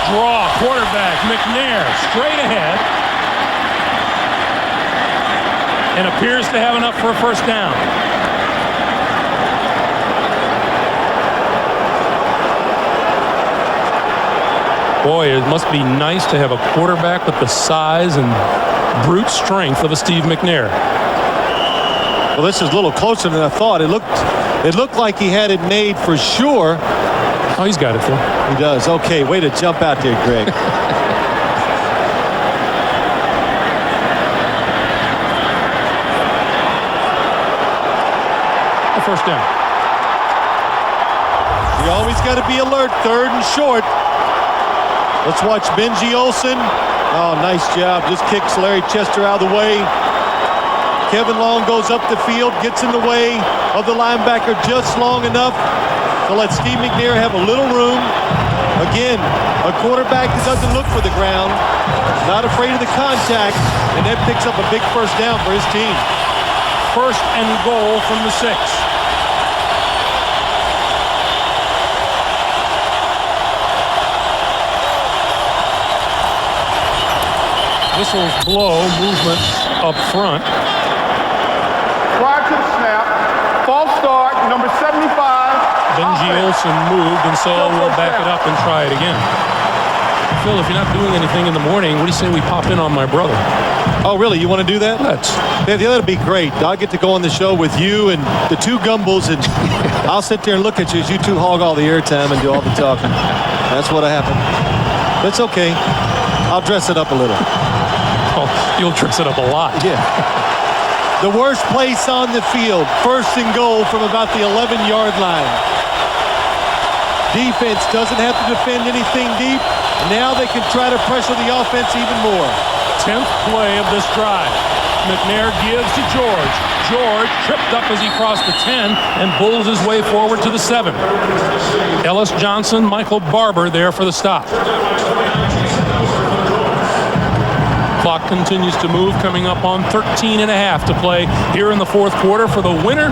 Draw, quarterback, McNair straight ahead. And appears to have enough for a first down. Boy, it must be nice to have a quarterback with the size and brute strength of a Steve McNair. Well, this is a little closer than I thought. It looked like he had it made for sure. Oh, he's got it, Phil. He does. Okay, way to jump out there, Greg. A first down. You always got to be alert. 3rd and short. Let's watch Benji Olsen. Oh, nice job. Just kicks Larry Chester out of the way. Kevin Long goes up the field, gets in the way of the linebacker just long enough to let Steve McNair have a little room. Again, a quarterback that doesn't look for the ground, not afraid of the contact, and that picks up a big first down for his team. 1st and goal from the 6. Whistles blow, movement up front. Prior to the snap, false start, number 75. Benji Olsen moved, and so we'll back it up and try it again. Phil, if you're not doing anything in the morning, what do you say we pop in on my brother? Oh, really? You want to do that? That'd be great. I'll get to go on the show with you and the two Gumbles, and I'll sit there and look at you as you two hog all the airtime and do all the talking. That's what happened. That's okay. I'll dress it up a little. Oh, you'll dress it up a lot. Yeah. The worst place on the field, 1st and goal from about the 11-yard line. Defense doesn't have to defend anything deep. Now they can try to pressure the offense even more. 10th play of this drive. McNair gives to George. George tripped up as he crossed the 10 and bulls his way forward to the 7. Ellis Johnson, Michael Barber there for the stop. Clock continues to move, coming up on 13 and a half to play here in the fourth quarter. For the winner,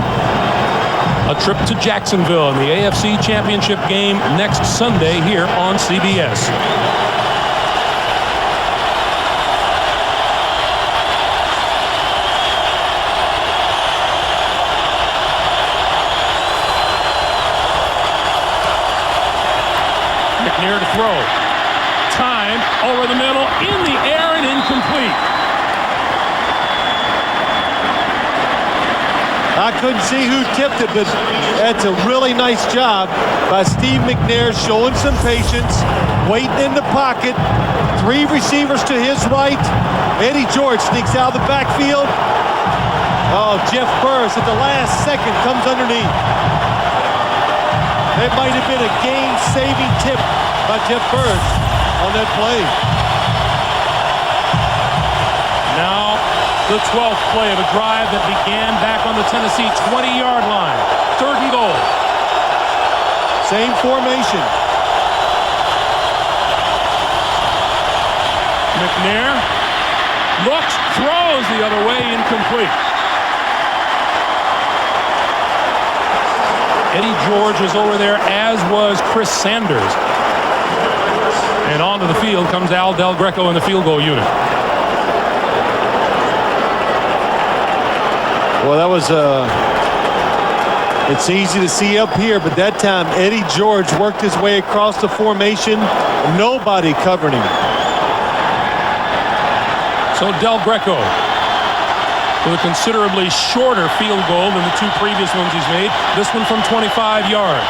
a trip to Jacksonville in the AFC Championship game next Sunday here on CBS. McNair to throw. Time over the middle, in the air and incomplete. I couldn't see who tipped it, but that's a really nice job by Steve McNair, showing some patience, waiting in the pocket. 3 receivers to his right. Eddie George sneaks out of the backfield. Oh, Jeff Burris at the last second comes underneath. It might have been a game-saving tip by Jeff Burris on that play. Now the 12th play of a drive that began back on the Tennessee 20-yard line. 3rd and goal. Same formation. McNair looks, throws the other way, incomplete. Eddie George was over there, as was Chris Sanders. And onto the field comes Al Del Greco in the field goal unit. Well, that was it's easy to see up here, but that time Eddie George worked his way across the formation. Nobody covering him. So Del Greco with a considerably shorter field goal than the 2 previous ones he's made. This one from 25 yards.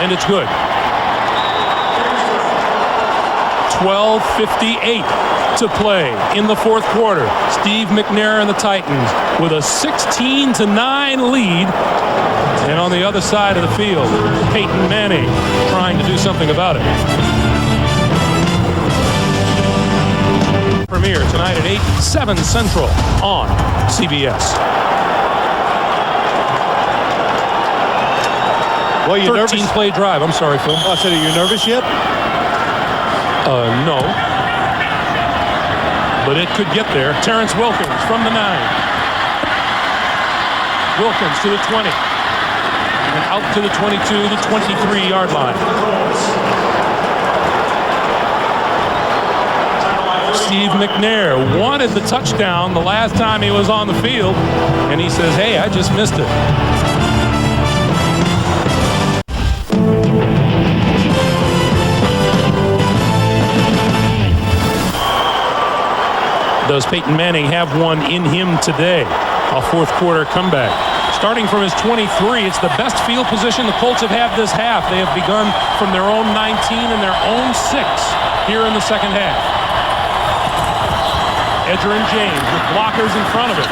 And it's good. 12:58 to play in the fourth quarter. Steve McNair and the Titans with a 16-9 lead. And on the other side of the field, Peyton Manning trying to do something about it. Premiere tonight at 8, 7 Central on CBS. Well, you 13-play drive. I'm sorry, Phil. I said, are you nervous yet? No. But it could get there. Terrence Wilkins from the 9. Wilkins to the 20. And out to the 22, the 23-yard line. Steve McNair wanted the touchdown the last time he was on the field, and he says, hey, I just missed it. Does Peyton Manning have one in him today? A fourth quarter comeback. Starting from his 23, it's the best field position the Colts have had this half. They have begun from their own 19 and their own 6 here in the second half. Edgerrin James with blockers in front of him.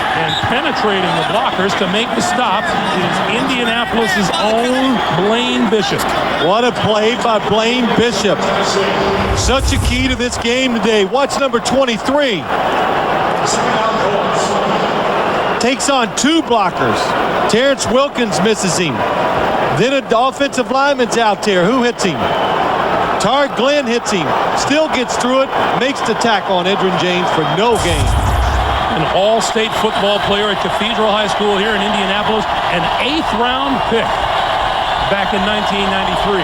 And penetrating the blockers to make the stop is Indianapolis' own Blaine Bishop. What a play by Blaine Bishop. Such a key to this game today. Watch number 23. Takes on 2 blockers. Terrence Wilkins misses him. Then an offensive lineman's out there. Who hits him? Tard Glenn hits him. Still gets through it. Makes the tackle on Edgerrin James for no gain. An all-state football player at Cathedral High School here in Indianapolis. An 8th-round pick back in 1993.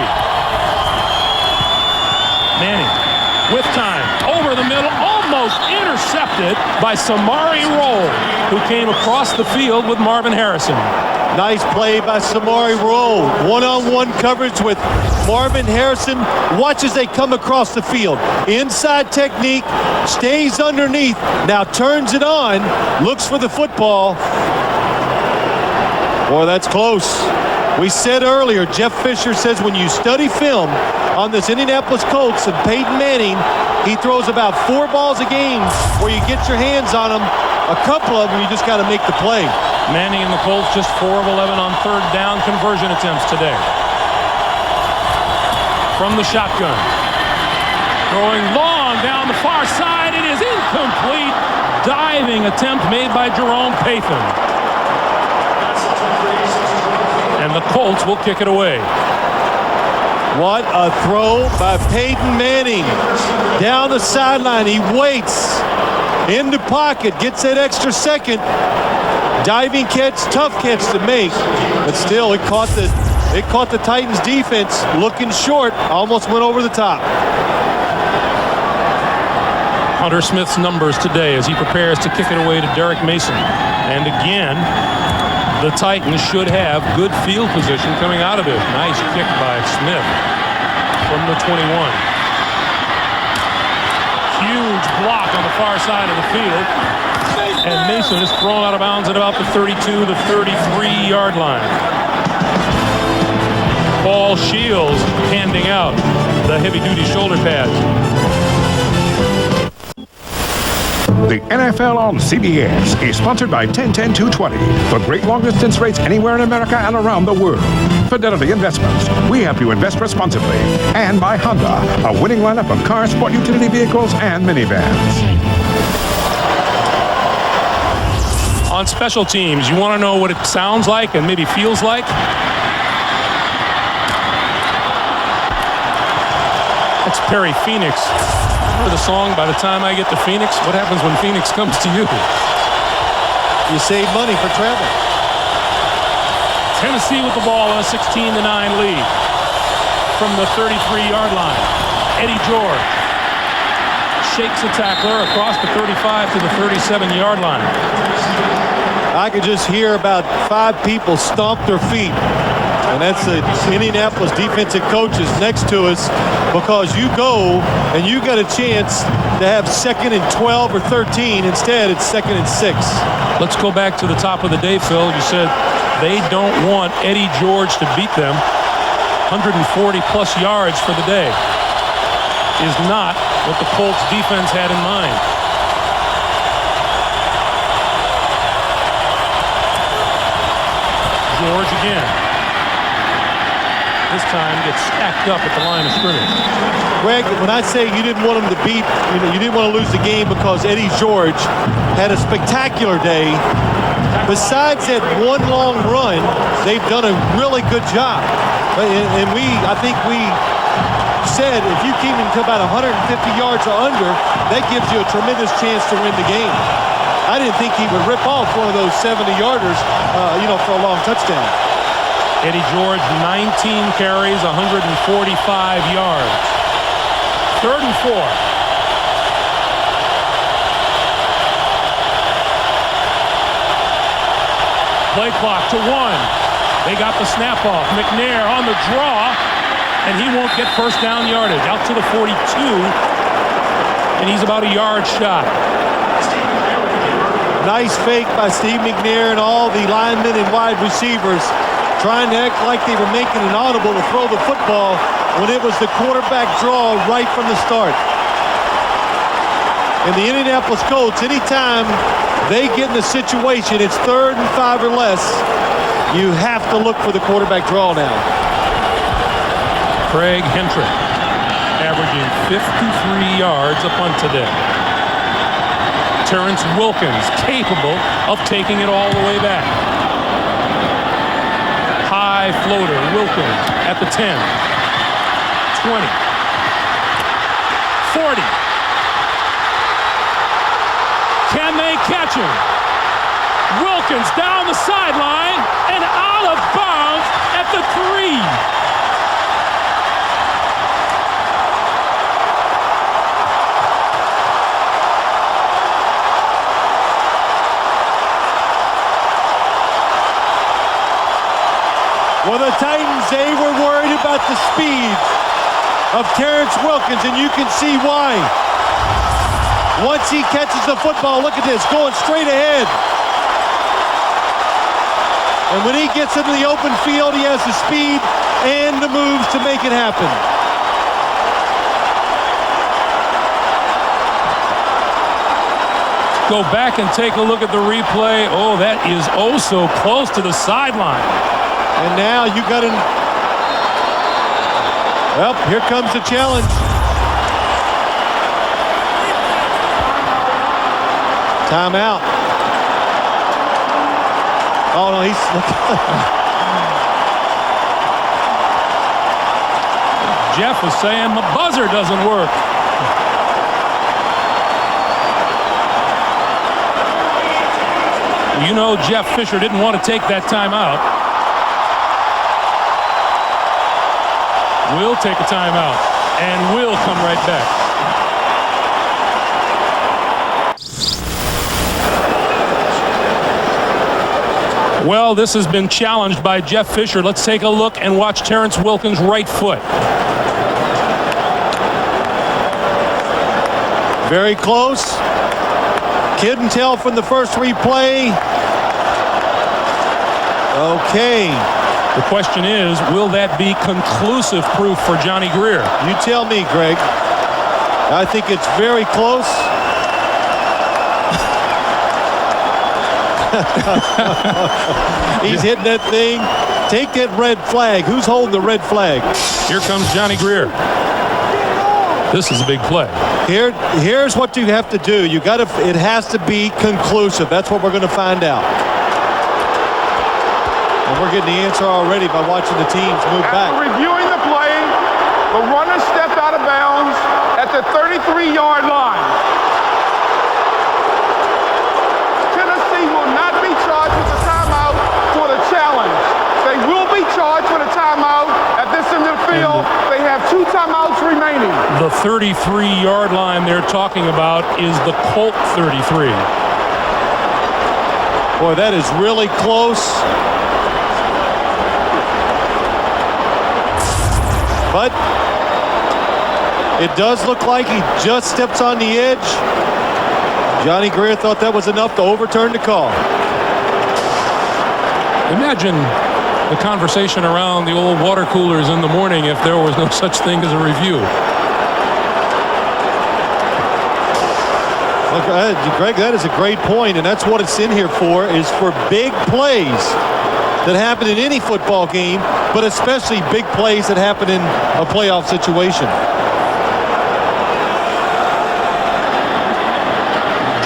Manning with time. Over the middle. Almost intercepted by Samari Rolle, who came across the field with Marvin Harrison. Nice play by Samari Rolle. One-on-one coverage with Marvin Harrison. Watch as they come across the field. Inside technique, stays underneath, now turns it on, looks for the football. Boy, that's close. We said earlier, Jeff Fisher says when you study film on this Indianapolis Colts and Peyton Manning, he throws about 4 balls a game where you get your hands on them. A couple of them, you just got to make the play. Manning and the Colts just 4 of 11 on 3rd down conversion attempts today. from the shotgun. Throwing long down the far side. It is incomplete. Diving attempt made by Jerome Pathan. And the Colts will kick it away. What a throw by Peyton Manning. Down the sideline, he waits. In the pocket, gets that extra second. Diving catch, tough catch to make. But still, it caught the Titans defense looking short. Almost went over the top. Hunter Smith's numbers today as he prepares to kick it away to Derek Mason. And again, the Titans should have good field position coming out of this. Nice kick by Smith from the 21. Huge block on the far side of the field. And Mason is thrown out of bounds at about the 32 to 33-yard line. Paul Shields handing out the heavy-duty shoulder pads. The NFL on CBS is sponsored by 10-10-220 for great long-distance rates anywhere in America and around the world. Fidelity Investments. We help you invest responsibly. And by Honda, a winning lineup of cars, sport utility vehicles, and minivans. On special teams, you want to know what it sounds like and maybe feels like? That's Perry Phoenix. Remember the song, By the Time I Get to Phoenix? What happens when Phoenix comes to you? You save money for travel. Tennessee with the ball on a 16-9 lead. From the 33-yard line, Eddie George shakes a tackler across the 35 to the 37-yard line. I could just hear about 5 people stomp their feet. And that's the Indianapolis defensive coaches next to us, because you go and you got a chance to have 2nd and 12 or 13. Instead, it's 2nd and 6. Let's go back to the top of the day, Phil. You said they don't want Eddie George to beat them. 140-plus yards for the day is not what the Colts defense had in mind. George again. This time gets stacked up at the line of scrimmage. Greg, when I say you didn't want him to beat, you didn't want to lose the game because Eddie George had a spectacular day. Besides that one long run, they've done a really good job. And I think we said if you keep him to about 150 yards or under, that gives you a tremendous chance to win the game. I didn't think he would rip off one of those 70-yarders, for a long touchdown. Eddie George, 19 carries, 145 yards. 3rd and 4. Play clock to 1. They got the snap off. McNair on the draw, and he won't get first down yardage. Out to the 42, and he's about a yard shot. Nice fake by Steve McNair and all the linemen and wide receivers trying to act like they were making an audible to throw the football when it was the quarterback draw right from the start. And the Indianapolis Colts, anytime they get in a situation, it's 3rd and 5 or less, you have to look for the quarterback draw now. Craig Hentrick averaging 53 yards a punt today. Terrence Wilkins capable of taking it all the way back. High floater, Wilkins at the 10, 20, 40. Can they catch him? Wilkins down the sideline and out of bounds at the 3. Well, the Titans, they were worried about the speed of Terrence Wilkins, and you can see why. Once he catches the football, look at this, going straight ahead. And when he gets into the open field, he has the speed and the moves to make it happen. Go back and take a look at the replay. Oh, that is oh so close to the sideline. And now you got Well, here comes the challenge. Timeout. Oh, no, he's... Jeff was saying my buzzer doesn't work. You know Jeff Fisher didn't want to take that timeout. We'll take a timeout, and we'll come right back. Well, this has been challenged by Jeff Fisher. Let's take a look and watch Terrence Wilkins' right foot. Very close. Couldn't tell from the first replay. Okay. The question is, will that be conclusive proof for Johnny Greer? You tell me, Greg. I think it's very close. He's hitting that thing. Take that red flag. Who's holding the red flag? Here comes Johnny Greer. This is a big play. Here's what you have to do. It has to be conclusive. That's what we're going to find out. And we're getting the answer already by watching the teams move back. After reviewing the play, the runner stepped out of bounds at the 33-yard line. Tennessee will not be charged with a timeout for the challenge. They will be charged with a timeout at this end of the field. They have 2 timeouts remaining. The 33-yard line they're talking about is the Colt 33. Boy, that is really close. But it does look like he just steps on the edge. Johnny Greer thought that was enough to overturn the call. Imagine the conversation around the old water coolers in the morning if there was no such thing as a review. Look, Greg, that is a great point, and that's what it's in here for, is for big plays that happen in any football game, but especially big plays that happen in a playoff situation.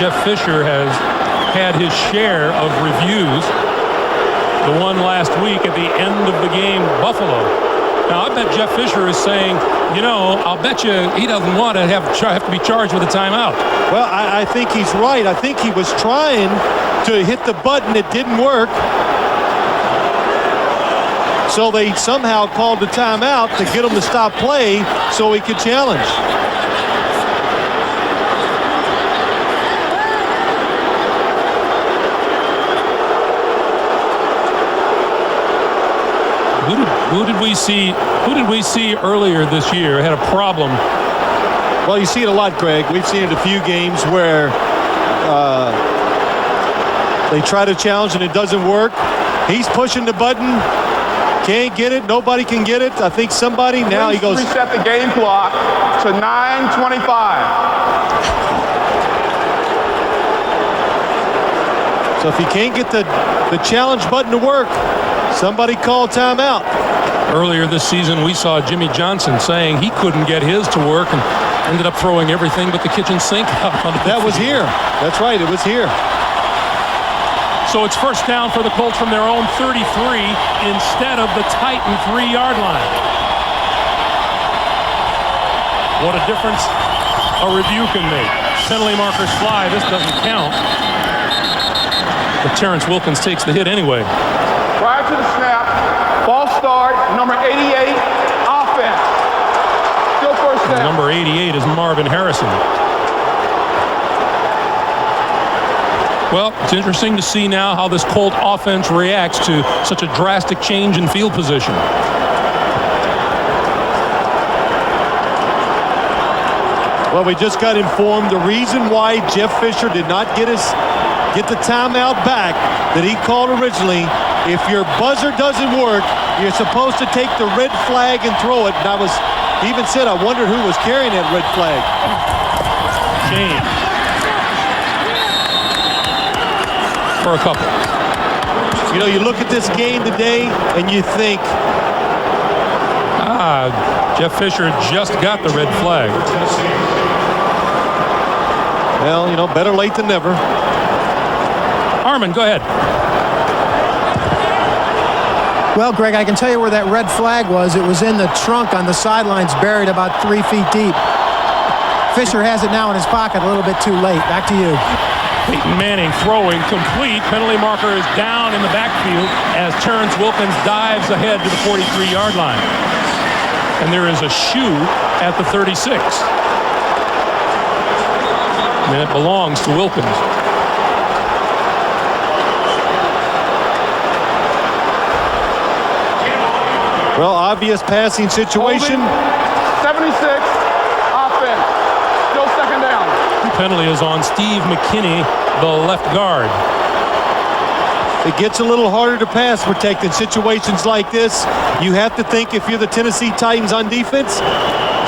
Jeff Fisher has had his share of reviews. The one last week at the end of the game, Buffalo. Now, I bet Jeff Fisher is saying, you know, I'll bet you he doesn't want to have to be charged with a timeout. Well, I think he's right. I think he was trying to hit the button. It didn't work. So they somehow called the timeout to get him to stop play so he could challenge. Who did we see earlier this year had a problem? Well, you see it a lot, Greg. We've seen it a few games where they try to challenge and it doesn't work. He's pushing the button. Can't get it. Nobody can get it. I think somebody now he goes. Reset the game clock to 9:25. So if he can't get the challenge button to work, somebody call timeout. Earlier this season, we saw Jimmy Johnson saying he couldn't get his to work and ended up throwing everything but the kitchen sink out. That was here. That's right. It was here. So it's first down for the Colts from their own 33 instead of the Titan 3-yard line. What a difference a review can make. Penalty markers fly. This doesn't count. But Terrence Wilkins takes the hit anyway. Prior to the snap, false start, number 88, offense. Still first down. Number 88 is Marvin Harrison. Well, it's interesting to see now how this Colt offense reacts to such a drastic change in field position. Well, we just got informed the reason why Jeff Fisher did not get the timeout back that he called originally. If your buzzer doesn't work, you're supposed to take the red flag and throw it. And he even said, I wondered who was carrying that red flag. Change. For a couple. You know, you look at this game today and you think, Jeff Fisher just got the red flag. Well, you know, better late than never. Armin, go ahead. Well, Greg, I can tell you where that red flag was. It was in the trunk on the sidelines, buried about 3 feet deep. Fisher has it now in his pocket, a little bit too late. Back to you. Peyton Manning throwing complete. Penalty marker is down in the backfield as Terrence Wilkins dives ahead to the 43-yard line. And there is a shoe at the 36. And it belongs to Wilkins. Well, obvious passing situation. Holding, 76, offense. Still second down. The penalty is on Steve McKinney, the left guard. It gets a little harder to pass protect in situations like this. You have to think if you're the Tennessee Titans on defense,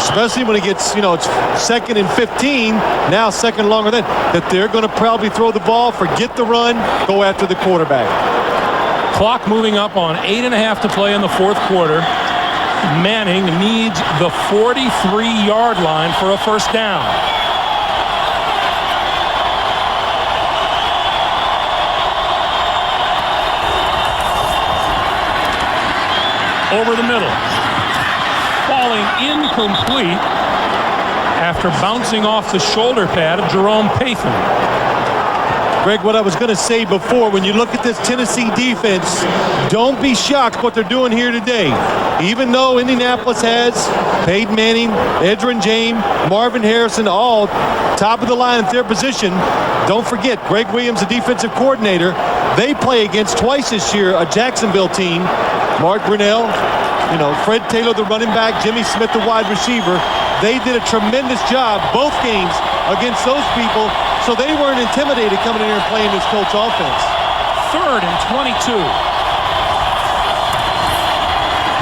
especially when it gets, you know, it's 2nd and 15, now second longer than, that they're going to probably throw the ball, forget the run, go after the quarterback. Clock moving up on 8.5 to play in the fourth quarter. Manning needs the 43-yard line for a first down. Over the middle. Falling incomplete after bouncing off the shoulder pad of Jerome Pathan. Greg, what I was going to say before, when you look at this Tennessee defense, don't be shocked what they're doing here today. Even though Indianapolis has Peyton Manning, Edgerrin James, Marvin Harrison, all top of the line at their position, don't forget, Greg Williams, the defensive coordinator, they play against twice this year a Jacksonville team. Mark Brunell, you know, Fred Taylor, the running back, Jimmy Smith, the wide receiver. They did a tremendous job both games against those people, so they weren't intimidated coming in here and playing this Colts offense. 3rd and 22.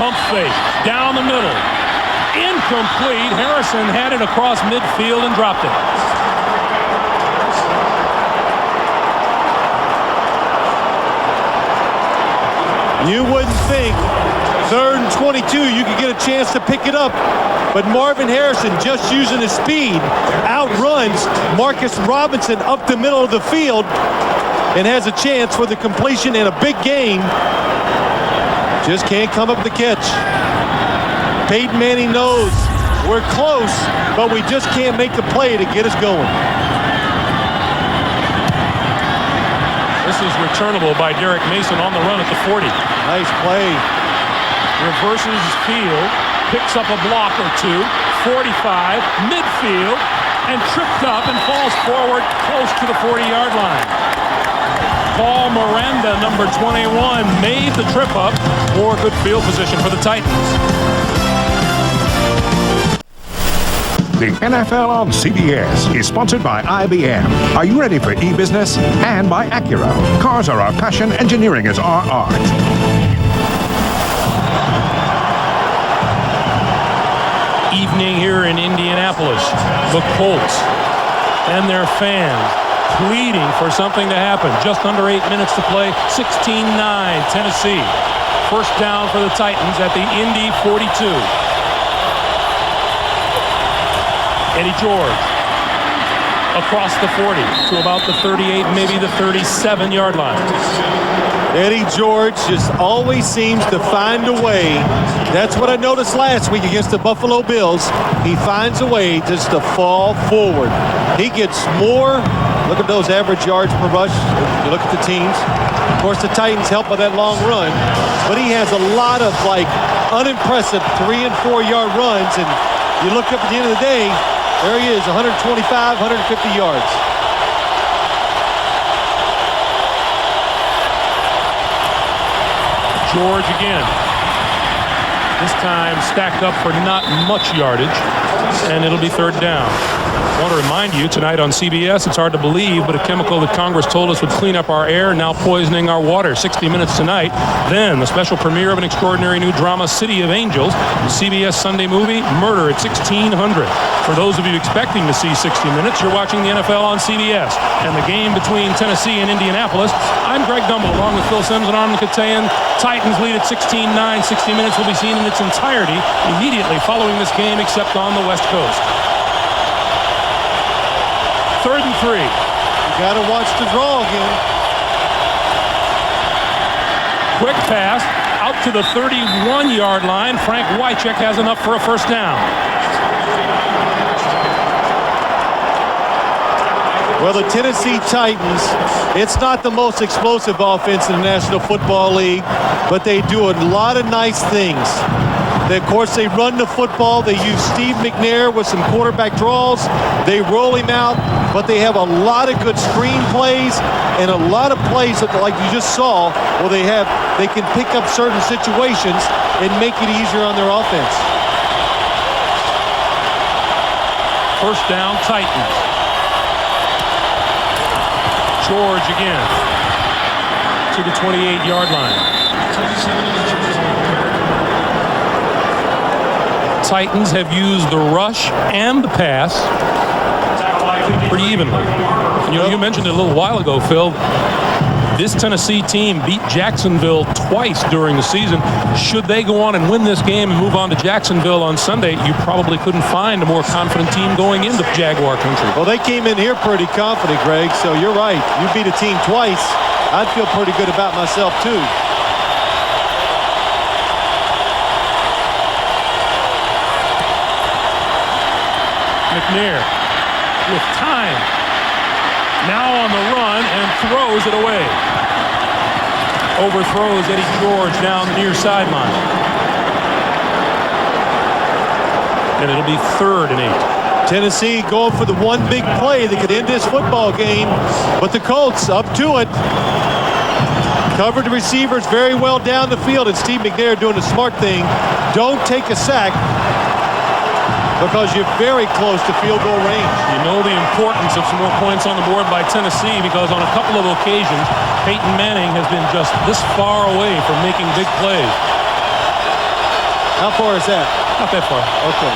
Pump fake down the middle. Incomplete. Harrison had it across midfield and dropped it. You wouldn't think 3rd and 22 you could get a chance to pick it up, but Marvin Harrison, just using his speed, outruns Marcus Robinson up the middle of the field and has a chance for the completion in a big game. Just can't come up with the catch. Peyton Manning knows we're close, but we just can't make the play to get us going. This is returnable by Derek Mason on the run at the 40. Nice play. Reverses field, picks up a block or two, 45, midfield, and tripped up and falls forward close to the 40-yard line. Paul Miranda, number 21, made the trip up for good field position for the Titans. The NFL on CBS is sponsored by IBM. Are you ready for e-business? And by Acura. Cars are our passion, engineering is our art. Evening here in Indianapolis. The Colts and their fans pleading for something to happen. Just under 8 minutes to play. 16-9 Tennessee. First down for the Titans at the Indy 42. Eddie George across the 40 to about the 38, maybe the 37-yard line. Eddie George just always seems to find a way. That's what I noticed last week against the Buffalo Bills. He finds a way just to fall forward. He gets more. Look at those average yards per rush. You look at the teams. Of course, the Titans helped by that long run, but he has a lot of like unimpressive 3- and 4-yard runs, and you look up at the end of the day, there he is, 125, 150 yards. George again. This time stacked up for not much yardage. and it'll be third down. I want to remind you, tonight on CBS, it's hard to believe, but a chemical that Congress told us would clean up our air, now poisoning our water. 60 Minutes tonight. Then the special premiere of an extraordinary new drama, City of Angels, the CBS Sunday movie, Murder at 1600. For those of you expecting to see 60 Minutes, you're watching the NFL on CBS. And the game between Tennessee and Indianapolis, I'm Greg Gumbel, along with Phil Simms and Armin Katayan. Titans lead at 16-9. 60 Minutes will be seen in its entirety immediately following this game, except on the West Coast. 3rd and 3. You got to watch the draw again. Quick pass out to the 31-yard line. Frank Wycheck has enough for a first down. Well, the Tennessee Titans, it's not the most explosive offense in the National Football League, but they do a lot of nice things. Of course, they run the football. They use Steve McNair with some quarterback draws. They roll him out, but they have a lot of good screen plays and a lot of plays that, like you just saw, where they can pick up certain situations and make it easier on their offense. First down, Titans. George again to the 28-yard line. Titans have used the rush and the pass pretty evenly. You mentioned it a little while ago, Phil. This Tennessee team beat Jacksonville twice during the season. Should they go on and win this game and move on to Jacksonville on Sunday, you probably couldn't find a more confident team going into Jaguar country. Well, they came in here pretty confident, Greg, so you're right. You beat a team twice. I'd feel pretty good about myself, too. McNair with time. Now on the run and throws it away. Overthrows Eddie George down the near sideline. And it'll be 3rd and 8. Tennessee going for the one big play that could end this football game, but the Colts up to it. Covered the receivers very well down the field, and Steve McNair doing the smart thing. Don't take a sack, because you're very close to field goal range. You know the importance of some more points on the board by Tennessee, because on a couple of occasions, Peyton Manning has been just this far away from making big plays. How far is that? Not that far. Okay.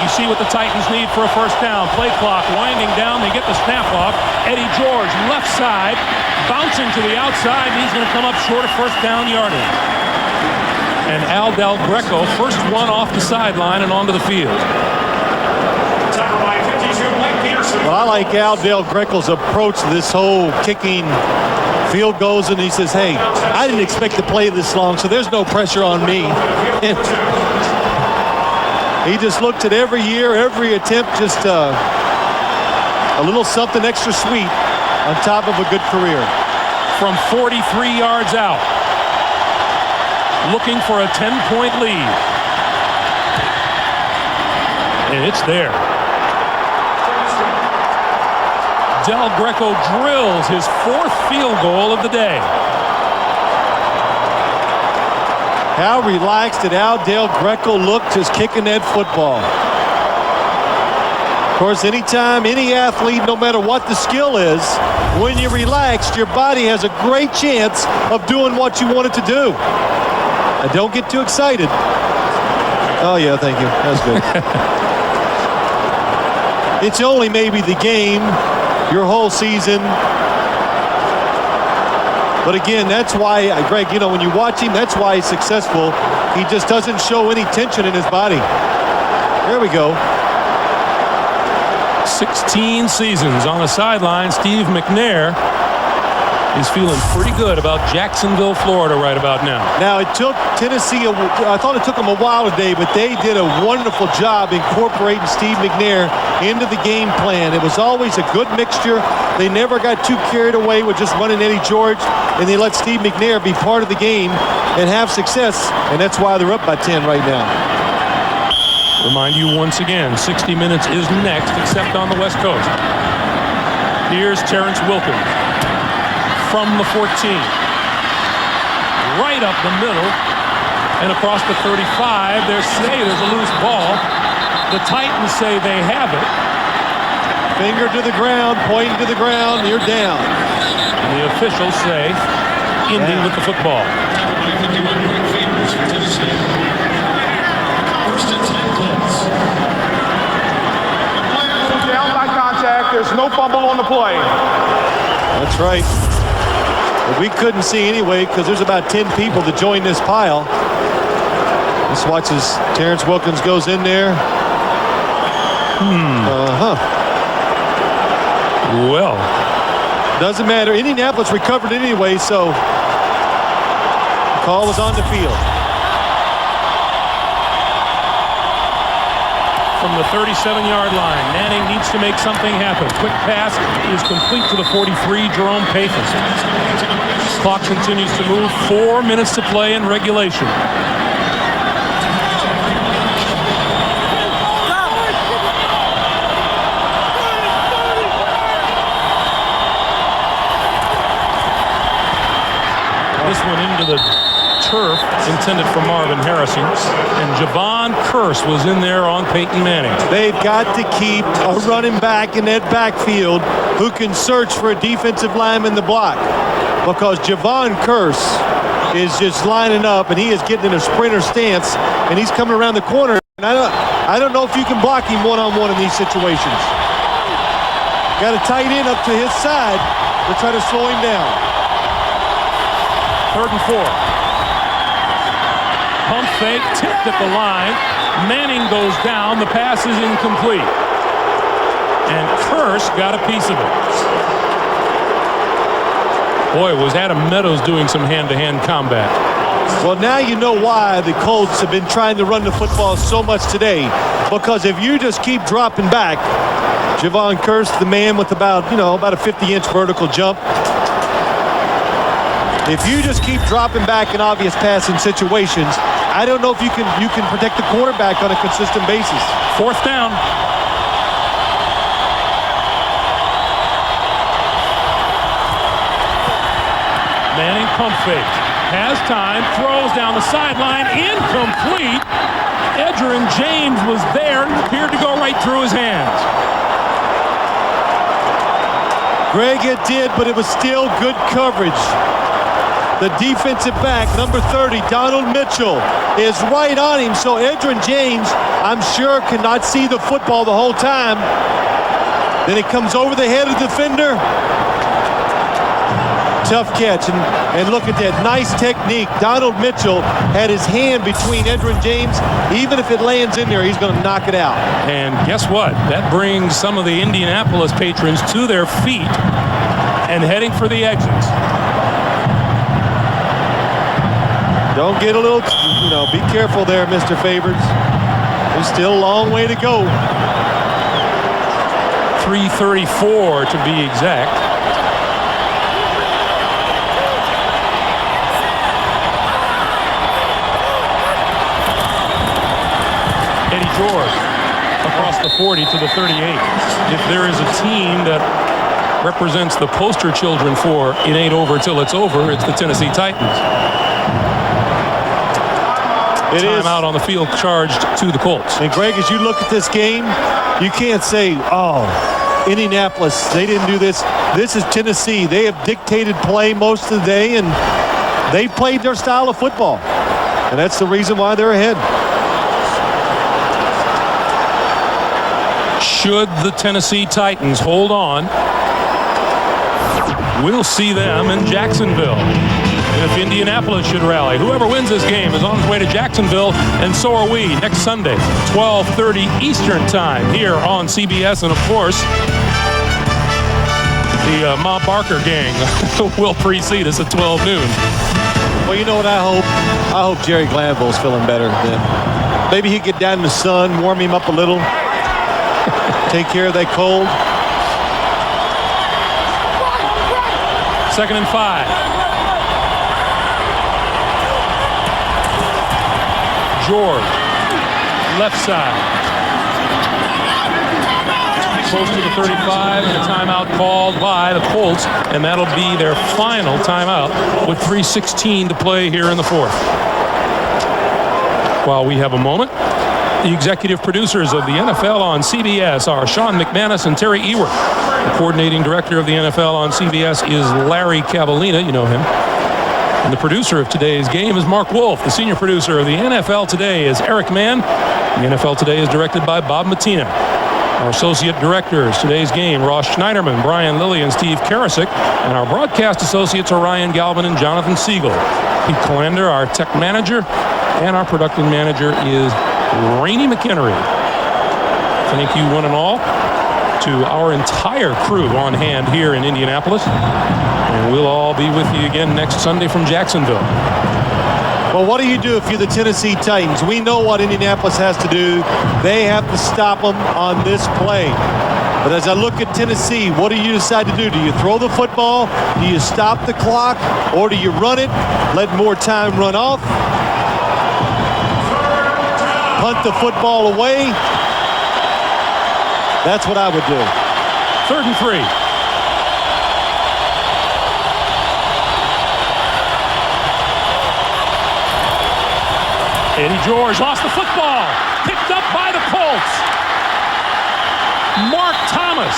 You see what the Titans need for a first down. Play clock winding down. They get the snap off. Eddie George, left side, bouncing to the outside. And he's going to come up short of first down yardage. And Al Del Greco, first one off the sideline and onto the field. Well, I like Al Del Greco's approach to this whole kicking field goals, and he says, hey, I didn't expect to play this long, so there's no pressure on me. And he just looked at every year, every attempt, just a little something extra sweet on top of a good career. From 43 yards out. Looking for a 10-point lead. And it's there. Del Greco drills his 4th field goal of the day. How relaxed did Al Del Greco look just kicking that football? Of course, anytime any athlete, no matter what the skill is, when you're relaxed, your body has a great chance of doing what you want it to do. And don't get too excited. Oh, yeah, thank you. That's good. It's only maybe the game, your whole season. But again, that's why, Greg, you know, when you watch him, that's why he's successful. He just doesn't show any tension in his body. There we go. 16 seasons on the sideline. Steve McNair is feeling pretty good about Jacksonville, Florida right about now. Now, it took Tennessee, I thought it took them a while today, but they did a wonderful job incorporating Steve McNair into the game plan. It was always a good mixture. They never got too carried away with just running Eddie George, and they let Steve McNair be part of the game and have success, and that's why they're up by 10 right now. Remind you once again, 60 Minutes is next, except on the West Coast. Here's Terrence Wilkins from the 14. Right up the middle. And across the 35, there's a loose ball. The Titans say they have it. Finger to the ground, pointing to the ground, you're down. And the officials say Indy with the football. Down by contact. There's no fumble on the play. That's right. But we couldn't see anyway because there's about 10 people that joined this pile. Let's watch as Terrence Wilkins goes in there. Well, doesn't matter. Indianapolis recovered it anyway, so the call was on the field. From the 37-yard line, Manning needs to make something happen. Quick pass is complete to the 43, Jerome Pathis. Clock continues to move. 4 minutes to play in regulation. This one into the turf, intended for Marvin Harrison, and Javon Curse was in there on Peyton Manning. They've got to keep a running back in that backfield who can search for a defensive lineman to block, because Javon Curse is just lining up and he is getting in a sprinter stance and he's coming around the corner. And I don't know if you can block him one-on-one in these situations. Got a tight end up to his side to try to slow him down. 3rd and 4. Pump fake, tipped at the line. Manning goes down. The pass is incomplete. And Curse got a piece of it. Boy, was Adam Meadows doing some hand-to-hand combat. Well, now you know why the Colts have been trying to run the football so much today. Because if you just keep dropping back, Javon Curse, the man with about a 50-inch vertical jump, if you just keep dropping back in obvious passing situations, I don't know if you can protect the quarterback on a consistent basis. 4th down. Manning pump fake. Has time, throws down the sideline, incomplete. Edgerrin James was there and appeared to go right through his hands. Greg, it did, but it was still good coverage. The defensive back, number 30, Donald Mitchell, is right on him. So Edgerrin James, I'm sure, cannot see the football the whole time. Then it comes over the head of the defender. Tough catch. And look at that. Nice technique. Donald Mitchell had his hand between Edgerrin James. Even if it lands in there, he's going to knock it out. And guess what? That brings some of the Indianapolis patrons to their feet and heading for the exits. Don't get a little, be careful there, Mr. Favors. There's still a long way to go. 3:34 to be exact. Eddie George across the 40 to the 38. If there is a team that represents the poster children for it ain't over till it's over, it's the Tennessee Titans. It is timeout on the field charged to the Colts. And Greg, as you look at this game, you can't say, Indianapolis, they didn't do this. This is Tennessee. They have dictated play most of the day, and they played their style of football. And that's the reason why they're ahead. Should the Tennessee Titans hold on, we'll see them in Jacksonville. And if Indianapolis should rally, whoever wins this game is on his way to Jacksonville, and so are we next Sunday, 12:30 Eastern Time here on CBS. And, of course, the Ma Barker gang will precede us at 12 noon. Well, you know what I hope? I hope Jerry Glanville's feeling better then. Maybe he'd get down in the sun, warm him up a little, take care of that cold. 2nd and 5. George, left side. Close to the 35, and a timeout called by the Colts, and that'll be their final timeout with 3:16 to play here in the 4th. While we have a moment, the executive producers of the NFL on CBS are Sean McManus and Terry Ewert. The coordinating director of the NFL on CBS is Larry Cavallina. You know him. And the producer of today's game is Mark Wolf. The senior producer of the NFL Today is Eric Mann. The NFL Today is directed by Bob Matina. Our associate directors, today's game, Ross Schneiderman, Brian Lilly, and Steve Karasik. And our broadcast associates are Ryan Galvin and Jonathan Siegel. Pete Calander, our tech manager, and our production manager is Rainey McHenry. Thank you one and all to our entire crew on hand here in Indianapolis. And we'll all be with you again next Sunday from Jacksonville. Well, what do you do if you're the Tennessee Titans? We know what Indianapolis has to do. They have to stop them on this play. But as I look at Tennessee, what do you decide to do? Do you throw the football? Do you stop the clock? Or do you run it, let more time run off? Punt the football away? That's what I would do. 3rd and 3. Eddie George lost the football. Picked up by the Colts. Mark Thomas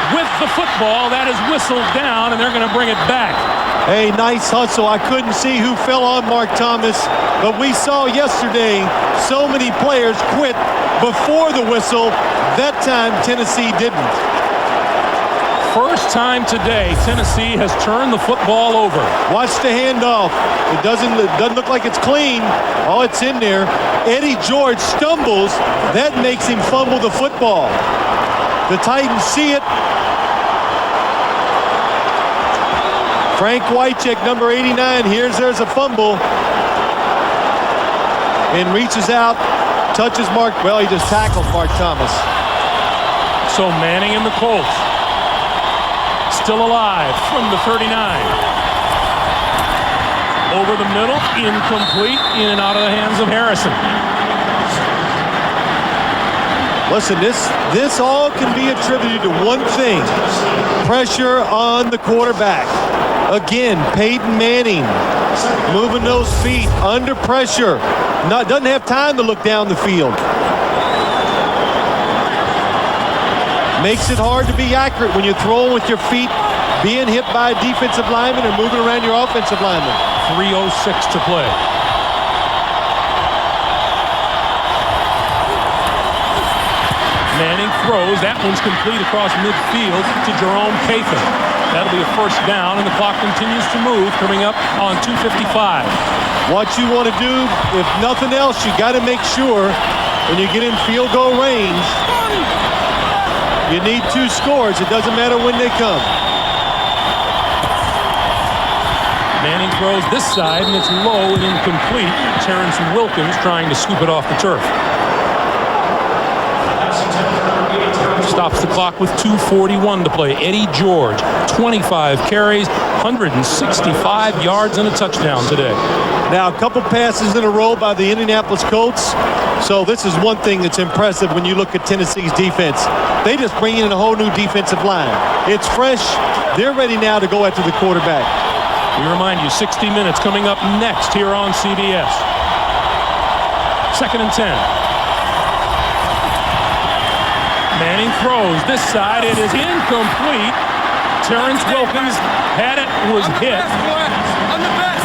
with the football. That is whistled down, and they're going to bring it back. Hey, nice hustle. I couldn't see who fell on Mark Thomas, but we saw yesterday so many players quit before the whistle. That time, Tennessee didn't. First time today, Tennessee has turned the football over. Watch the handoff. It doesn't look like it's clean. Oh, it's in there. Eddie George stumbles. That makes him fumble the football. The Titans see it. Frank Wycheck, number 89. There's a fumble. And reaches out, touches Mark. Well, he just tackled Mark Thomas. So Manning and the Colts still alive from the 39. Over the middle, incomplete, in and out of the hands of Harrison. Listen, this all can be attributed to one thing. Pressure on the quarterback. Again, Peyton Manning moving those feet under pressure. Doesn't have time to look down the field. Makes it hard to be accurate when you're throwing with your feet, being hit by a defensive lineman or moving around your offensive lineman. 3:06 to play. Manning throws. That one's complete across midfield to Jerome Kathan. That'll be a first down, and the clock continues to move, coming up on 2:55. What you want to do, if nothing else, you got to make sure when you get in field goal range, you need 2 scores. It doesn't matter when they come. Manning throws this side, and it's low and incomplete. Terrence Wilkins trying to scoop it off the turf. Stops the clock with 2:41 to play. Eddie George, 25 carries, 165 yards and a touchdown today. Now, a couple passes in a row by the Indianapolis Colts. So this is one thing that's impressive when you look at Tennessee's defense. They just bring in a whole new defensive line. It's fresh. They're ready now to go after the quarterback. We remind you, 60 minutes coming up next here on CBS. 2nd and 10. Manning throws this side. It is incomplete. Terrence Wilkins had it, was hit,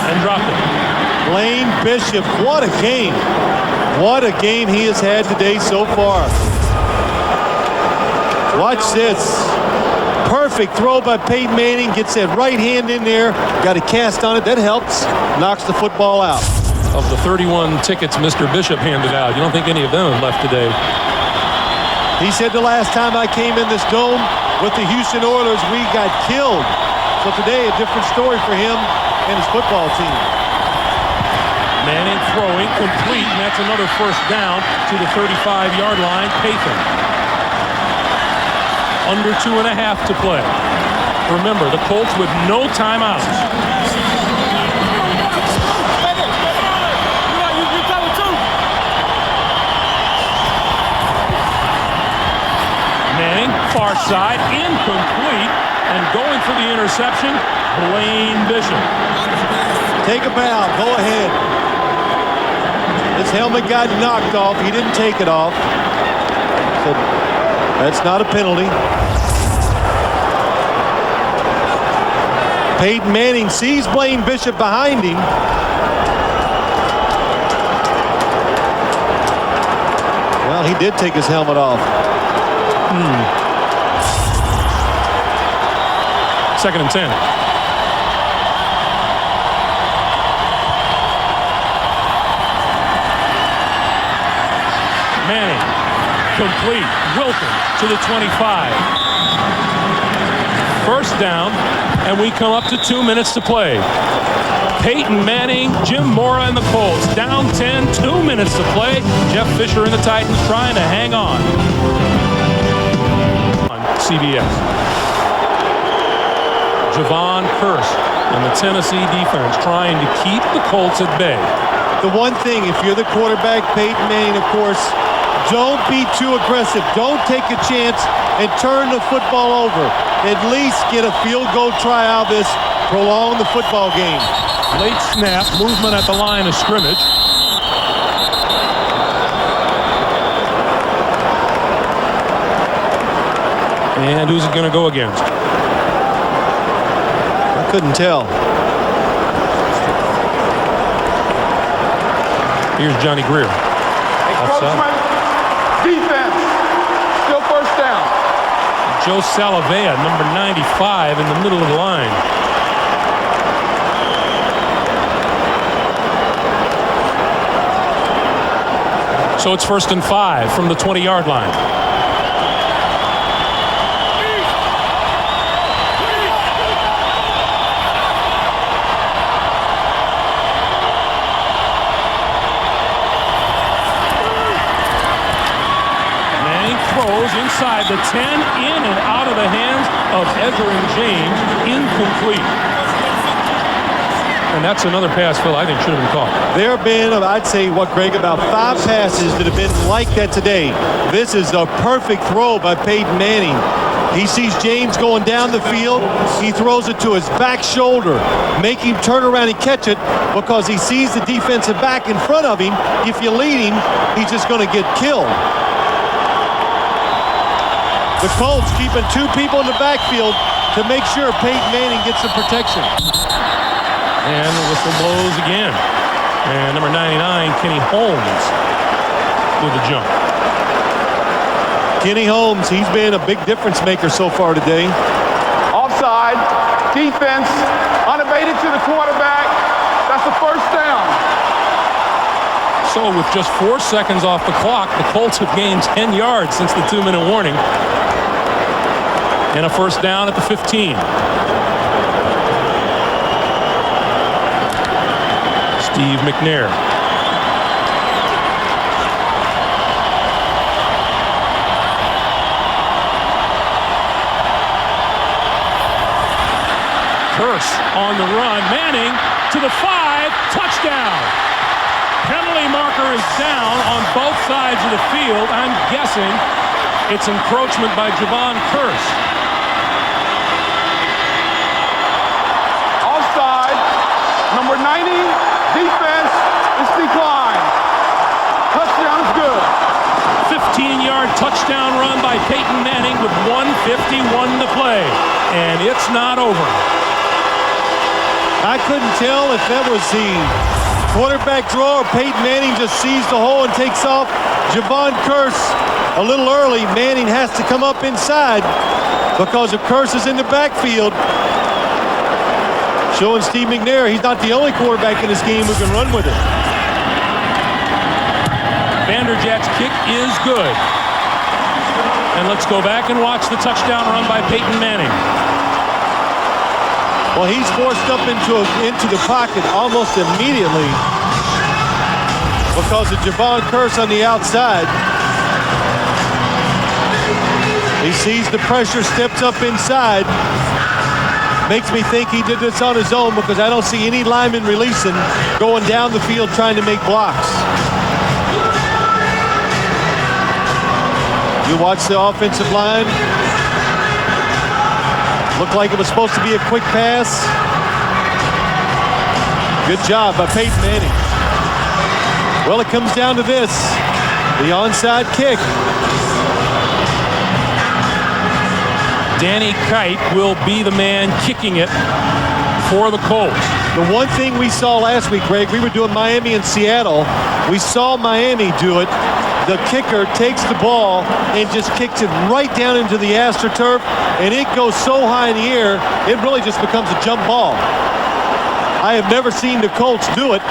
and dropped it. Lane Bishop, what a game. What a game he has had today so far. Watch this. Perfect throw by Peyton Manning. Gets that right hand in there. Got a cast on it. That helps. Knocks the football out. Of the 31 tickets Mr. Bishop handed out, you don't think any of them have left today? He said the last time I came in this dome with the Houston Oilers, we got killed. So today, a different story for him and his football team. Manning throwing, complete, and that's another first down to the 35-yard line. Pathan. Under 2.5 to play. Remember, the Colts with no timeouts. Manning, far side, incomplete, and going for the interception, Blaine Bishop. Take a bow, go ahead. His helmet got knocked off. He didn't take it off. So that's not a penalty. Peyton Manning sees Blaine Bishop behind him. Well, he did take his helmet off. 2nd and 10. Manning, complete. Wilson to the 25. First down, and we come up to 2 minutes to play. Peyton Manning, Jim Mora and the Colts down 10, 2 minutes to play. Jeff Fisher and the Titans trying to hang on. On CBS. Javon Curse and the Tennessee defense trying to keep the Colts at bay. The one thing, if you're the quarterback, Peyton Manning, of course, don't be too aggressive. Don't take a chance and turn the football over. At least get a field goal try out of this. Prolong the football game. Late snap, movement at the line of scrimmage. And who's it going to go against? I couldn't tell. Here's Johnny Greer. Encroachment, defense, still first down. Joe Salavea, number 95, in the middle of the line. So it's 1st and 5 from the 20-yard line. Inside the 10, in and out of the hands of Ezra and James, incomplete. And that's another pass, Phil, I think should have been caught. There have been, I'd say, Greg, about 5 passes that have been like that today. This is a perfect throw by Peyton Manning. He sees James going down the field. He throws it to his back shoulder. Make him turn around and catch it because he sees the defensive back in front of him. If you lead him, he's just going to get killed. The Colts keeping 2 people in the backfield to make sure Peyton Manning gets some protection. And the whistle blows again. And number 99, Kenny Holmes, with the jump. Kenny Holmes, he's been a big difference maker so far today. Offside, defense, unabated to the quarterback. That's a first down. So with just 4 seconds off the clock, the Colts have gained 10 yards since the 2-minute warning. And a first down at the 15. Steve McNair. Curse on the run. Manning to the 5. Touchdown. Penalty marker is down on both sides of the field. I'm guessing it's encroachment by Javon Curse. Offside. Number 90, defense is declined. Touchdown is good. 15-yard touchdown run by Peyton Manning with 1:51 to play. And it's not over. I couldn't tell if that was the quarterback draw or Peyton Manning just sees the hole and takes off. Javon Curse a little early. Manning has to come up inside because of Curse is in the backfield. Showing Steve McNair he's not the only quarterback in this game who can run with it. Vanderjagt's kick is good. And let's go back and watch the touchdown run by Peyton Manning. Well, he's forced up into the pocket almost immediately because of Javon Curse on the outside. He sees the pressure, steps up inside. Makes me think he did this on his own because I don't see any linemen releasing, going down the field trying to make blocks. You watch the offensive line. Looked like it was supposed to be a quick pass. Good job by Peyton Manning. Well, it comes down to this. The onside kick. Danny Kite will be the man kicking it for the Colts. The one thing we saw last week, Greg, we were doing Miami and Seattle. We saw Miami do it. The kicker takes the ball and just kicks it right down into the AstroTurf, and it goes so high in the air, it really just becomes a jump ball. I have never seen the Colts do it.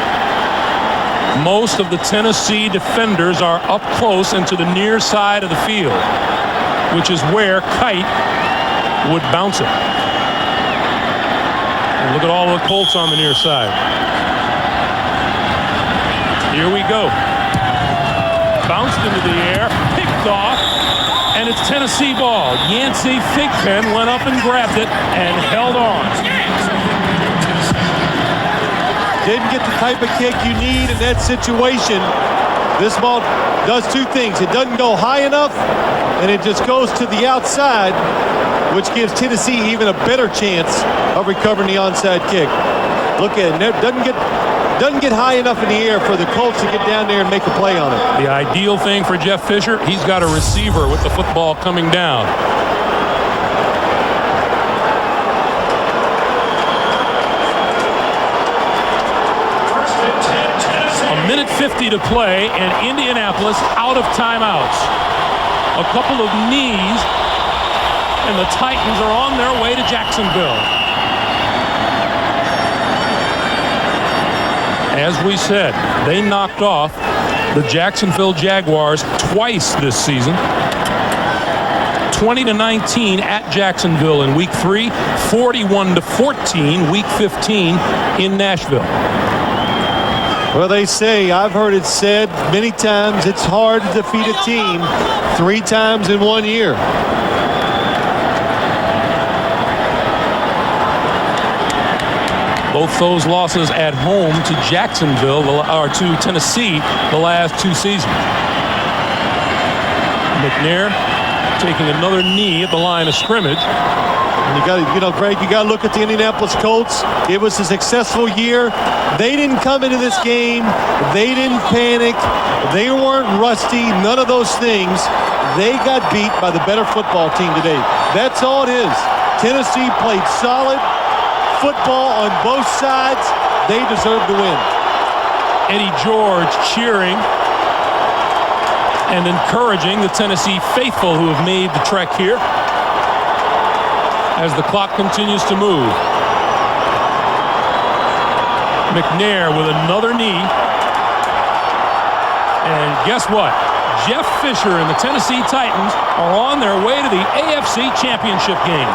Most of the Tennessee defenders are up close and to the near side of the field, which is where Kite would bounce it. And look at all the Colts on the near side. Here we go. Bounced into the air, picked off, and it's Tennessee ball. Yancey Thigpen went up and grabbed it and held on. Didn't get the type of kick you need in that situation. This ball does two things. It doesn't go high enough, and it just goes to the outside, which gives Tennessee even a better chance of recovering the onside kick. Look at it. Doesn't get high enough in the air for the Colts to get down there and make a play on it. The ideal thing for Jeff Fisher, he's got a receiver with the football coming down. A minute 50 to play, and Indianapolis out of timeouts. A couple of knees, and the Titans are on their way to Jacksonville. As we said, they knocked off the Jacksonville Jaguars twice this season. 20-19 at Jacksonville in week 3, 41-14 week 15 in Nashville. Well, they say, I've heard it said many times, it's hard to defeat a team 3 times in 1 year. Both those losses at home to Jacksonville, or to Tennessee, the last 2 seasons. McNair taking another knee at the line of scrimmage. And Greg, you got to look at the Indianapolis Colts. It was a successful year. They didn't come into this game. They didn't panic. They weren't rusty. None of those things. They got beat by the better football team today. That's all it is. Tennessee played solid football on both sides. They deserve to win. Eddie George cheering and encouraging the Tennessee faithful who have made the trek here as the clock continues to move. McNair with another knee. And guess what? Jeff Fisher and the Tennessee Titans are on their way to the AFC Championship game.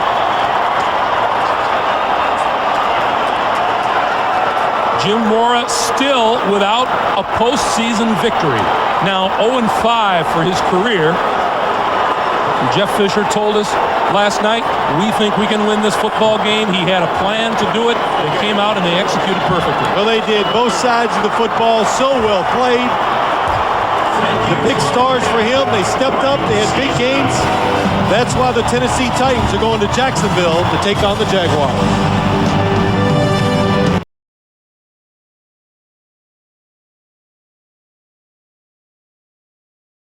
Jim Mora still without a postseason victory. Now 0-5 for his career. Jeff Fisher told us last night, we think we can win this football game. He had a plan to do it. They came out and they executed perfectly. Well, they did. Both sides of the football so well played. The big stars for him, they stepped up. They had big games. That's why the Tennessee Titans are going to Jacksonville to take on the Jaguars.